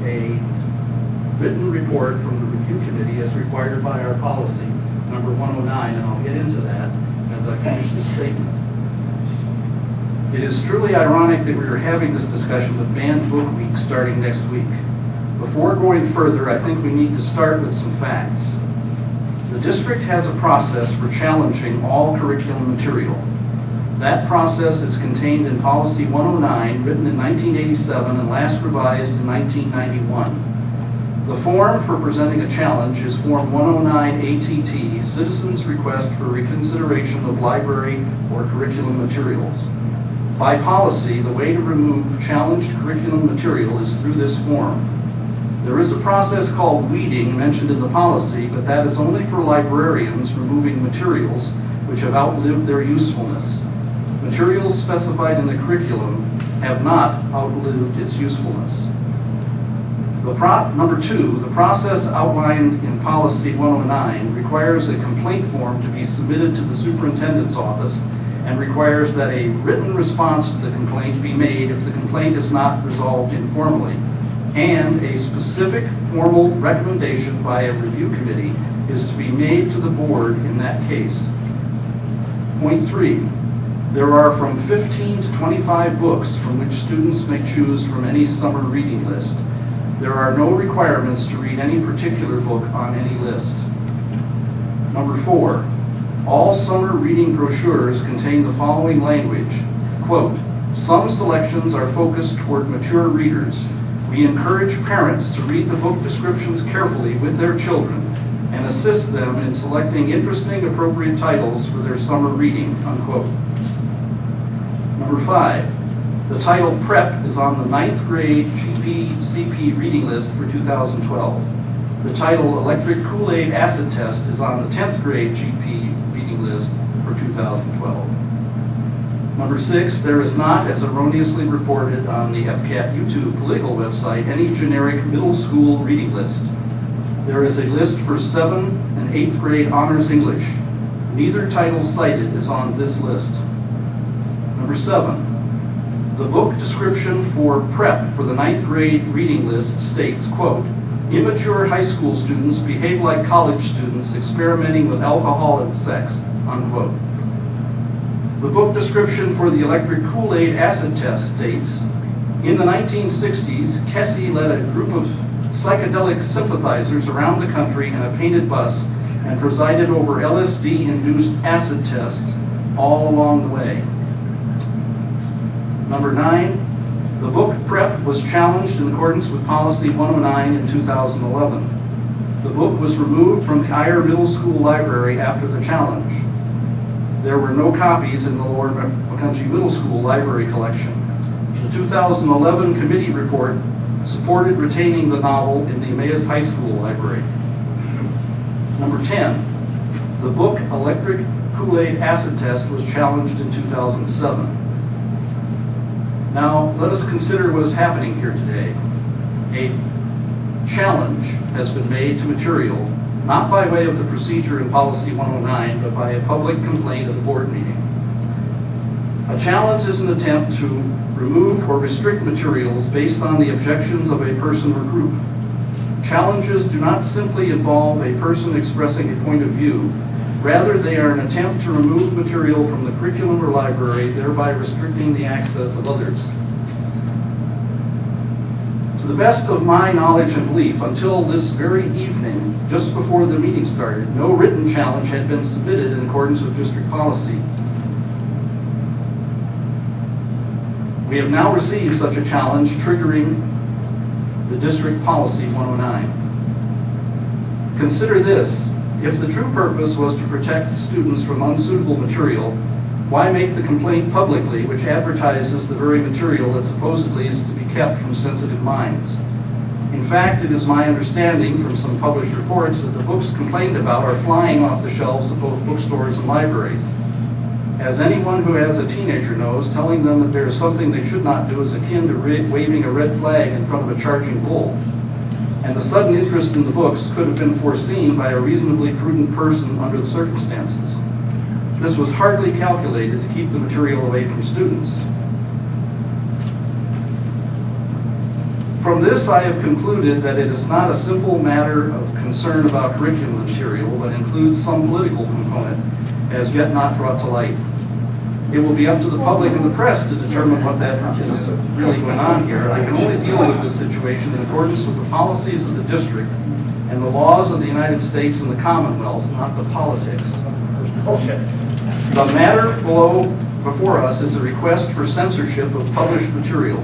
a written report from the review committee as required by our policy, number 109, and I'll get into that as I finish this statement. It is truly ironic that we are having this discussion with Banned Book Week starting next week. Before going further, I think we need to start with some facts. The district has a process for challenging all curriculum material. That process is contained in Policy 109, written in 1987 and last revised in 1991. The form for presenting a challenge is Form 109 ATT, Citizens Request for Reconsideration of Library or Curriculum Materials. By policy, the way to remove challenged curriculum material is through this form. There is a process called weeding mentioned in the policy, but that is only for librarians removing materials which have outlived their usefulness. Materials specified in the curriculum have not outlived its usefulness. Number two, the process outlined in Policy 109 requires a complaint form to be submitted to the superintendent's office and requires that a written response to the complaint be made if the complaint is not resolved informally, and a specific formal recommendation by a review committee is to be made to the board in that case. Point 3, there are from 15 to 25 books from which students may choose from any summer reading list. There are no requirements to read any particular book on any list. Number 4, all summer reading brochures contain the following language, quote, some selections are focused toward mature readers. We encourage parents to read the book descriptions carefully with their children and assist them in selecting interesting, appropriate titles for their summer reading, unquote. Number 5, the title Prep is on the 9th grade GP-CP reading list for 2012. The title Electric Kool-Aid Acid Test is on the 10th grade GP reading list for 2012. Number 6, there is not, as erroneously reported on the EPCAT YouTube political website, any generic middle school reading list. There is a list for 7th and 8th grade honors English. Neither title cited is on this list. Number 7, the book description for Prep for the 9th grade reading list states, quote, immature high school students behave like college students experimenting with alcohol and sex, unquote. The book description for the Electric Kool-Aid Acid Test states, in the 1960s, Kessie led a group of psychedelic sympathizers around the country in a painted bus and presided over LSD-induced acid tests all along the way. Number 9, the book Prep was challenged in accordance with Policy 109 in 2011. The book was removed from the Eyre Middle School Library after the challenge. There were no copies in the Lower Macungie Middle School Library collection. The 2011 committee report supported retaining the novel in the Emmaus High School Library. Number 10, the book Electric Kool-Aid Acid Test was challenged in 2007. Now, let us consider what is happening here today. A challenge has been made to material, not by way of the procedure in Policy 109, but by a public complaint at a board meeting. A challenge is an attempt to remove or restrict materials based on the objections of a person or group. Challenges do not simply involve a person expressing a point of view. Rather, they are an attempt to remove material from the curriculum or library, thereby restricting the access of others. To the best of my knowledge and belief, until this very evening, just before the meeting started, no written challenge had been submitted in accordance with district policy. We have now received such a challenge triggering the district policy 109. Consider this. If the true purpose was to protect students from unsuitable material, why make the complaint publicly, which advertises the very material that supposedly is to be kept from sensitive minds? In fact, it is my understanding from some published reports that the books complained about are flying off the shelves of both bookstores and libraries. As anyone who has a teenager knows, telling them that there is something they should not do is akin to waving a red flag in front of a charging bull. And the sudden interest in the books could have been foreseen by a reasonably prudent person under the circumstances. This was hardly calculated to keep the material away from students. From this, I have concluded that it is not a simple matter of concern about curriculum material, but includes some political component, as yet not brought to light. It will be up to the public and the press to determine what that is really going on here. I can only deal with this situation in accordance with the policies of the district and the laws of the United States and the Commonwealth, not the politics. The matter before us is a request for censorship of published material.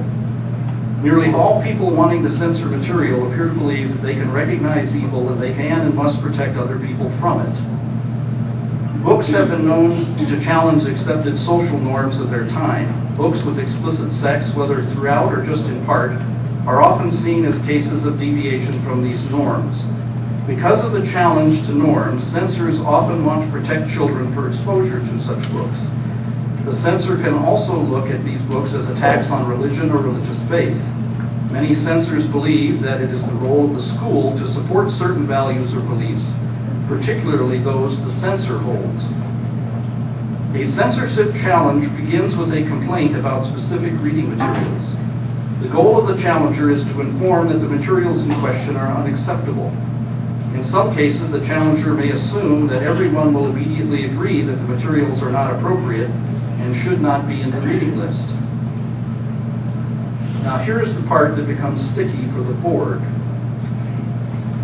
Nearly all people wanting to censor material appear to believe that they can recognize evil and they can and must protect other people from it. Books have been known to challenge accepted social norms of their time. Books with explicit sex, whether throughout or just in part, are often seen as cases of deviation from these norms. Because of the challenge to norms, censors often want to protect children for exposure to such books. The censor can also look at these books as attacks on religion or religious faith. Many censors believe that it is the role of the school to support certain values or beliefs, particularly those the censor holds. A censorship challenge begins with a complaint about specific reading materials. The goal of the challenger is to inform that the materials in question are unacceptable. In some cases, the challenger may assume that everyone will immediately agree that the materials are not appropriate and should not be in the reading list. Now here's the part that becomes sticky for the board.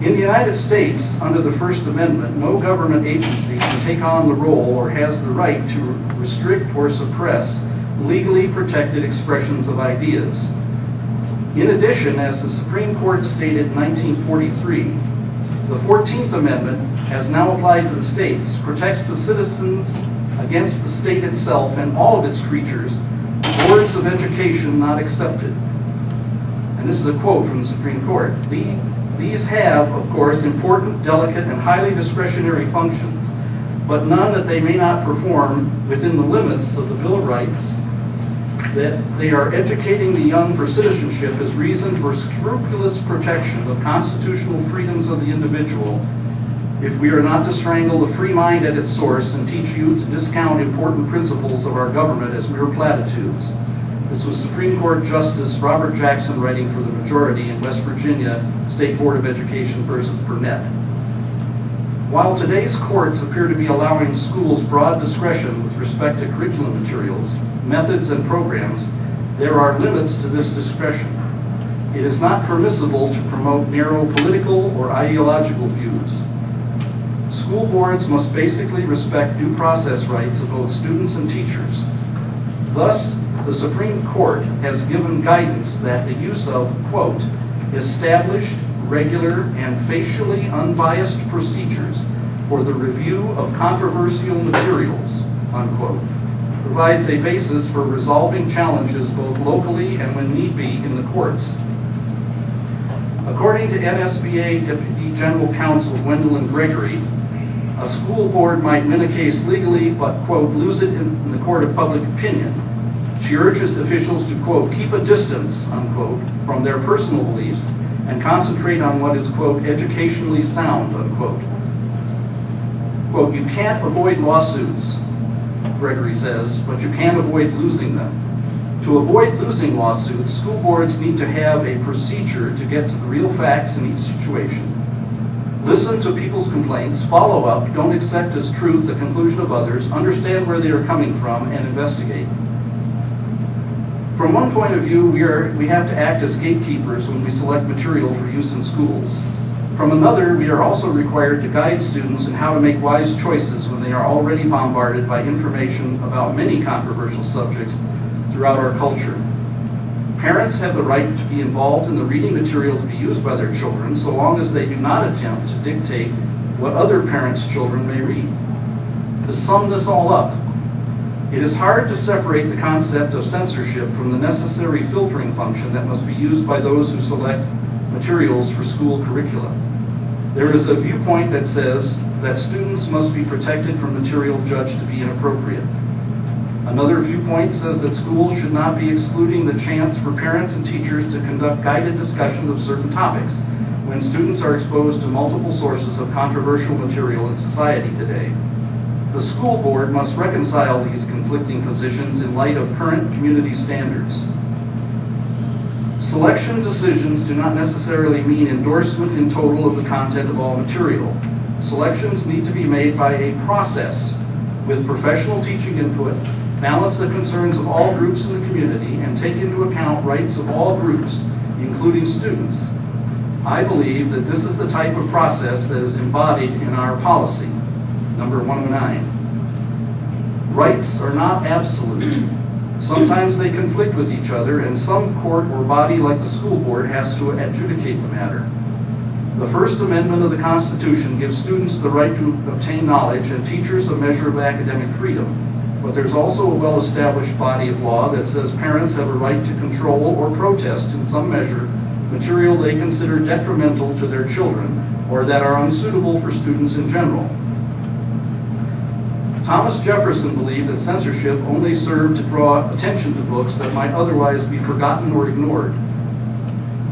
In the United States, under the First Amendment, no government agency can take on the role or has the right to restrict or suppress legally protected expressions of ideas. In addition, as the Supreme Court stated in 1943, the 14th Amendment, as now applied to the states, protects the citizens against the state itself and all of its creatures, boards of education not accepted. And this is a quote from the Supreme Court. These have, of course, important, delicate, and highly discretionary functions, but none that they may not perform within the limits of the Bill of Rights, that they are educating the young for citizenship as reason for scrupulous protection of constitutional freedoms of the individual, if we are not to strangle the free mind at its source and teach youth to discount important principles of our government as mere platitudes. This was Supreme Court Justice Robert Jackson writing for the majority in West Virginia State Board of Education versus Burnett. While today's courts appear to be allowing schools broad discretion with respect to curriculum materials, methods, and programs, there are limits to this discretion. It is not permissible to promote narrow political or ideological views. School boards must basically respect due process rights of both students and teachers. Thus, the Supreme Court has given guidance that the use of, quote, established, regular, and facially unbiased procedures for the review of controversial materials, unquote, provides a basis for resolving challenges both locally and when need be in the courts. According to NSBA Deputy General Counsel Gwendolyn Gregory, a school board might win a case legally, but, quote, lose it in the court of public opinion. She urges officials to, quote, keep a distance, unquote, from their personal beliefs and concentrate on what is, quote, educationally sound, unquote. Quote, you can't avoid lawsuits, Gregory says, but you can avoid losing them. To avoid losing lawsuits, school boards need to have a procedure to get to the real facts in each situation. Listen to people's complaints, follow up, don't accept as truth the conclusion of others, understand where they are coming from, and investigate. From one point of view, we have to act as gatekeepers when we select material for use in schools. From another, we are also required to guide students in how to make wise choices when they are already bombarded by information about many controversial subjects throughout our culture. Parents have the right to be involved in the reading material to be used by their children, so long as they do not attempt to dictate what other parents' children may read. To sum this all up, it is hard to separate the concept of censorship from the necessary filtering function that must be used by those who select materials for school curricula. There is a viewpoint that says that students must be protected from material judged to be inappropriate. Another viewpoint says that schools should not be excluding the chance for parents and teachers to conduct guided discussion of certain topics when students are exposed to multiple sources of controversial material in society today. The school board must reconcile these conflicting positions in light of current community standards. Selection decisions do not necessarily mean endorsement in total of the content of all material. Selections need to be made by a process with professional teaching input, balance the concerns of all groups in the community, and take into account rights of all groups, including students. I believe that this is the type of process that is embodied in our policy, number 109. Rights are not absolute. Sometimes they conflict with each other, and some court or body like the school board has to adjudicate the matter. The First Amendment of the Constitution gives students the right to obtain knowledge and teachers a measure of academic freedom. But there's also a well-established body of law that says parents have a right to control or protest in some measure material they consider detrimental to their children or that are unsuitable for students in general. Thomas Jefferson believed that censorship only served to draw attention to books that might otherwise be forgotten or ignored.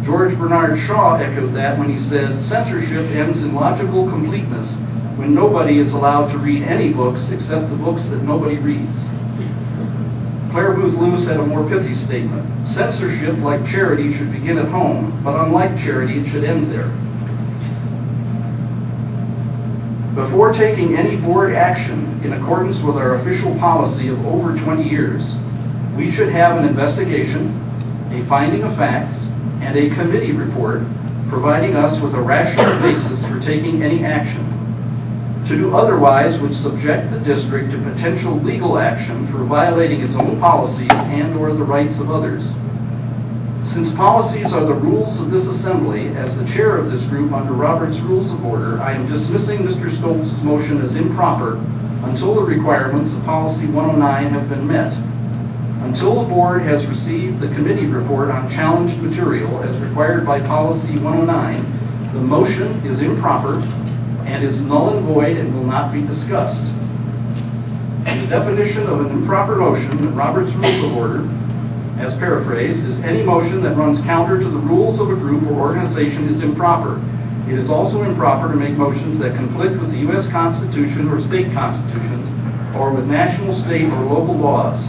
George Bernard Shaw echoed that when he said, "Censorship ends in logical completeness when nobody is allowed to read any books except the books that nobody reads." Clare Boothe Luce had a more pithy statement. "Censorship, like charity, should begin at home, but unlike charity, it should end there." Before taking any board action in accordance with our official policy of over 20 years, we should have an investigation, a finding of facts, and a committee report providing us with a rational basis for taking any action. To do otherwise would subject the district to potential legal action for violating its own policies and/or the rights of others. Since policies are the rules of this assembly, as the chair of this group under Robert's Rules of Order, I am dismissing Mr. Stoltz's motion as improper until the requirements of Policy 109 have been met. Until the board has received the committee report on challenged material as required by Policy 109, the motion is improper and is null and void and will not be discussed. The definition of an improper motion in Robert's Rules of Order, as paraphrased, is any motion that runs counter to the rules of a group or organization is improper. It is also improper to make motions that conflict with the U.S. Constitution or state constitutions or with national, state, or local laws.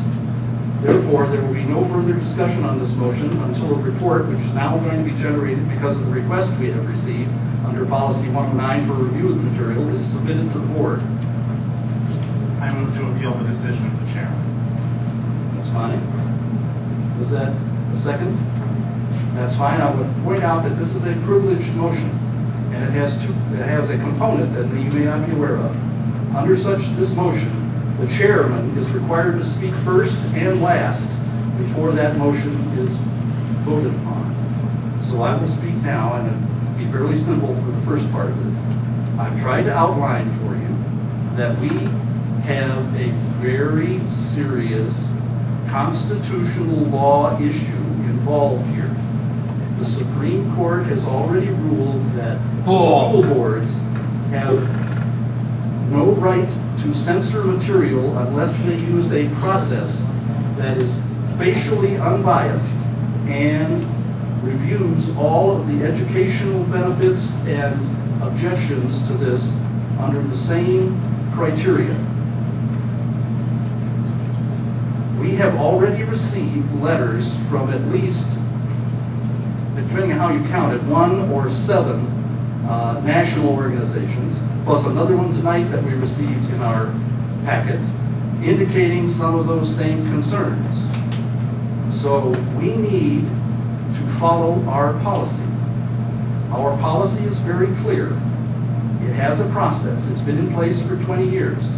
Therefore, there will be no further discussion on this motion until a report, which is now going to be generated because of the request we have received under Policy 109 for review of the material, is submitted to the board. I move to appeal the decision of the chairman. That's fine. Was that a second? That's fine. I would point out that this is a privileged motion, and it has a component that you may not be aware of. Under this motion, the chairman is required to speak first and last before that motion is voted upon. So I will speak now, and it'll be fairly simple for the first part of this. I've tried to outline for you that we have a very serious constitutional law issue involved here. The Supreme Court has already ruled that school boards have no right to censor material unless they use a process that is facially unbiased and reviews all of the educational benefits and objections to this under the same criteria. We have already received letters from at least, depending on how you count it, 1 or 7 national organizations, plus another one tonight that we received in our packets, indicating some of those same concerns. So we need to follow our policy. Our policy is very clear. It has a process. It's been in place for 20 years.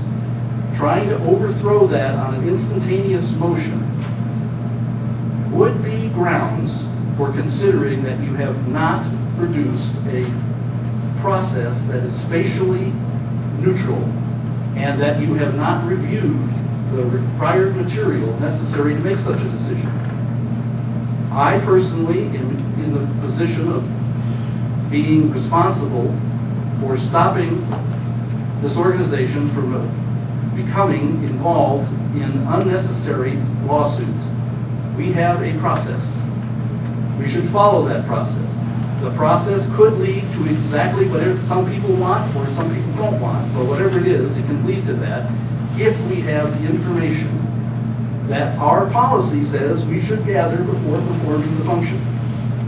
Trying to overthrow that on an instantaneous motion would be grounds for considering that you have not produced a process that is facially neutral and that you have not reviewed the required material necessary to make such a decision. I personally am in the position of being responsible for stopping this organization from becoming involved in unnecessary lawsuits. We have a process. We should follow that process. The process could lead to exactly whatever some people want or some people don't want, but whatever it is, it can lead to that if we have the information that our policy says we should gather before performing the function.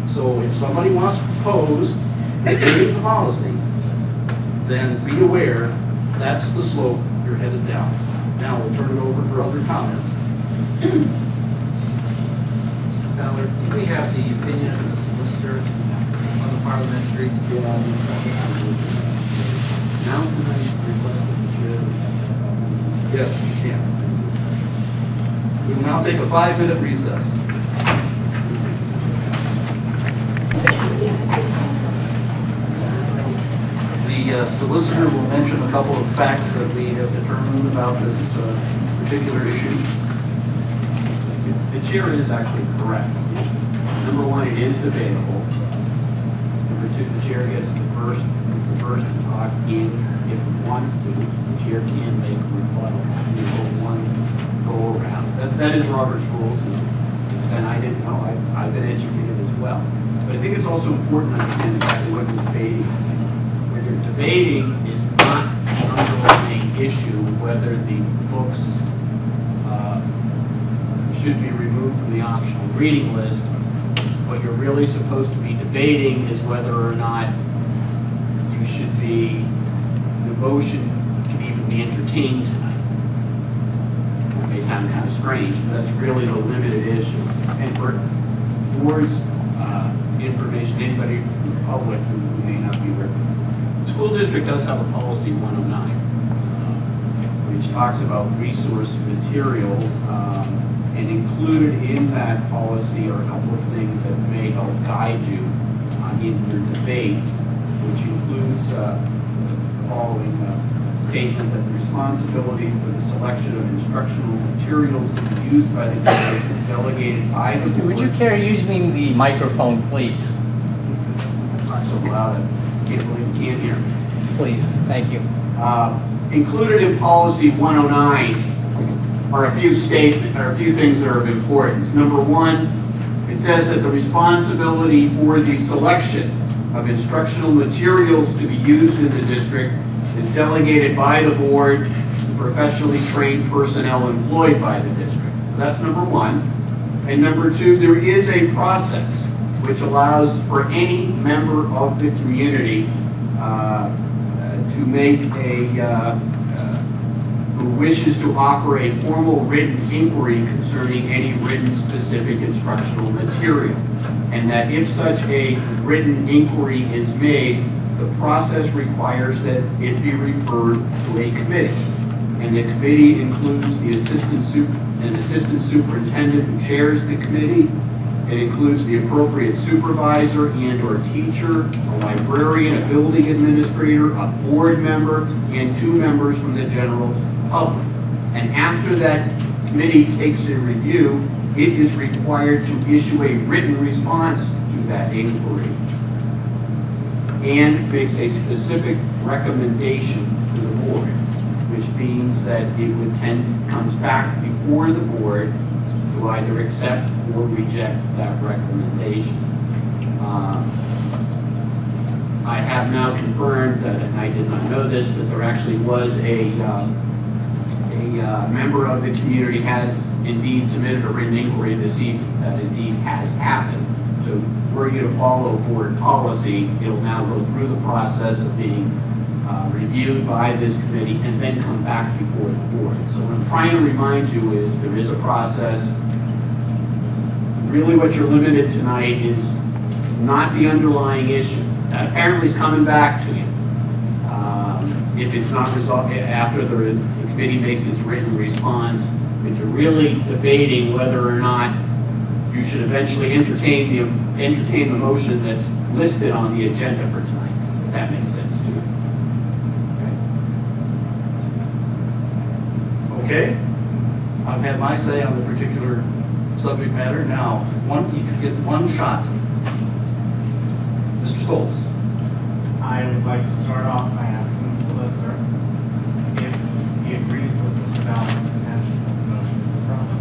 So if somebody wants to propose negating the policy, then be aware that's the slope you're headed down. Now we'll turn it over for other comments. Mr. Ballard, do we have the opinion of the solicitor on the parliamentary? Now can I request that the chair? Yes, you can. Would We'll now take a 5-minute recess. The solicitor will mention a couple of facts that we have determined about this particular issue. The chair is actually correct. Number one, it is debatable. Number two, the chair gets the first to talk in if it wants to. The chair can make a rebuttal. You go one go around. That is Robert's rules, and I didn't know. I've been educated as well. But I think it's also important to understand exactly what you're debating. What you're debating is not the underlying issue, whether the books should be removed from the optional reading list. What you're really supposed to be debating is whether or not you should be, the motion can even be entertained tonight. It may sound kind of strange, but that's really the limited issue. And for board's information, anybody in the public who may not be aware, the school district does have a policy 109, which talks about resource materials. And included in that policy are a couple of things that may help guide you in your debate, which includes the following statement that the responsibility for the selection of instructional materials to be used by the district is delegated by the board. Would you care using the microphone, please? Not so loud, I can't believe you can't hear me. Please, thank you. Included in policy 109 are a few things that are of importance. Number one, it says that the responsibility for the selection of instructional materials to be used in the district is delegated by the board to professionally trained personnel employed by the district. So that's number one. And number two, there is a process which allows for any member of the community to make who wishes to offer a formal written inquiry concerning any written specific instructional material. And that if such a written inquiry is made, the process requires that it be referred to a committee. And the committee includes the assistant superintendent who chairs the committee. It includes the appropriate supervisor and or teacher, a librarian, a building administrator, a board member, and 2 members from the general public. And after that committee takes a review, it is required to issue a written response to that inquiry and makes a specific recommendation to the board, which means that it would comes back before the board to either accept or reject that recommendation. I have now confirmed, and I did not know this, but there actually was a member of the community has indeed submitted a written inquiry this evening. That indeed has happened. So were you to follow board policy, it'll now go through the process of being reviewed by this committee and then come back before the board. So what I'm trying to remind you is there is a process. Really what you're limited tonight is not the underlying issue. That apparently is coming back to you. If it's not resolved after the committee makes its written response, but you're really debating whether or not you should eventually entertain the motion that's listed on the agenda for tonight. If that makes sense to you. Okay? I've had my say on the particular subject matter. Now, each get one shot. Mr. Stoltz. I would like to start off by asking the solicitor if he agrees with Mr. Ballard's contention that the motion is the problem.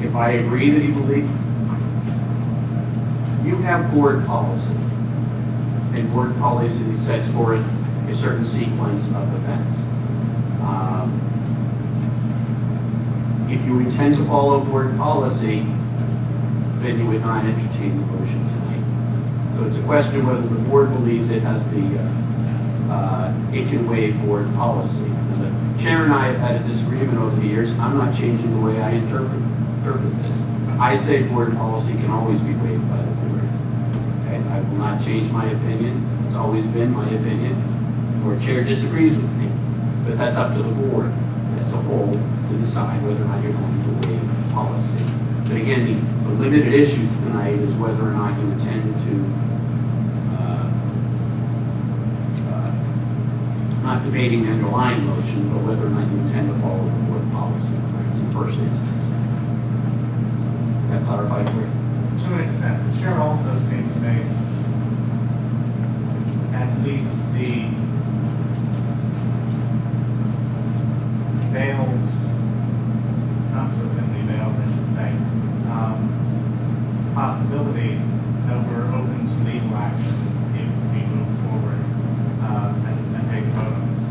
If I agree that he believes, you have board policy, and board policy sets forth a certain sequence of events. If you intend to follow board policy, then you would not entertain the motion tonight. So it's a question of whether the board believes it has it can waive board policy. And the chair and I have had a disagreement over the years. I'm not changing the way I interpret this. I say board policy can always be waived by the board. Okay? I will not change my opinion. It's always been my opinion. Or chair disagrees with me. But that's up to the board as a whole to decide whether or not you're going to waive policy. But again, the limited issue tonight is whether or not you intend to, not debating the underlying motion, but whether or not you intend to follow the board policy in the first instance. That clarified for you? To an extent, the chair also seemed to make at least the veiled, not so thinly veiled, I should say, possibility that we're open to legal action if we move forward and take a vote on this.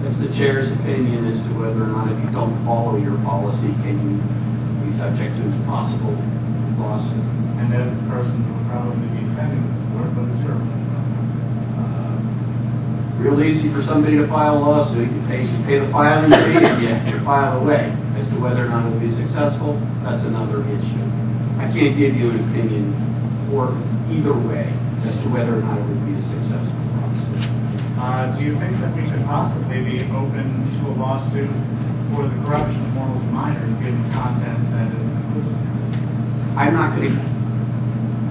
That's the chair's opinion as to whether or not if you don't follow your policy, can you be subject to a possible lawsuit. And as the person who would probably be defending this board, what is your opinion? Real easy for somebody to file a lawsuit. You pay the filing fee and you file away. As to whether or not it will be successful, that's another issue. I can't give you an opinion or either way as to whether or not it would be a successful lawsuit. Do you think that we could possibly be open to a lawsuit for the corruption of morals of minors given content that is included? I'm not going to,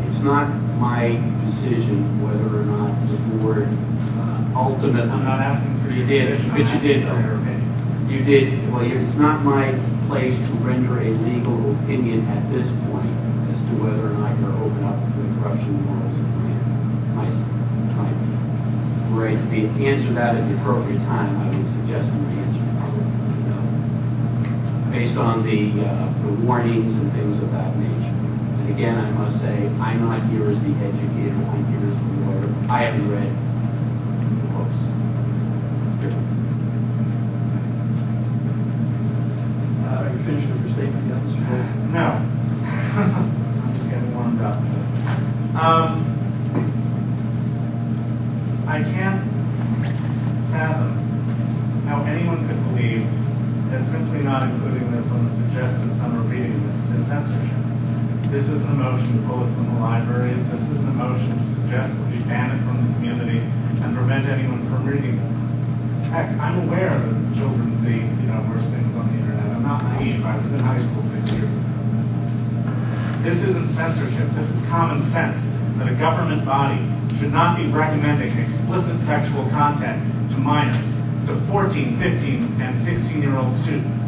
it's not my decision whether or not the board ultimately. I'm not asking for your decision, decision, but you did. for your opinion. You did. Well, it's not my place to render a legal opinion at this point as to whether or not you're open up to the corruption of morals of minors. My right to answer that at the appropriate time, I would suggest my answer probably no. Based on the warnings and things of that nature. And again, I must say, I'm not here as the educator, I'm here as the lawyer. I haven't read the books. Are you finished with your statement yet, Mr. Gold? No. I'm just getting warmed up. I can't fathom how anyone could believe that simply not including this on the suggested summer reading list is censorship. This isn't a motion to pull it from the libraries. This isn't a motion to suggest that we ban it from the community and prevent anyone from reading this. Heck, I'm aware that children see, worse things on the internet. I'm not naive. I was in high school 6 years ago. This isn't censorship. This is common sense that a government body should not be recommending explicit sexual content to minors, to 14, 15, and 16-year-old students.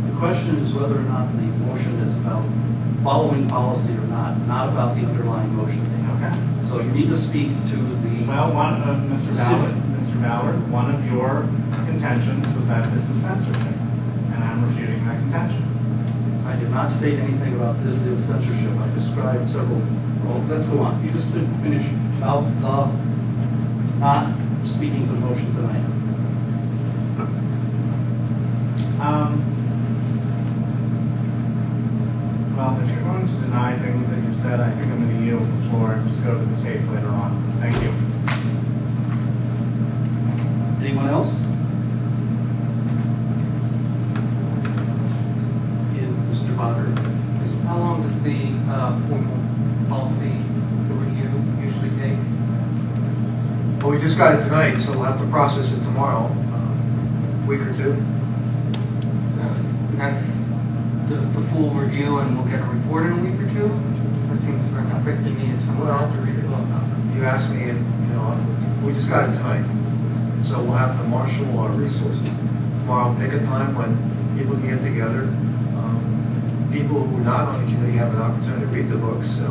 The question is whether or not the motion is about following policy or not about the underlying motion. Okay. So you need to speak to the... Well, Mr. Ballard, one of your contentions was that this is censorship, and I'm refuting that contention. I did not state anything about this is censorship. I described several... Well, let's go on. You just finish about not speaking to the motion tonight. Well, if you're going to deny things that you've said, I think I'm going to yield the floor and just go to the tape later on. Thank you. Anyone else? Mr. Bonner. How long does the formal policy review usually take? Well, we just got it tonight, so we'll have to process it tomorrow, week or two. That's the full review, and we'll get a report in a week or two? That seems very quick to me if someone has to read the book. You asked me, and we just got it tonight, so we'll have to marshal our resources tomorrow. Pick a time when people can get together. People who are not on the committee have an opportunity to read the book, so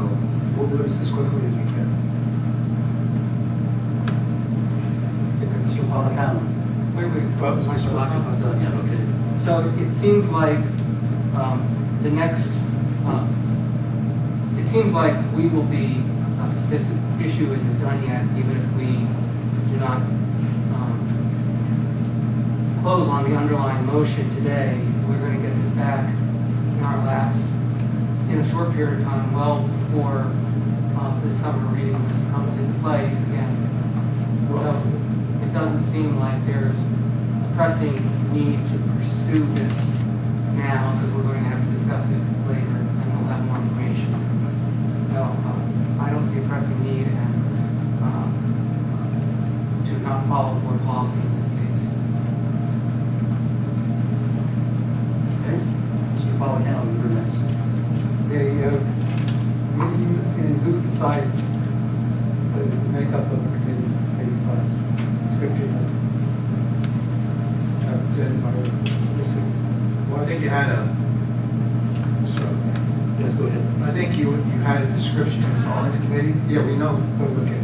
we'll do this as quickly as we can. Mr. Policano. Wait. Well, is Mr. Policano done yet? Okay. So it seems like it seems like we will be, this issue isn't done yet, even if we do not close on the underlying motion today. We're going to get this back in our laps in a short period of time, well before the summer reading list comes into play again. So it doesn't seem like there's a pressing need to pursue this now, because we're going to have to discuss it later and we'll have more information. So I don't see a pressing need to not follow board policy in this case. understanding by listening. Well, I think you had a, so, Yes, go ahead. I think you had a description of all in the committee. Yeah, we know. Okay.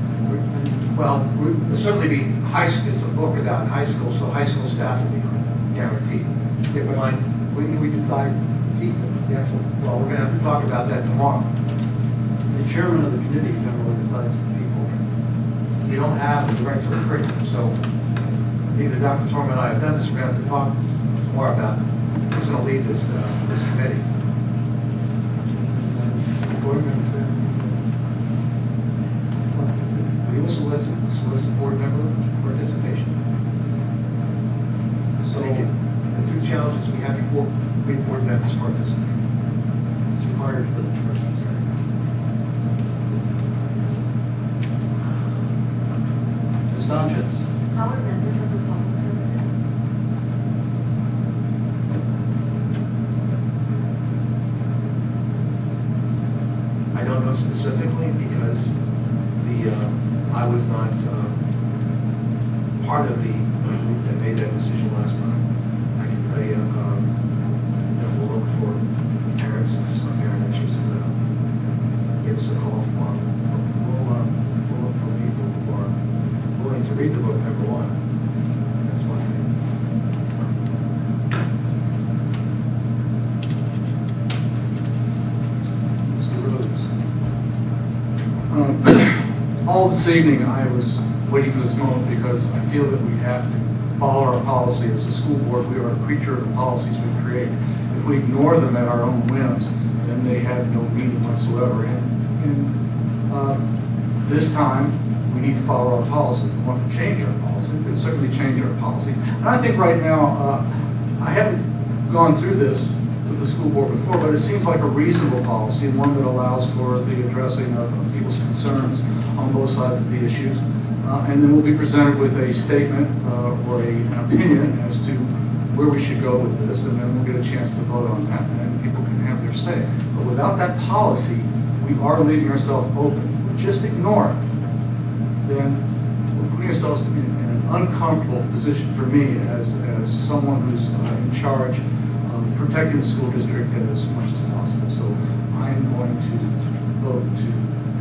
Well, there'll certainly be it's a book about high school, so high school staff will be guaranteed. Yeah, but Fine. when do we decide the actual? Well, we're gonna have to talk about that tomorrow. The chairman of the committee generally decides the people. We don't have a director of curriculum, so either Dr. Torman and I have done this, we're gonna have to talk more about who's gonna lead this committee. We will solicit board member participation. So the two challenges we have before we board members participate. It's required for the person. Ms. Donchitz. How are members of the public hosted? I don't know specifically because I was not part of the group that made that decision last time. I can tell you that we'll look for parents, if there's some parent interest in that. Give us a call tomorrow. We'll look for people who are willing to read the book, number one. That's one Mr. Rhodes. All this evening, I was waiting for this moment because I feel that we have to follow our policy. As a school board, we are a creature of the policies we create. If we ignore them at our own whims, then they have no meaning whatsoever. And this time, we need to follow our policy. If we want to change our policy, we can certainly change our policy. And I think right now, I haven't gone through this with the school board before, but it seems like a reasonable policy and one that allows for the addressing of people's concerns on both sides of the issues. And then we'll be presented with a statement or an opinion as to where we should go with this, and then we'll get a chance to vote on that, and then people can have their say. But without that policy, we are leaving ourselves open. If we just ignore it, then we're putting ourselves in an uncomfortable position for me as someone who's in charge of protecting the school district as much as possible. So I'm going to vote to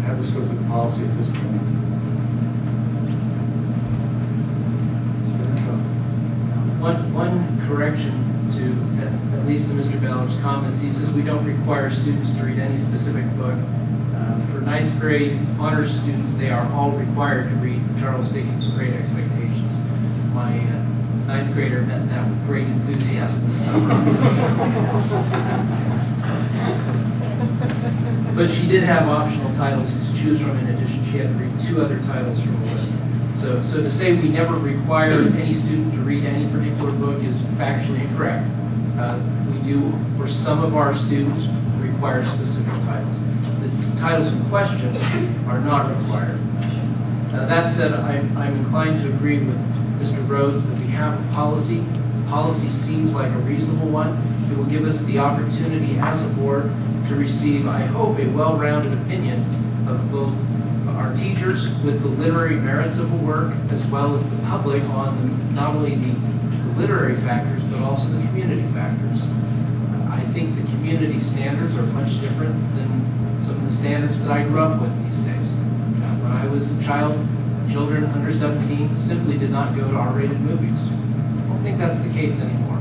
have this go through the policy at this point. One correction to, at least to Mr. Ballard's comments. He says we don't require students to read any specific book. For ninth grade honors students, they are all required to read Charles Dickens' Great Expectations. My ninth grader met that with great enthusiasm this summer. But she did have optional titles to choose from. In addition, she had to read 2 other titles from the list. So to say we never require any student to read any particular book is factually incorrect. We do, for some of our students, require specific titles. The titles in question are not required. That said, I'm inclined to agree with Mr. Rhodes that we have a policy. Policy seems like a reasonable one. It will give us the opportunity as a board to receive, I hope, a well-rounded opinion of both our teachers with the literary merits of a work, as well as the public on not only the literary factors, but also the community factors. I think the community standards are much different than some of the standards that I grew up with these days. When I was a child, children under 17 simply did not go to R-rated movies. I don't think that's the case anymore.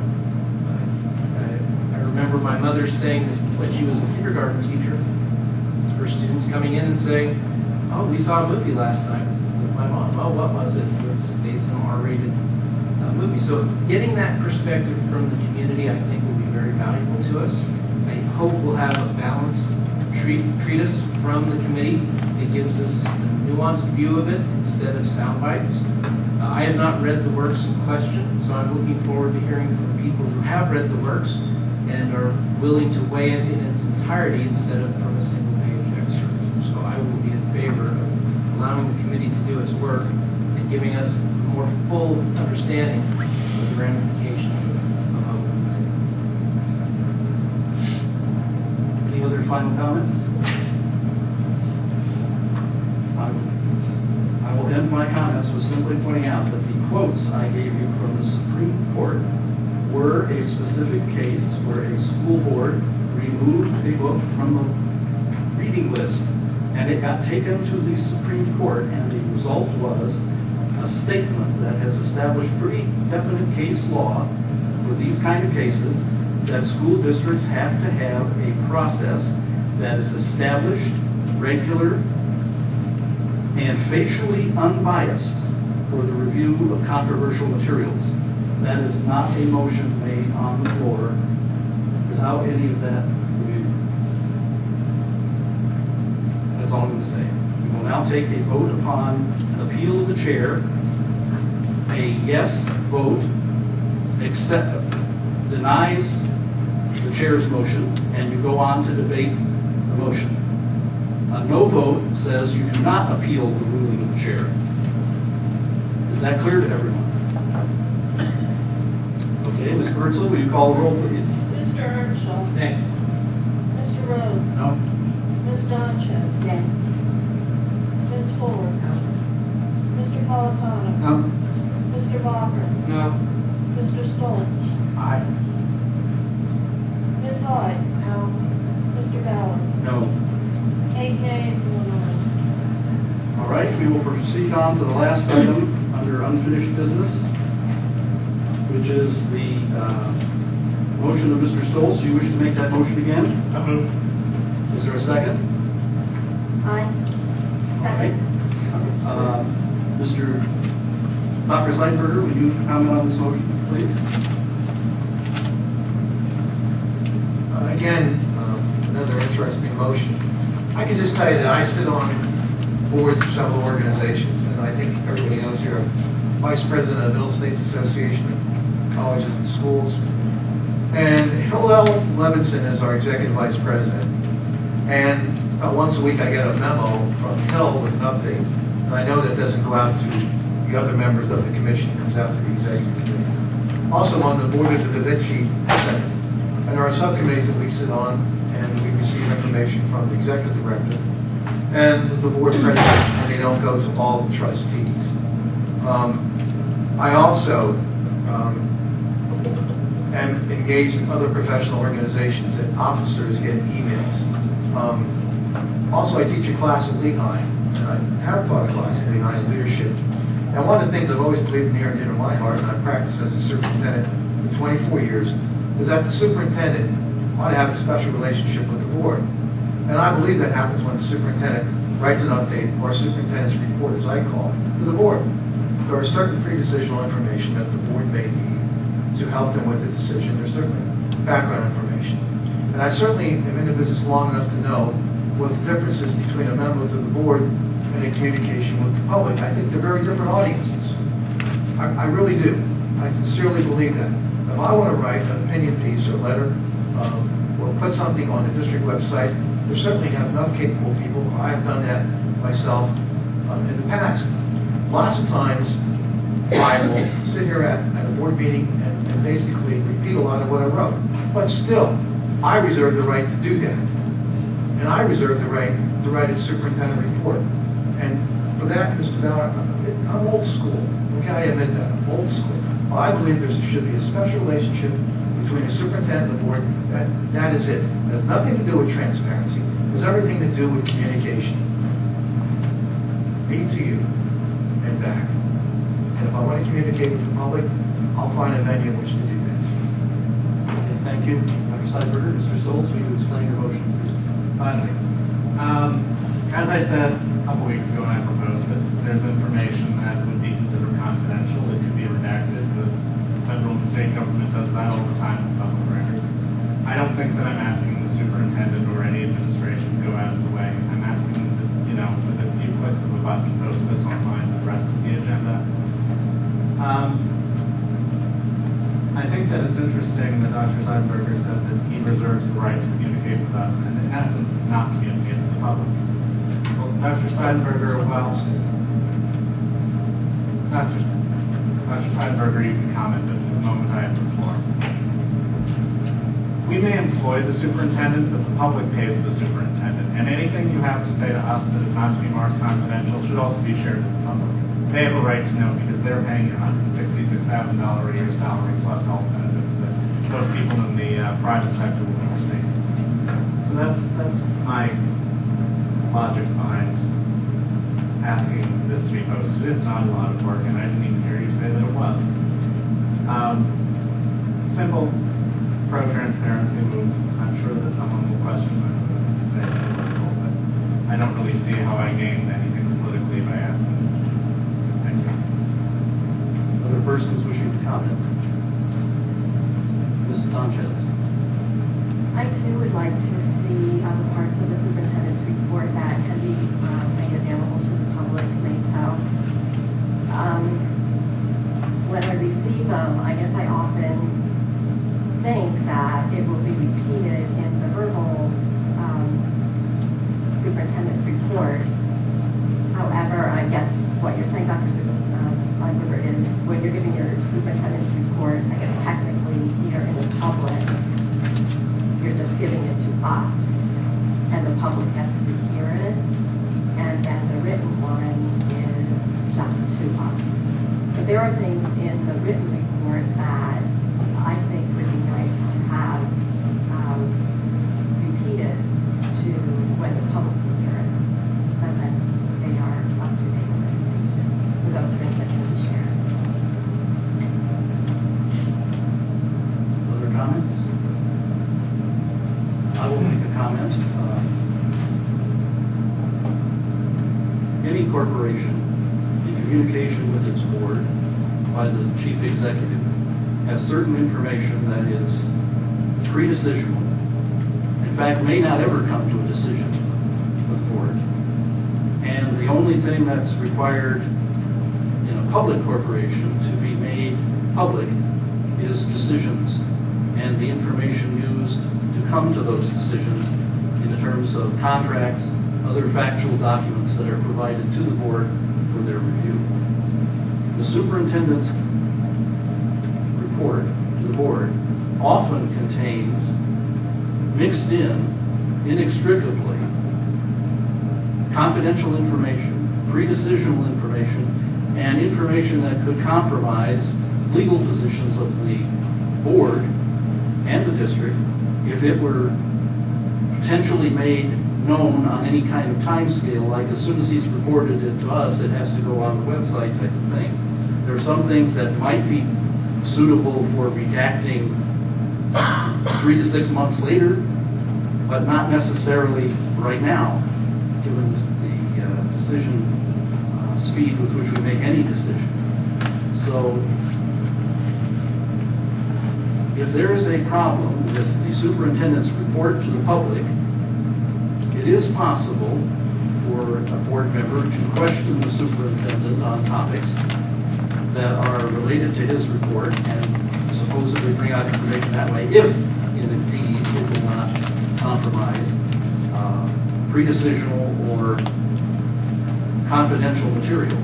I remember my mother saying that when she was a kindergarten teacher, her students coming in and saying, "Oh, we saw a movie last night with my mom." "Oh, what was it?" It's some R-rated movie. So getting that perspective from the community, I think, will be very valuable to us. I hope we'll have a balanced treatise from the committee. It gives us a nuanced view of it instead of sound bites. I have not read the works in question, so I'm looking forward to hearing from people who have read the works and are willing to weigh it in its entirety instead of from a single page excerpt. So I will be in favor of allowing the committee to do its work and giving us a more full understanding of the ramifications of open. Any other final comments? I will end my comments with simply pointing out that the quotes I gave you from the Supreme Court were a specific case where a school board removed a book from the reading list, and it got taken to the Supreme Court, and the result was a statement that has established pretty definite case law for these kind of cases, that school districts have to have a process that is established, regular, and facially unbiased for the review of controversial materials. That is not a motion made on the floor without any of that review. That's all I'm going to say. We will now take a vote upon an appeal of the chair. A yes vote denies the chair's motion, and you go on to debate the motion. A no vote says you do not appeal the ruling of the chair. Is that clear to everyone? Okay, Ms. Bertzel, will you call the roll, please? Mr. Earnshaw. Nay. Mr. Rhodes. No. Ms. Donches. Nay. Ms. Ford. Mr. Politano. No. Mr. Walker. No. Mr. Stoltz. Aye. Ms. Hyde. No. Mr. Ballard. No. 8 nays, 1 aye. All right, we will proceed on to the last item under unfinished business, which is the motion of Mr. Stoltz. Do you wish to make that motion again? So moved. Is there a second? Aye. All right. Dr. Seidenberger, would you comment on this motion, please? Again, another interesting motion. I can just tell you that I sit on boards of several organizations, and I think everybody knows here, I'm Vice President of the Middle States Association of Colleges and Schools. And Hillel Levinson is our Executive Vice President. And about once a week I get a memo from Hill with an update. And I know that doesn't go out to the other members of the commission, it comes out to the Executive Committee. Also, I'm on the board of the Da Vinci Center. And there are subcommittees that we sit on, and we receive information from the executive director and the board president, and they don't go to all the trustees. I also am engaged in other professional organizations that officers get emails. Also, I teach a class at Lehigh, and I have taught a class at Lehigh in leadership. And one of the things I've always believed near and dear to my heart, and I've practiced as a superintendent for 24 years, is that the superintendent ought to have a special relationship with the board. And I believe that happens when the superintendent writes an update, or a superintendent's report, as I call it, to the board. There are certain pre-decisional information that the board may need to help them with the decision. There's certainly background information. And I certainly am in the business long enough to know what the difference is between a member of the board and a communication with the public. I think they're very different audiences. I really do. I sincerely believe that. If I want to write an opinion piece or letter, or put something on the district website, there certainly have enough capable people. I have done that myself in the past. Lots of times, I will sit here at a board meeting and basically repeat a lot of what I wrote. But still, I reserve the right to do that. And I reserve the right to write a superintendent report. And for that, Mr. Ballard, I'm old school. Okay, I admit that. I'm old school. Well, I believe there should be a special relationship between the superintendent and the board. That is it. It has nothing to do with transparency. It has everything to do with communication. Me to you and back. And if I want to communicate with the public, I'll find a venue in which to do that. Okay, thank you. Dr. Seidenberger, Mr. Stoltz, will you explain your motion, please? Finally. As I said a couple weeks ago when I proposed this, there's information that would be considered confidential. It could be redacted. The federal and state government does that all the time with public records. I don't think that I'm asking the superintendent or any administration to go out of the way. I'm asking them to, with a few clicks of a button, post this online with the rest of the agenda. I think that it's interesting that Dr. Seidenberger said that he reserves the right to communicate with us and in essence not communicate with the public. Well, Dr. Seidenberger, Dr. Seidenberger, you can comment at the moment I have the floor. We may employ the superintendent, but the public pays the superintendent. And anything you have to say to us that is not to be marked confidential should also be shared with the public. They have a right to know because they're paying your $166,000 a year salary plus health benefits that most people in the private sector will never see. So that's my logic behind asking this to be posted. It's not a lot of work, and I didn't even hear you say that it was. Simple pro-transparency move. I'm sure that someone will question whether it's to say it's political, but I don't really see how I gained anything politically by asking. Thank you. Other persons wishing to comment? Mrs. Sanchez. I too would like to see the parts of the superintendent's report that can be made available to the public made so. When I receive them, I guess I often think that it will be repeated in the verbal superintendent's report. However, I guess what you're saying, Dr. Steinberger, is when you're giving your superintendent's report, I guess technically here in the public, you're just giving it to us, and the public gets to hear it, and then the written one is just to us. But there are things in the written report that I think would be nice to have repeated to when the public can hear it, so that they are up to date with information, with those things that can be shared. Other comments? I will make a comment. Any corporation in communication with its board by the chief executive has certain information that is pre-decisional. In fact, may not ever come to a decision with the board. And the only thing that's required in a public corporation to be made public is decisions and the information used to come to those decisions in terms of contracts, other factual documents that are provided to the board for their review. The superintendent's report to the board often contains, mixed in inextricably, confidential information, pre-decisional information, and information that could compromise legal positions of the board and the district if it were potentially made known on any kind of time scale, like as soon as he's reported it to us, it has to go on the website type of thing. There are some things that might be suitable for redacting 3 to 6 months later, but not necessarily right now, given the decision speed with which we make any decision. So if there is a problem with the superintendent's report to the public, it is possible for a board member to question the superintendent on topics that are related to his report and supposedly bring out information that way, if indeed it will not compromise pre-decisional or confidential material.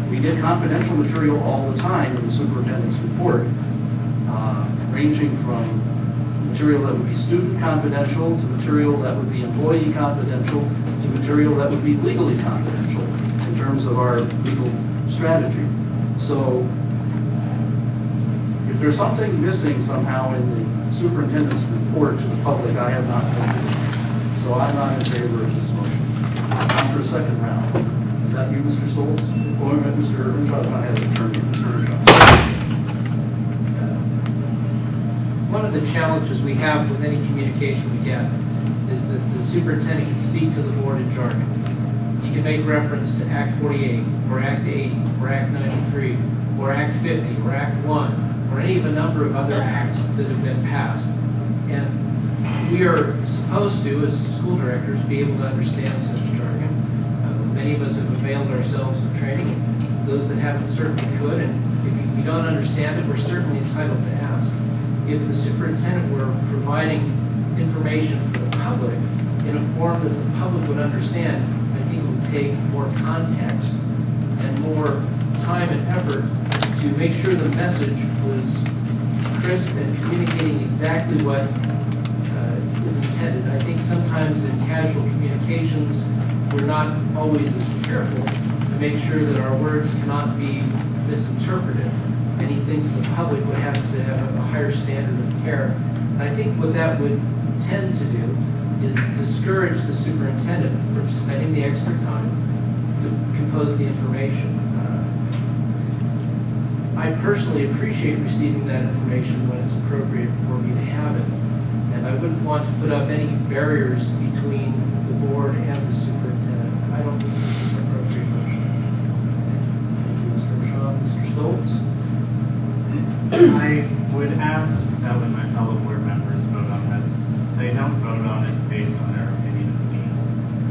We get confidential material all the time in the superintendent's report, ranging from material that would be student confidential to material that would be employee confidential to material that would be legally confidential in terms of our legal strategy. So if there's something missing somehow in the superintendent's report to the public, I have not come to it. So I'm not in favor of this motion. On for a second round. Is that you, Mr. Stoltz? Or Mr. Earnshaw? I have a turn. Mr. Earnshaw. One of the challenges we have with any communication we get is that the superintendent can speak to the board in jargon. He can make reference to Act 48, or Act 80, or Act 93, or Act 50, or Act 1, or any of a number of other acts that have been passed. And we are supposed to, as school directors, be able to understand such jargon. Many of us have availed ourselves of training. Those that haven't certainly could, and if we don't understand it, we're certainly entitled to ask. If the superintendent were providing information for the public in a form that the public would understand, I think it would take more context and more time and effort to make sure the message was crisp and communicating exactly what is intended. I think sometimes in casual communications, we're not always as careful to make sure that our words cannot be misinterpreted. Anything to the public would have to have a higher higher standard of care. And I think what that would tend to do is discourage the superintendent from spending the extra time to compose the information. I personally appreciate receiving that information when it's appropriate for me to have it. And I wouldn't want to put up any barriers between the board and the superintendent. I don't think this is an appropriate motion. Thank you, Mr. Shaw. Mr. Stoltz? I would ask that when my fellow board members vote on this, they don't vote on it based on their opinion of me.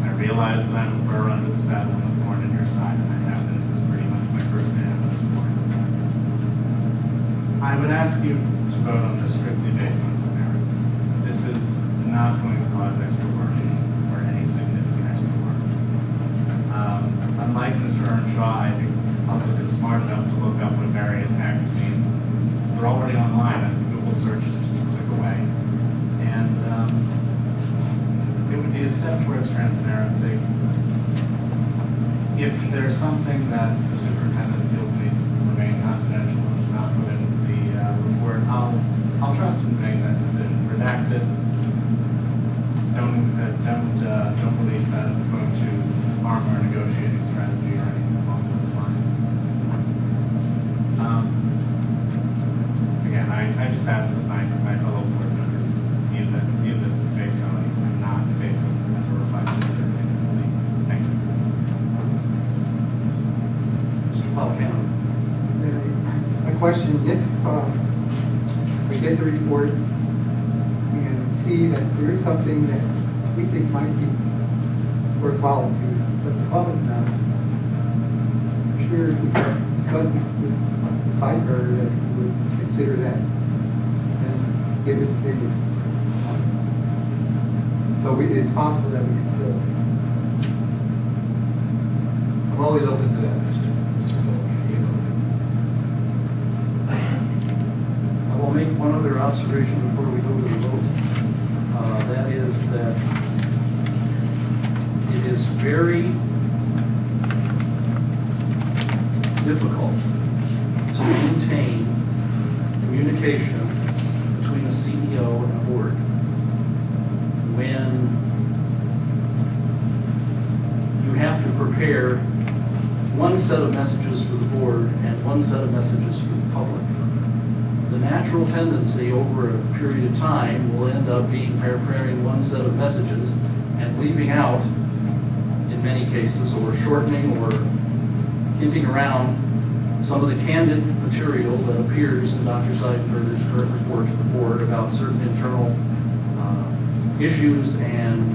I realize that I'm a burr under the saddle and a thorn in your side, and I have. This is pretty much my first day on this board. I would ask you to vote on this strictly based on its merits. This is not going to cause extra work or any significant extra work. Unlike Mr. Earnshaw, I think the public is smart enough to look up what various acts mean. They're already online and Google search is just a click away. And it would be a step towards transparency. If there's something that the superintendent feels needs to remain confidential and it's not put in the report, I'll trust him to make that decision. Redact it. Don't release that. It's going to harm our negotiating strategy or anything along those lines. Again, I just ask that my fellow board members view this at face value and not face it as a reflection of their opinion. Thank you. Mr. Falcone? A question, if we get the report and see that there is something that we think might be worthwhile to let the public know, I'm sure if we discuss it with the site bearer that we would consider that and give his opinion. So it's possible that we can still. I'm always open to that, Mr. Cole. You know that. I will make one other observation before we go to the vote. That is that it is very difficult to maintain communication between a CEO and a board when you have to prepare one set of messages for the board and one set of messages for the public. The natural tendency over a period of time will end up being preparing one set of messages and leaving out, in many cases, or shortening or hinting around some of the candid material that appears in Dr. Seidenberger's current report to the board about certain internal issues and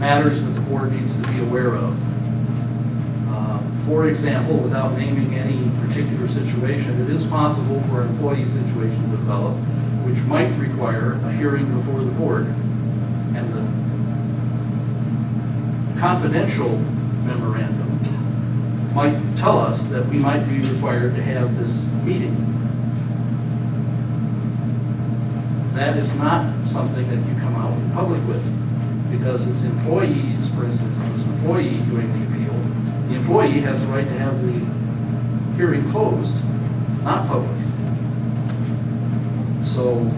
matters that the board needs to be aware of. For example, without naming any particular situation, it is possible for an employee situation to develop which might require a hearing before the board. And the confidential memorandum might tell us that we might be required to have this meeting. That is not something that you come out in public with, because it's employees, for instance, if it's an employee doing the appeal, the employee has the right to have the hearing closed, not public. So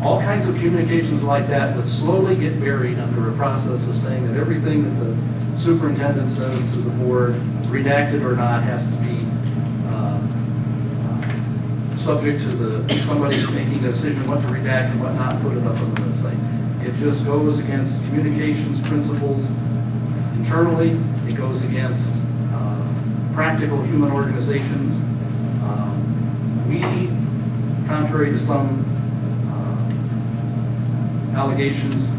all kinds of communications like that would slowly get buried under a process of saying that everything that the superintendent says to the board, redacted or not, has to be subject to somebody making a decision what to redact and what not, put it up on the website. It just goes against communications principles internally. It goes against practical human organizations. We, contrary to some allegations,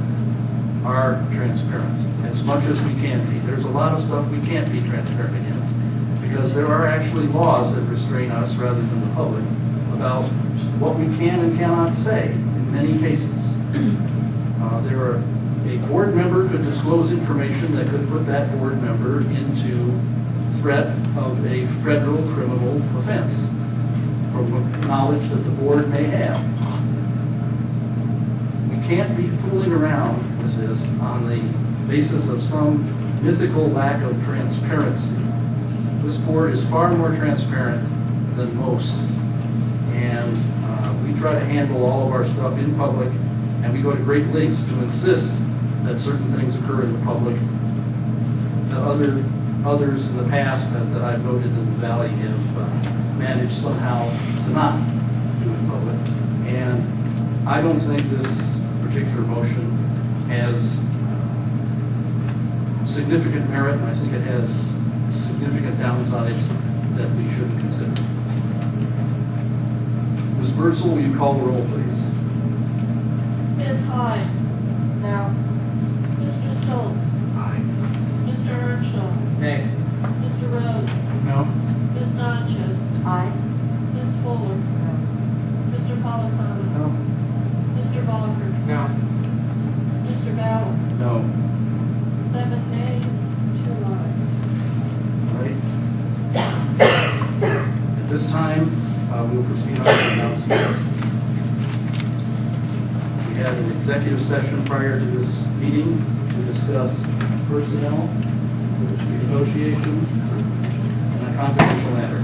are transparent as much as we can be. There's a lot of stuff we can't be transparent against because there are actually laws that restrain us rather than the public about what we can and cannot say in many cases. A board member could disclose information that could put that board member into threat of a federal criminal offense from knowledge that the board may have. We can't be fooling around with this on the basis of some mythical lack of transparency. This board is far more transparent than most, and try to handle all of our stuff in public, and we go to great lengths to insist that certain things occur in the public. The others in the past that I've noted in the valley have managed somehow to not do it in public. And I don't think this particular motion has significant merit, and I think it has significant downsides that we should consider. Ms. Birdsell, will you call the roll, please? Ms. Hyde? No. Mr. Stoltz? Aye. Mr. Earnshaw? Nay. Mr. Rhodes? No? Ms. Natchez? Aye. Ms. Fuller? Mr. Polifano? No. Mr. Walker? No. Mr. Bauer? No. 7 nays, 2 ayes. Right. At this time, we'll proceed on to announcements. We had an executive session prior to this meeting to discuss personnel, negotiations, and a confidential matter.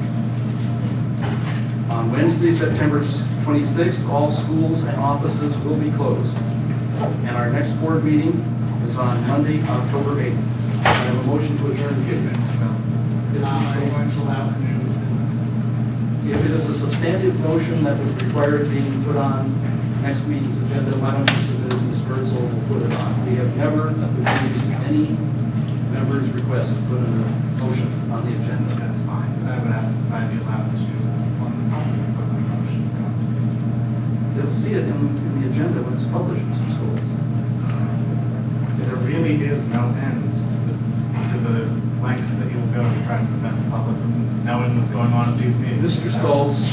On Wednesday, September 26th, all schools and offices will be closed. And our next board meeting is on Monday, October 8th. I have a motion to adjourn the meeting. If it is a substantive motion that would require it being put on next meeting's agenda, why don't you submit it, Ms. Birdsell will put it on. We have never refused any member's request to put a motion on the agenda. That's fine. I would ask if I'd be allowed to inform the public what the motions are. They'll see it in the agenda when it's published, Mr. Stoltz. There really is no end to the lengths that you'll go to try to prevent the public from knowing what's going on at these meetings. Mr. Stoltz,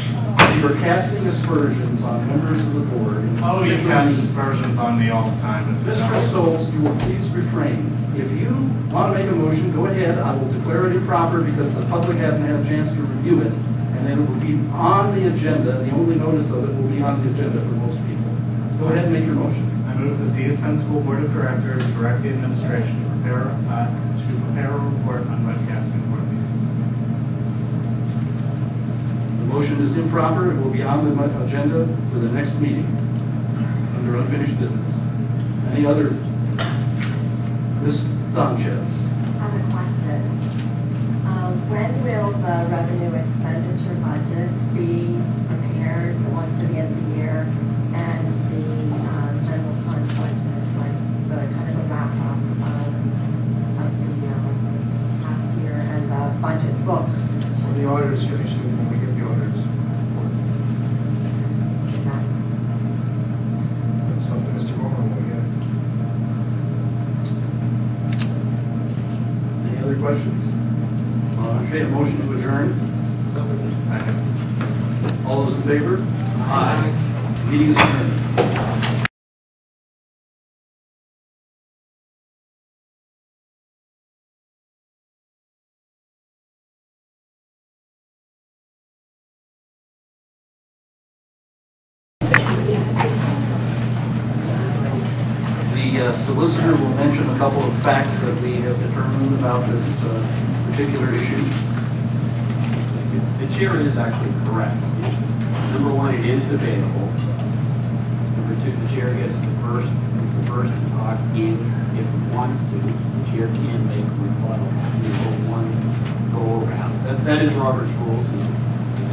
you are casting aspersions on members of the board. Oh, you cast aspersions on me all the time, Mr. Mr. Stoltz, you will please refrain. If you want to make a motion, go ahead. I will declare it improper because the public hasn't had a chance to review it. And then it will be on the agenda. The only notice of it will be on the agenda for most people. Go ahead and make your motion. I move that the East Penn School Board of Directors direct the administration to prepare a report on webcasting board meetings. The motion is improper. It will be on the agenda for the next meeting under unfinished business. Any other? Ms. Sanchez. I have a question. When will the revenue expenditure budgets be prepared, the ones to the end of the year, and the general fund budget, like the kind of the wrap up of the past year and the budget books? When the audit is finished, when we get the auditor's report. That's something Mr. Roman will get. Any other questions? Okay, a motion to adjourn. Second. All those in favor? Aye. Meeting is adjourned. The solicitor will mention a couple of facts that we have determined about this particular issue. The chair is actually correct. Number one, it is debatable. Number two, the chair gets the first to talk in if it wants to. The chair can make a rebuttal. We go one go around. That is Robert's rules,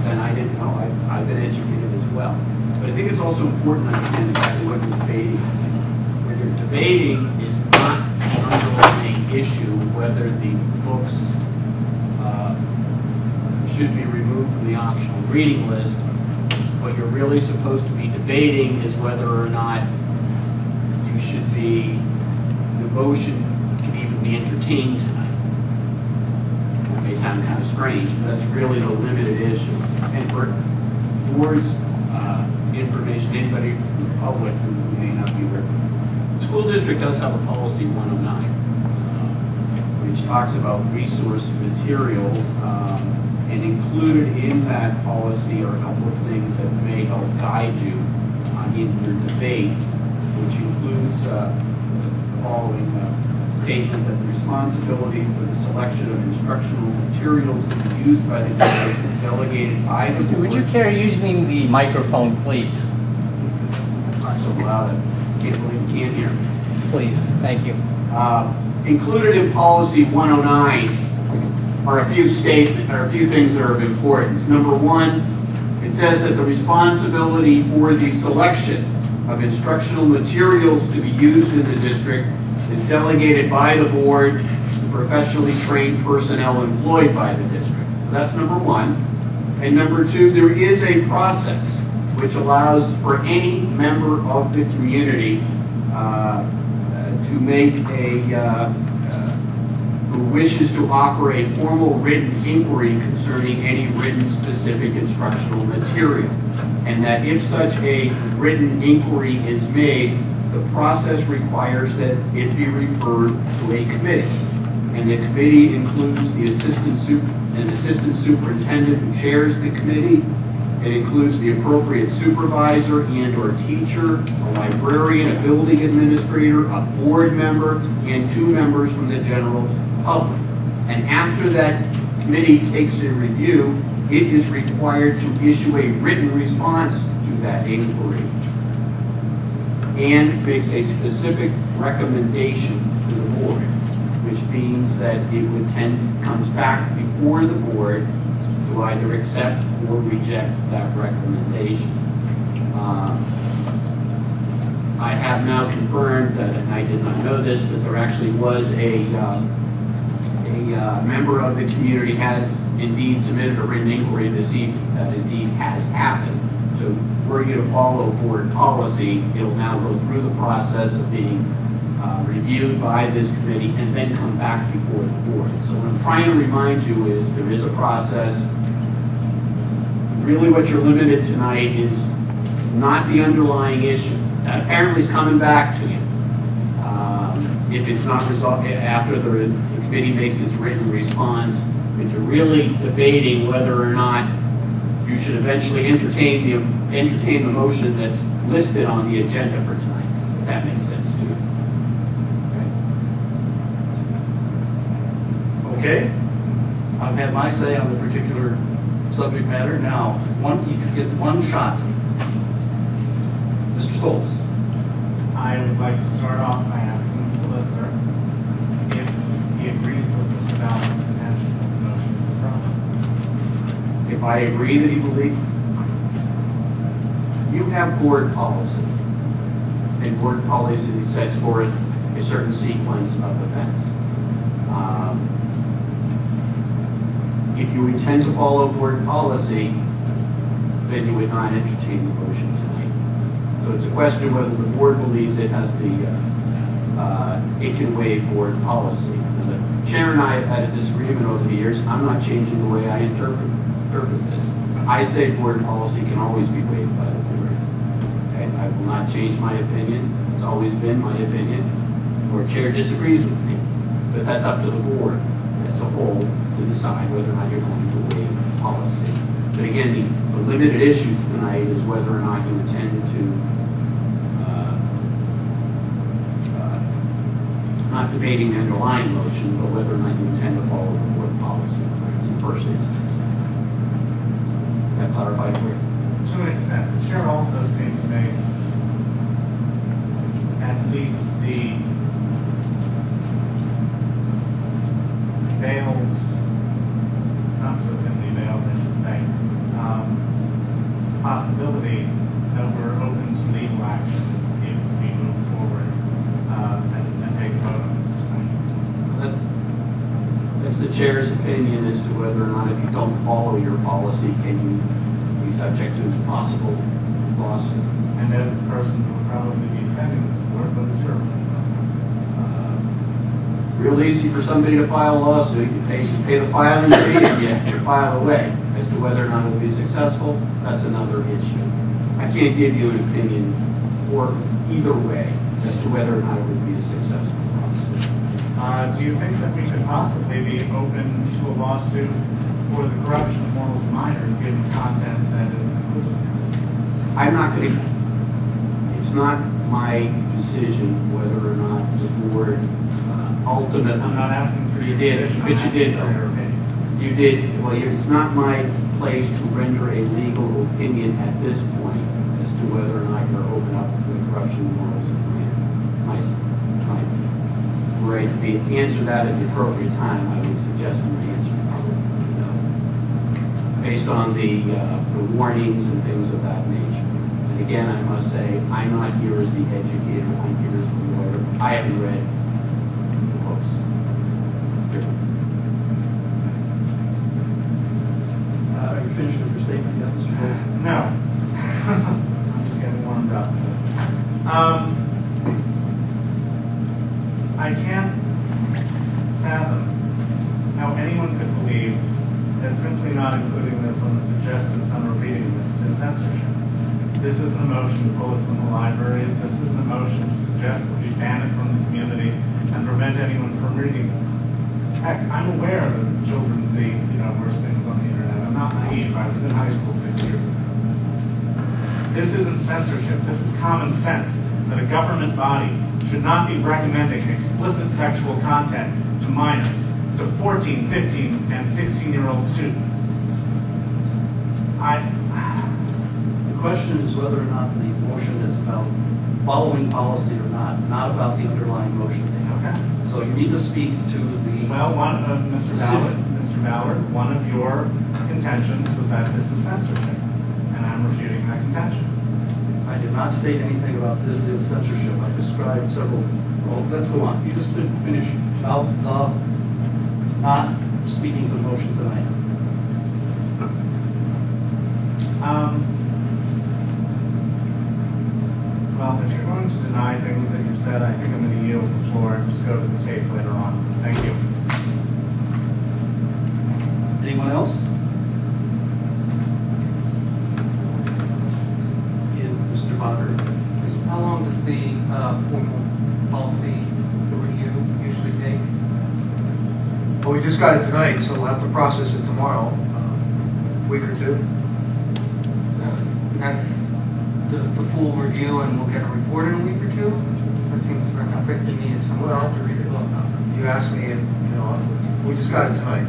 and I didn't know. I've been educated as well. But I think it's also important to understand exactly what you're debating. What you're debating is not the underlying issue, whether the books should be removed from the optional reading list. What you're really supposed to be debating is whether or not you should be, the motion can even be entertained tonight. That may sound kind of strange, but that's really the limited issue. And for board's information, anybody in the public who may not be aware, the school district does have a policy 109, which talks about resource materials. And included in that policy are a couple of things that may help guide you in your debate, which includes the following statement that the responsibility for the selection of instructional materials to be used by the district is delegated by the board. Would you care using the microphone, please? So loud, I can't believe you can't hear me. Please, thank you. Included in policy 109 are a few things that are of importance. Number one, it says that the responsibility for the selection of instructional materials to be used in the district is delegated by the board to professionally trained personnel employed by the district. That's number one. And number two, there is a process which allows for any member of the community to make who wishes to offer a formal written inquiry concerning any written specific instructional material. And that if such a written inquiry is made, the process requires that it be referred to a committee. And the committee includes the assistant superintendent who chairs the committee. It includes the appropriate supervisor and or teacher, a librarian, a building administrator, a board member, and 2 members from the general public. And after that committee takes a review, it is required to issue a written response to that inquiry and makes a specific recommendation to the board, which means that it comes back before the board to either accept or reject that recommendation. I have now confirmed, and I did not know this, but there actually was a member of the community has indeed submitted a written inquiry this evening. That indeed has happened. So were you to follow board policy, it'll now go through the process of being reviewed by this committee and then come back before the board. So what I'm trying to remind you is there is a process. Really what you're limited tonight is not the underlying issue. That apparently is coming back to you. If it's not resolved after the committee makes its written response, but you're really debating whether or not you should eventually entertain the motion that's listed on the agenda for tonight. If that makes sense to you. Okay, I've had my say on the particular subject matter. Now, each get one shot. Mr. Stoltz. I would like to start off by asking the solicitor if he agrees with Mr. Ballard's contention that the motion is a problem. If I agree that he believes, you have board policy, and board policy sets forth a certain sequence of events. If you intend to follow board policy, then you would not entertain the motion tonight. So it's a question of whether the board believes it has it can waive board policy. And the chair and I have had a disagreement over the years. I'm not changing the way I interpret this. I say board policy can always be waived by the board. Okay? I will not change my opinion. It's always been my opinion. Or chair disagrees with me. But that's up to the board as a whole to decide whether or not you're going to waive policy. But again, the limited issue tonight is whether or not you intend to, not debating the underlying motion, but whether or not you intend to follow the board policy in the first instance. Does that clarify for you? To an extent, the chair also seemed to make at least the veiled, not so thinly veiled, I should say, possibility that we're open to legal action if we move forward and take a vote on this tonight. That's the chair's opinion as to whether or not if you don't follow your policy, can you be subject to a possible lawsuit. And as the person who would probably be defending this board, what is your opinion? Real easy for somebody to file a lawsuit. You pay the filing fee and you have to file away. As to whether or not it will be successful, that's another issue. I can't give you an opinion or either way as to whether or not it would be a successful lawsuit. Do you think that we could possibly be open to a lawsuit for the corruption of morals of minors given content that is included? I'm not going to, it's not my decision whether or not the board ultimately. I'm not asking for your decision, but I'm you asking did. for your opinion. You did. Well, it's not my place to render a legal opinion at this point as to whether or not you're open up to the corruption and morals of man. My right to answer that at the appropriate time, I would suggest my answer probably no, based on the warnings and things of that nature. And again, I must say, I'm not here as the educator, I'm here as the lawyer. I haven't read the books. Are you finished with your statement yet, Mr. Wolf? No. I'm just getting warmed up. I can't fathom how anyone could believe that simply not including this on the suggested summer reading list is censorship. This is the motion to pull it from the libraries. This is the motion to suggest that we ban it from the community and prevent anyone from reading this. Heck, I'm aware that children see, worse things on the internet. I'm not naive. I was in high school 6 years ago. This isn't censorship. This is common sense that a government body should not be recommending explicit sexual content to minors, to 14, 15, and 16-year-old students. The question is whether or not the motion is about following policy or not about the underlying motion. Okay. So you need to speak to the... Well, Mr. Ballard, one of your contentions was that this is censorship, and I'm refuting that contention. I did not state anything about this is censorship. I described several... Well, let's go on. You just finish about not speaking to the motion tonight. Well, if you're going to deny things that you've said, I think I'm going to yield the floor and just go to the tape later on. Thank you. Anyone else? Mr. Bonner. How long does the formal policy review usually take? Well, we just got it tonight, so we'll have to process it tomorrow, a week or two. That's the full review, and we'll get a report in a week or two? That seems not quick to me if someone has to read the book. You asked me, and we just got it tonight,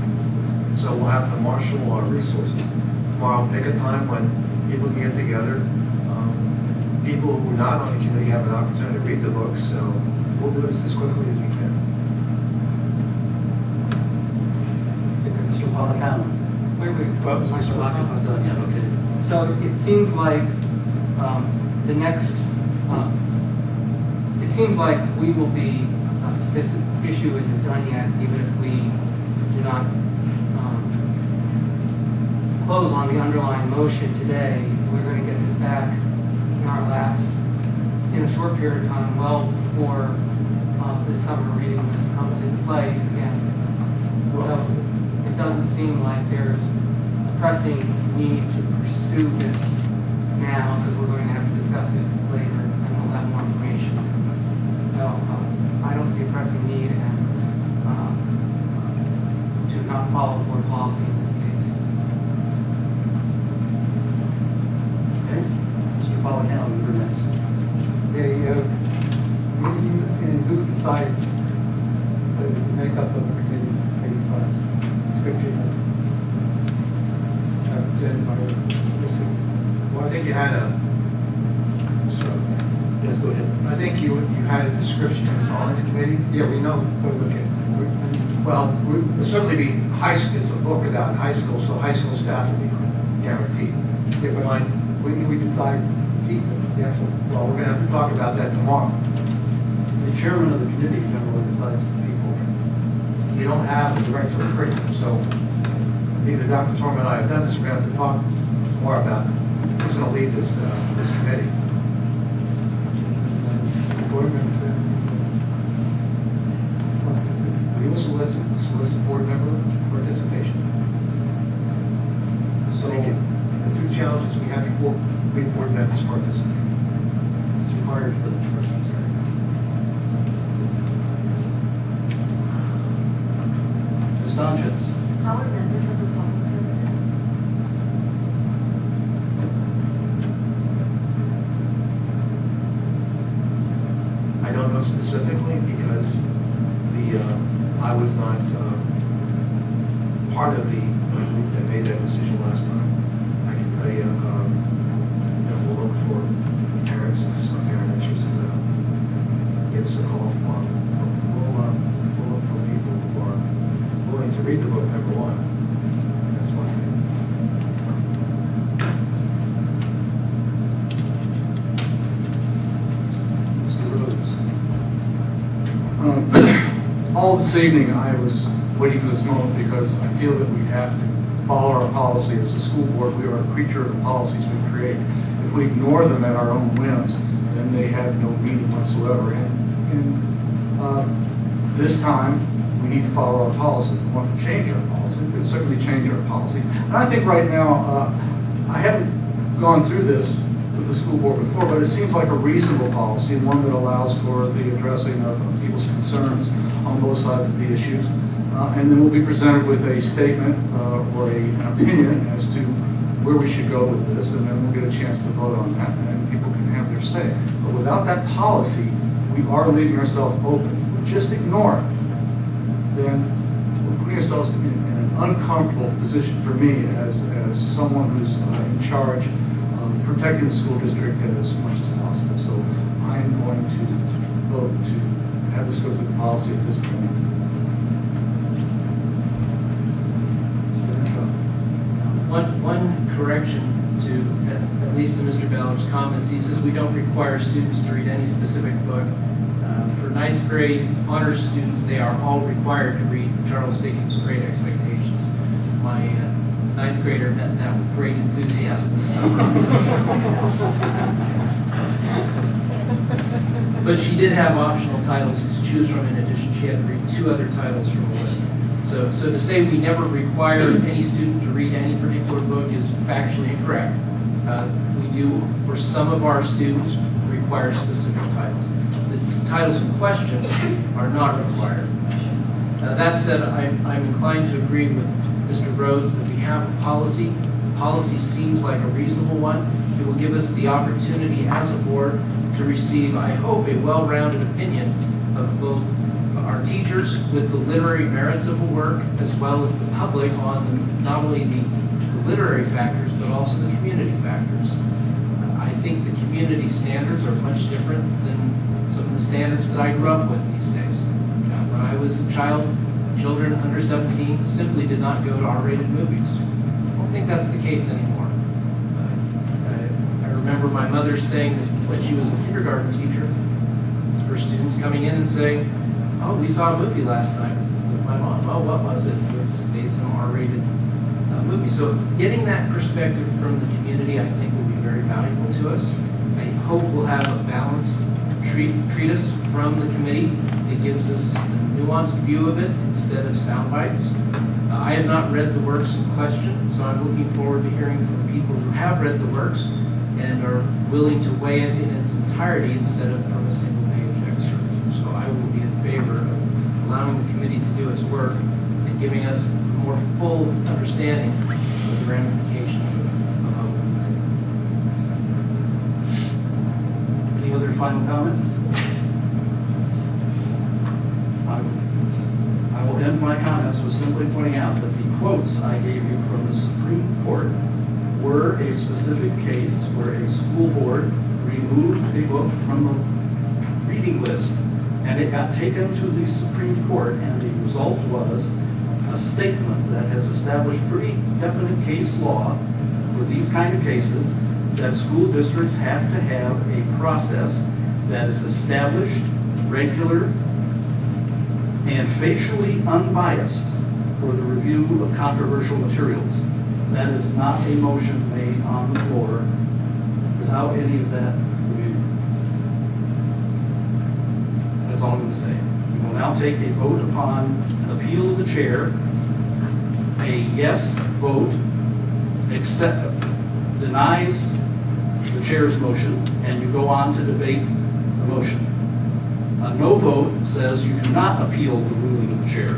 so we'll have to marshal our resources tomorrow. Pick a time when people can get together. People who are not on the committee have an opportunity to read the book, so we'll do this as quickly as we can. Mr. Policano. Wait. Well, was Mr. Policano done yet? Okay. So it seems like the next, it seems like we will be, this issue isn't done yet, even if we do not close on the underlying motion today. We're going to get this back in our laps in a short period of time, well before the summer reading list comes into play again. So it doesn't seem like there's a pressing need to pursue this now, because we're going to have to discuss it later and we'll have more information. So I don't see a pressing need to not follow board policy in this case. Okay. Mr. Policano, you're next. They, and who decides the makeup of the committee based on description of represented by listening? Well, I think you had Yes, go ahead. I think you had a description that was on the committee. Yeah, we know. Okay. Well, there'll certainly be it's a book about high school, so high school staff will be guaranteed. Yeah, but when do we decide people? Well, we're going to have to talk about that tomorrow. The chairman of the committee generally decides the people. You don't have a director of curriculum, so neither Dr. Torman and I have done this. We're going to have to talk more about who's going to lead this committee. We will solicit board member participation. So the two challenges we have before we board members participate. It's required for the questions. Ms. Sanchez. How are members of the public present? I don't know specifically because I was not part of the group that made that decision last time. I can tell you that we'll look for All this evening, I was waiting for this moment because I feel that we have to follow our policy as a school board. We are a creature of the policies we create. If we ignore them at our own whims, then they have no meaning whatsoever. And this time, we need to follow our policy. If we want to change our policy, we can certainly change our policy. And I think right now, I haven't gone through this with the school board before, but it seems like a reasonable policy and one that allows for the addressing of people's concerns on both sides of the issues. And then we'll be presented with a statement or an opinion as to where we should go with this, and then we'll get a chance to vote on that, and people can have their say. But without that policy, we are leaving ourselves open. If we just ignore it, then we're putting ourselves in an uncomfortable position for me as someone who's in charge of protecting the school district as much as possible. So I am going to vote to have this go through the policy at this point. One correction to, at least to Mr. Ballard's comments. He says we don't require students to read any specific book. For ninth grade honors students, they are all required to read Charles Dickens' Great Expectations. My ninth grader met that with great enthusiasm this summer. But she did have optional titles to choose from. In addition, she had to read 2 other titles from the list. So to say we never require any student to read any particular book is factually incorrect. We do, for some of our students, require specific titles. The titles in question are not required. That said, I'm inclined to agree with Mr. Rhodes that we have a policy. The policy seems like a reasonable one. It will give us the opportunity as a board to receive, I hope, a well-rounded opinion of both our teachers with the literary merits of the work, as well as the public on not only the literary factors, but also the community factors. I think the community standards are much different than some of the standards that I grew up with these days. When I was a child, children under 17 simply did not go to R-rated movies. I don't think that's the case anymore. I remember my mother saying that when she was a kindergarten teacher, her students coming in and saying, "Oh, we saw a movie last night with my mom." "Oh, what was it?" They had some R-rated movie. So getting that perspective from the community, I think, will be very valuable to us. I hope we'll have a balanced treatise from the committee. It gives us a nuanced view of it instead of sound bites. I have not read the works in question, so I'm looking forward to hearing from people who have read the works and are willing to weigh it in its entirety instead of from a single page excerpt. So I will be in favor of allowing the committee to do its work and giving us a more full understanding of the ramifications of open. Any other final comments? I will end my comments with simply pointing out that the quotes I gave you from the Supreme Court were a specific case where a school board removed a book from the reading list, and it got taken to the Supreme Court, and the result was a statement that has established pretty definite case law for these kind of cases, that school districts have to have a process that is established, regular, and facially unbiased for the review of controversial materials. That is not a motion made on the floor without any of that review. That's all I'm going to say. We will now take a vote upon an appeal of the chair. A yes vote denies the chair's motion, and you go on to debate the motion. A no vote says you do not appeal the ruling of the chair.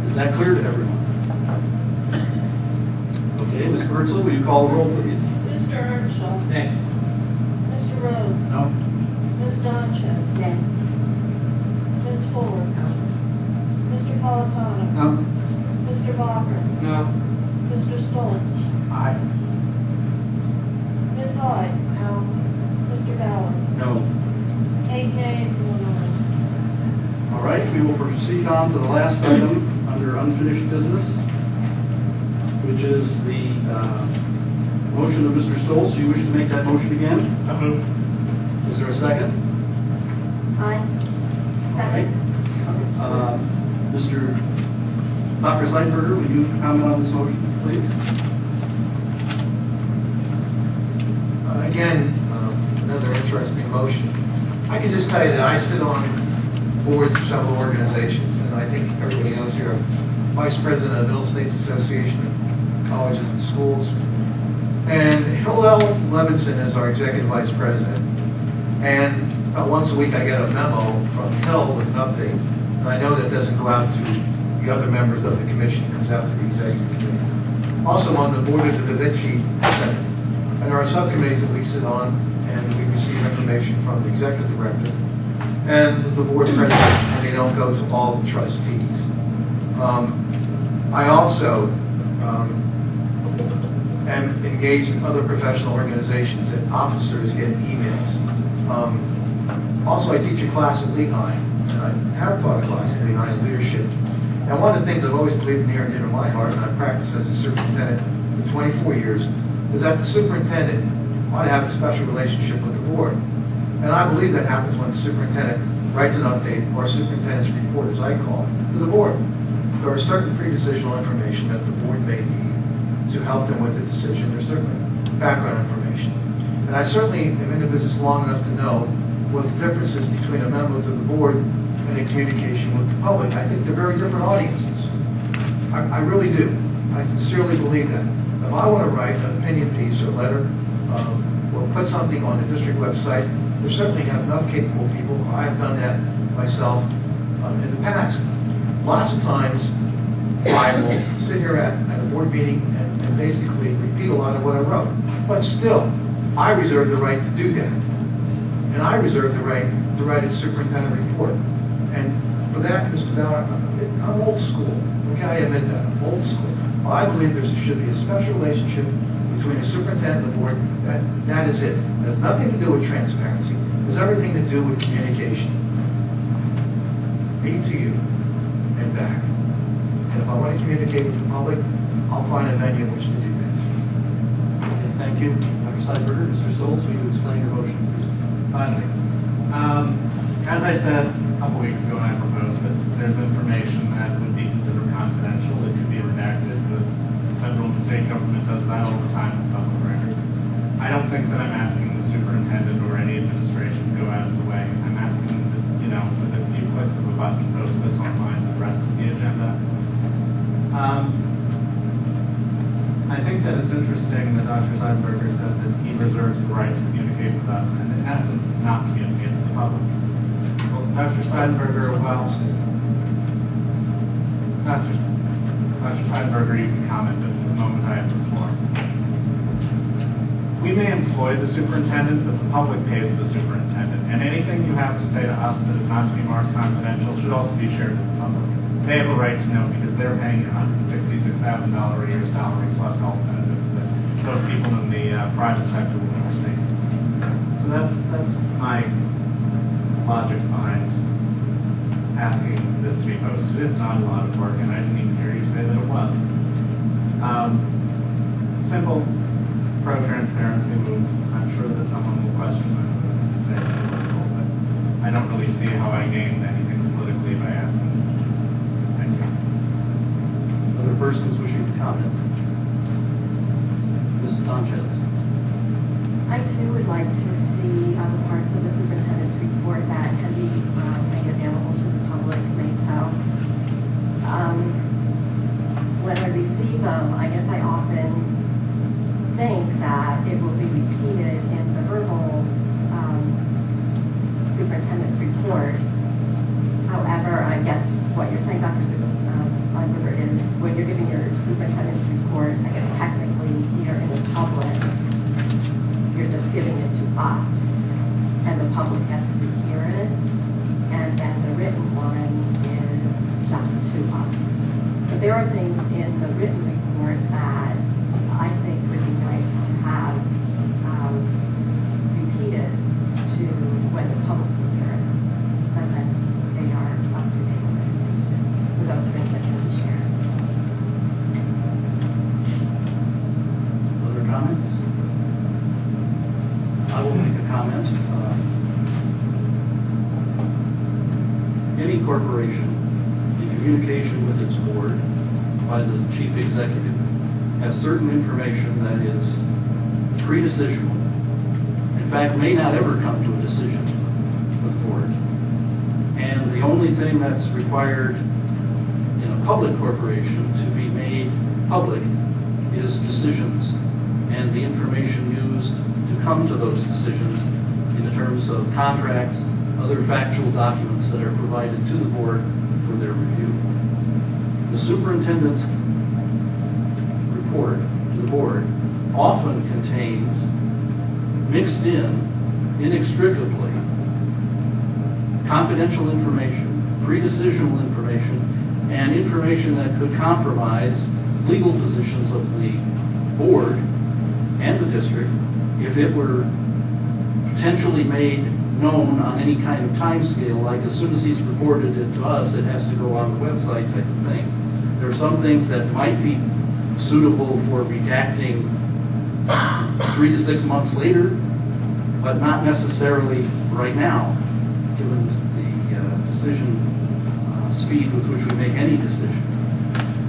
Is that clear to everyone? Okay, Ms. Birdsall, will you call the roll, please? Mr. Earnshaw. Nay. Mr. Rhodes. No. Ms. Donches. Nay. Ms. Ford. Mr. Politano. No. Mr. Walker. No. Mr. Stoltz. Aye. Ms. Hyde. No. Mr. Ballard. No. 8 nays, 1 aye. All right, we will proceed on to the last item under unfinished business, which is the motion of Mr. Stoltz. Do you wish to make that motion again? So moved. Is there a second? Aye. All right. Mr. Dr. Seidberger, would you comment on this motion, please? Again, another interesting motion. I can just tell you that I sit on boards of several organizations, and I think everybody knows here, I'm Vice President of the Middle States Association of Colleges and Schools. And Hillel Levinson is our Executive Vice President. And about once a week I get a memo from Hill with an update. And I know that doesn't go out to the other members of the commission, it comes out to the Executive Committee. Also on the board of the Da Vinci Center. And there are subcommittees that we sit on, and we receive information from the executive director and the board president, and they don't go to all the trustees. I also am engaged in other professional organizations that officers get emails. Also, I teach a class at Lehigh, and I have taught a class at Lehigh in leadership. And one of the things I've always believed near and dear to my heart, and I've practiced as a superintendent for 24 years, is that the superintendent ought to have a special relationship with the board. And I believe that happens when the superintendent writes an update, or a superintendent's report, as I call it, to the board. There are certain pre-decisional information that the board may need to help them with the decision. There's certainly background information. And I certainly am in the business long enough to know what the difference is between a member to the board and a communication with the public. I think they're very different audiences. I really do. I sincerely believe that. If I want to write an opinion piece or letter, or put something on the district website, there certainly have enough capable people. I have done that myself in the past. Lots of times, I will sit here at a board meeting and basically repeat a lot of what I wrote. But still, I reserve the right to do that. And I reserve the right to write a superintendent report. And for that, Mr. Ballard, I'm old school. Okay, I admit that. I'm old school. I believe there should be a special relationship between the superintendent and the board. That is it. It has nothing to do with transparency. It has everything to do with communication. Me to you and back. And if I want to communicate with the public, I'll find a venue in which to do that. Okay, thank you. Dr. Seidberger, Mr. Stoltz, will you explain your motion, please? Finally. As I said a couple weeks ago when I proposed this, there's information that would be considered confidential. It could be redacted. The federal and state government does that all the time with public records. I don't think that I'm asking the superintendent or any administration to go out of the way. I'm asking them to, with a few clicks of a button, post this online with the rest of the agenda. I think that it's interesting that Dr. Seidberger said that he reserves the right to communicate with us and in essence not communicate with the public. Well, Dr. Seidberger, Dr. Seidberger, you can comment at the moment I have the floor. We may employ the superintendent, but the public pays the superintendent. And anything you have to say to us that is not to be marked confidential should also be shared with the public. They have a right to know because they're paying $166,000 a year salary plus health benefits that most people in the private sector will never see. So that's my logic behind asking this to be posted. It's not a lot of work, and I didn't even hear you say that it was. Simple, pro-transparency move. I'm sure that someone will question my moves and say it's political, but I don't really see how I gained anything politically by asking. Thank you. Other persons wishing to comment? Mrs. Sanchez. I too would like to see the parts of the superintendent's report that can be made available to the public, made so. When I receive them, I guess I often think that it will be repeated in the verbal superintendent's report. However, I guess what you're saying, Dr. Seidberger, is when you're giving your superintendent's report, I guess technically here in the public, you're just giving it to us, and the public gets to hear it, and then the written one is just to us. But there are things in the written report that I think would be nice to have repeated to when the public will hear it, so that they are up to date with information, with those things that can be shared. Other comments? I will make a comment. any corporation in communication with its board by the chief executive has certain information that is pre-decisional. In fact, may not ever come to a decision with the board. And the only thing that's required in a public corporation to be made public is decisions and the information used to come to those decisions in terms of contracts, other factual documents that are provided to the board for their review. The superintendent's report to the board often contains, mixed in inextricably, confidential information, pre-decisional information, and information that could compromise legal positions of the board and the district if it were potentially made known on any kind of time scale, like as soon as he's reported it to us, it has to go on the website type of thing. There are some things that might be suitable for redacting 3 to 6 months later, but not necessarily right now, given the decision speed with which we make any decision.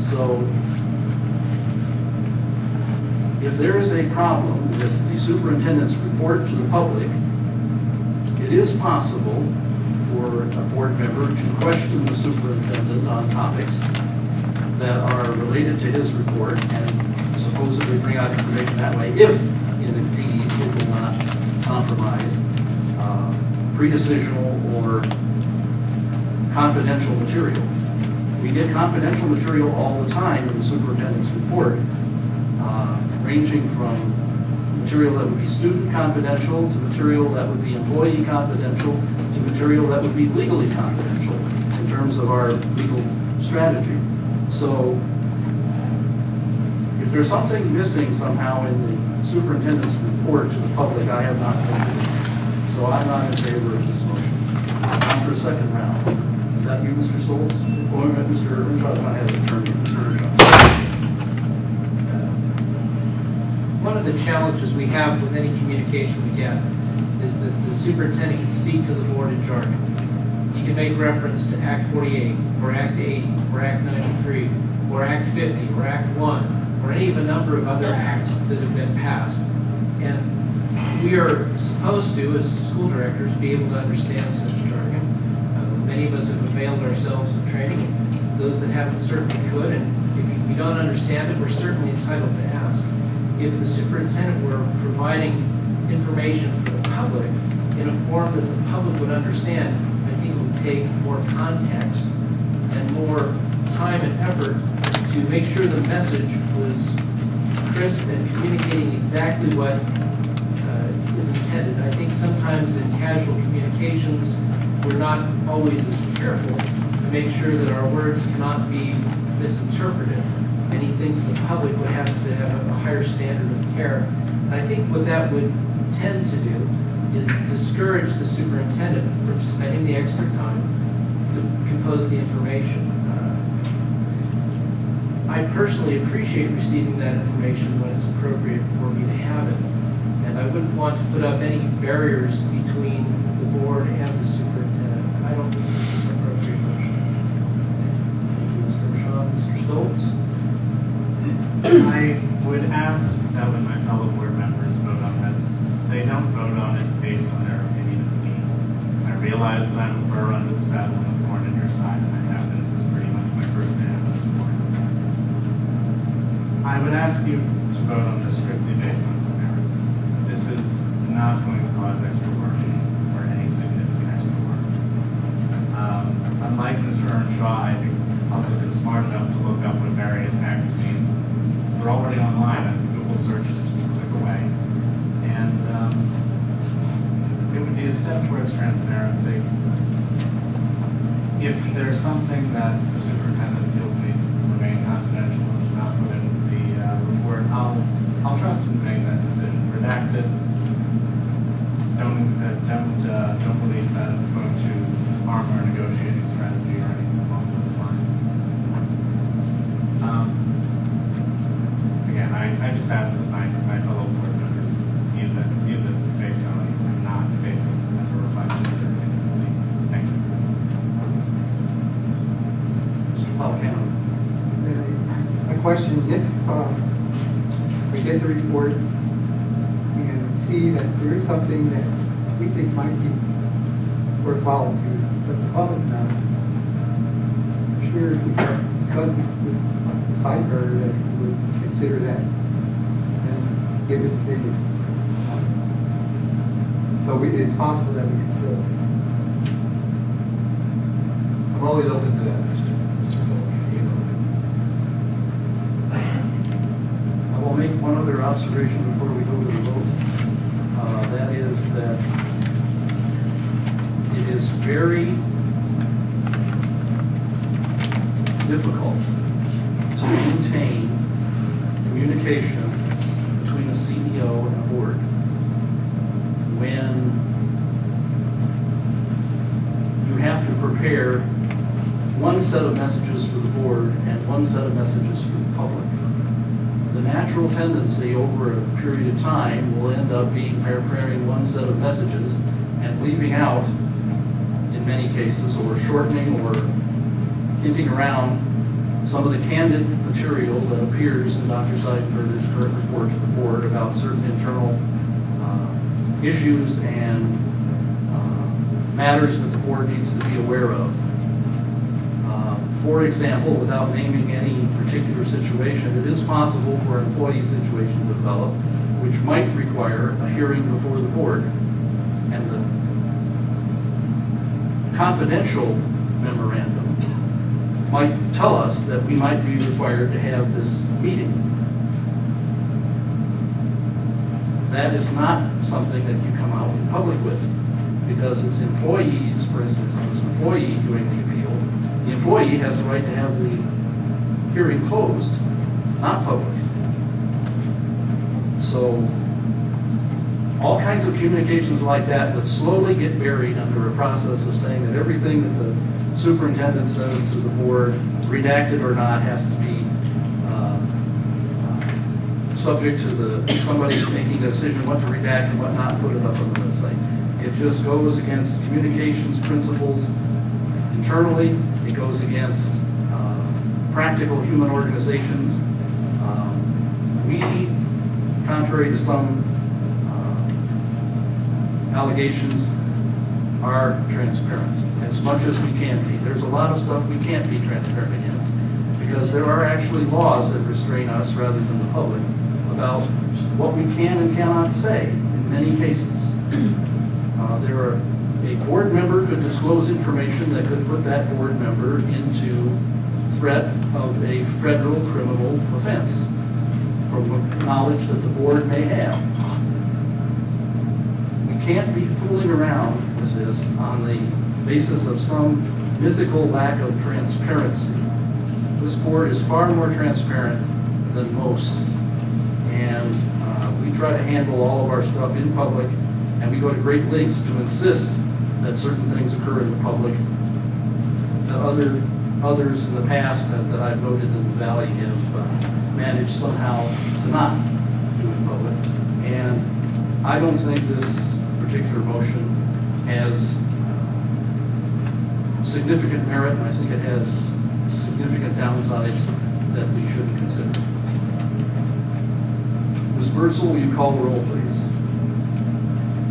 So if there is a problem with the superintendent's report to the public, it is possible for a board member to question the superintendent on topics that are related to his report and supposedly bring out information that way, if indeed it will not compromise pre-decisional or confidential material. We get confidential material all the time in the superintendent's report, ranging from material that would be student confidential to material that would be employee confidential to material that would be legally confidential in terms of our legal strategy. So if there's something missing somehow in the superintendent's report to the public, I have not come to it. So I'm not in favor of this motion. On for a second round. Is that you, Mr. Stoltz? Or Mr. Earnshaw? I have an attorney, Mr. Earnshaw. One of the challenges we have with any communication we get is that the superintendent can speak to the board in jargon. He can make reference to Act 48, or Act 80, or Act 93, or Act 50, or Act 1, or any of a number of other acts that have been passed. And we are supposed to, as school directors, be able to understand such jargon. Many of us have availed ourselves of training. Those that haven't certainly could, and if we don't understand it, we're certainly entitled to ask. If the superintendent were providing information for the public in a form that the public would understand, I think it would take more context and more time and effort to make sure the message was crisp and communicating exactly what is intended. I think sometimes in casual communications, we're not always as careful to make sure that our words cannot be misinterpreted. Anything to the public would have to have a higher standard of care. And I think what that would tend to do is discourage the superintendent from spending the extra time to compose the information. I personally appreciate receiving that information when it's appropriate for me to have it. And I wouldn't want to put up any barriers between the board and the superintendent. I don't think this is an appropriate motion. Thank you, Mr. Shaw. Mr. Stoltz? I would ask that when my fellow board members vote on this, they don't vote on it based on their opinion of me. I realize that I'm a burr under the saddle and a thorn in your side, and I have been since pretty much my first day on this board. I would ask you to vote on this strictly based on its merits. This is not going to cause extra work or any significant extra work. Unlike Mr. Earnshaw, I think the public is smart enough to look up what various acts mean. They're already online and Google search is just a click away. And it would be a step towards transparency. If there's something that the superintendent feels needs to remain confidential and it's not put in the report, I'll trust him to make that decision. Redact it. Don't release that. It's going to harm our negotiating strategy or anything along those lines. Again, I just ask that my fellow board members view this at face value and not face it as a reflection of their opinion. Thank you. question, if we get the report and see that there is something that we think might be worthwhile to let the public know, I'm sure if we can discuss it with the Cyber that we would consider that and give us opinion. So it's possible that we can still. I'm always open to that, Mr. Phil. You know I will make one other observation before we go to the vote. That is that it is very difficult to maintain communication between a CEO and a board when you have to prepare one set of messages for the board and one set of messages for the public. The natural tendency over a period of time will end up being preparing one set of messages and leaving out, in many cases, or shortening or hinting around some of the candid material that appears in Dr. Seidenberger's current report to the board about certain internal issues and matters that the board needs to be aware of. For example, without naming any particular situation, it is possible for an employee situation to develop which might require a hearing before the board. And the confidential memorandum might tell us that we might be required to have this meeting. That is not something that you come out in public with, because it's employees, for instance, if it's an employee doing the appeal, the employee has the right to have the hearing closed, not public. So all kinds of communications like that would slowly get buried under a process of saying that everything that the superintendent says to the board, redacted or not, has to be subject to somebody making a decision what to redact and what not, put it up on the website. It just goes against communications principles internally. It goes against practical human organizations. We, contrary to some allegations, are transparent as much as we can be. There's a lot of stuff we can't be transparent against because there are actually laws that restrain us rather than the public about what we can and cannot say in many cases. A board member could disclose information that could put that board member into threat of a federal criminal offense from knowledge that the board may have. We can't be fooling around with this on the basis of some mythical lack of transparency. This board is far more transparent than most, and we try to handle all of our stuff in public, and we go to great lengths to insist that certain things occur in the public that others in the past that I've voted in the Valley have managed somehow to not do in public. And I don't think this particular motion has significant merit, and I think it has significant downsides that we should consider. Ms. Birdsell, will you call the roll, please?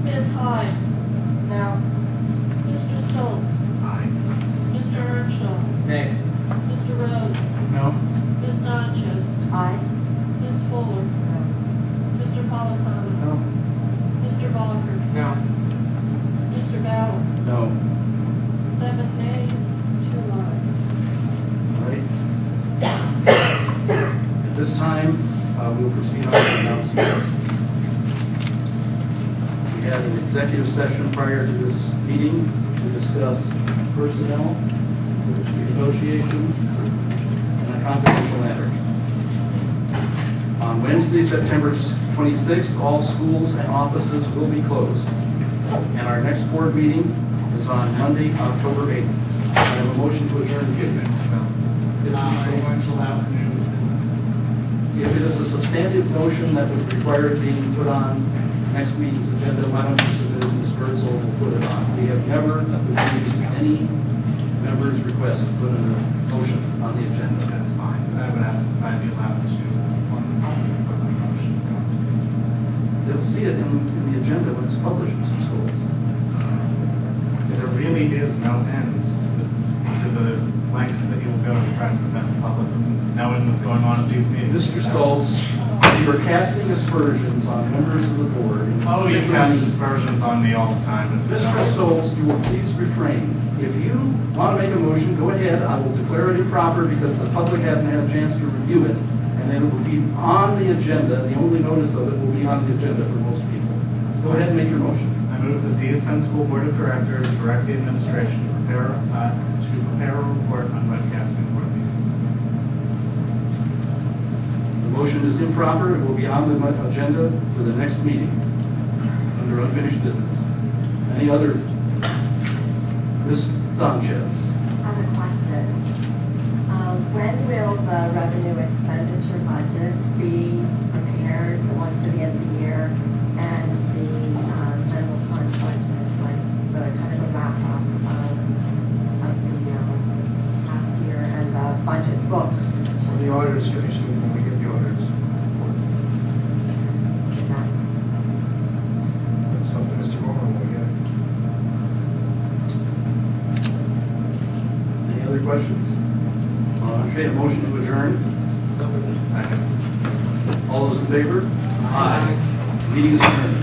Ms. Hyde? No. Mr. Stoltz? Aye. Mr. Earnshaw? Nay. Mr. Rhodes? No? Ms. Natchez? Aye. Ms. Fuller? No. Mr. Polifano? No. Mr. Walker? No. Mr. Bauer? No. 7 nays, 2 ayes. Right. At this time, we'll proceed on to the announcements. We had an executive session prior to this meeting to discuss personnel, negotiations, and a confidential matter. On Wednesday, September 26th, all schools and offices will be closed. And our next board meeting is on Monday, October 8th. I have a motion to adjourn the meeting. If it is a substantive motion that would require it being put on next meeting's agenda, why don't you submit it to Ms. Birdsell, will put it on. We have never received any members' request to put in a motion on the agenda. That's fine. I would ask if I'd be allowed to inform the public what my motion is going to be. They'll see it in the agenda when it's published, Mr. Schultz. There really is no end to the lengths that you will go to try to prevent the public from knowing what's going on at these meetings. Mr. Schultz, you are casting aspersions on members of the board. Oh, you cast aspersions on me all the time, Mr. Mr. Schultz, you will please refrain. If you want to make a motion, go ahead. I will declare it improper because the public hasn't had a chance to review it. And then it will be on the agenda. The only notice of it will be on the agenda for most people. Go ahead and make your motion. I move that the East Penn School Board of Directors direct the administration to prepare a report on webcasting board meetings. The motion is improper. It will be on the agenda for the next meeting under unfinished business. Any other? Ms. Sanchez. I have a question. When will the revenue expenditure budgets be prepared, the ones to the end of the year, and the general fund budget, like the kind of the wrap up of the past year and the budget books? When the auditors finish, when we get the auditors report. It's up to Mr. Gorman when we get it. Any other questions? Okay, a motion to adjourn. Second. All those in favor? Aye. Meeting is adjourned.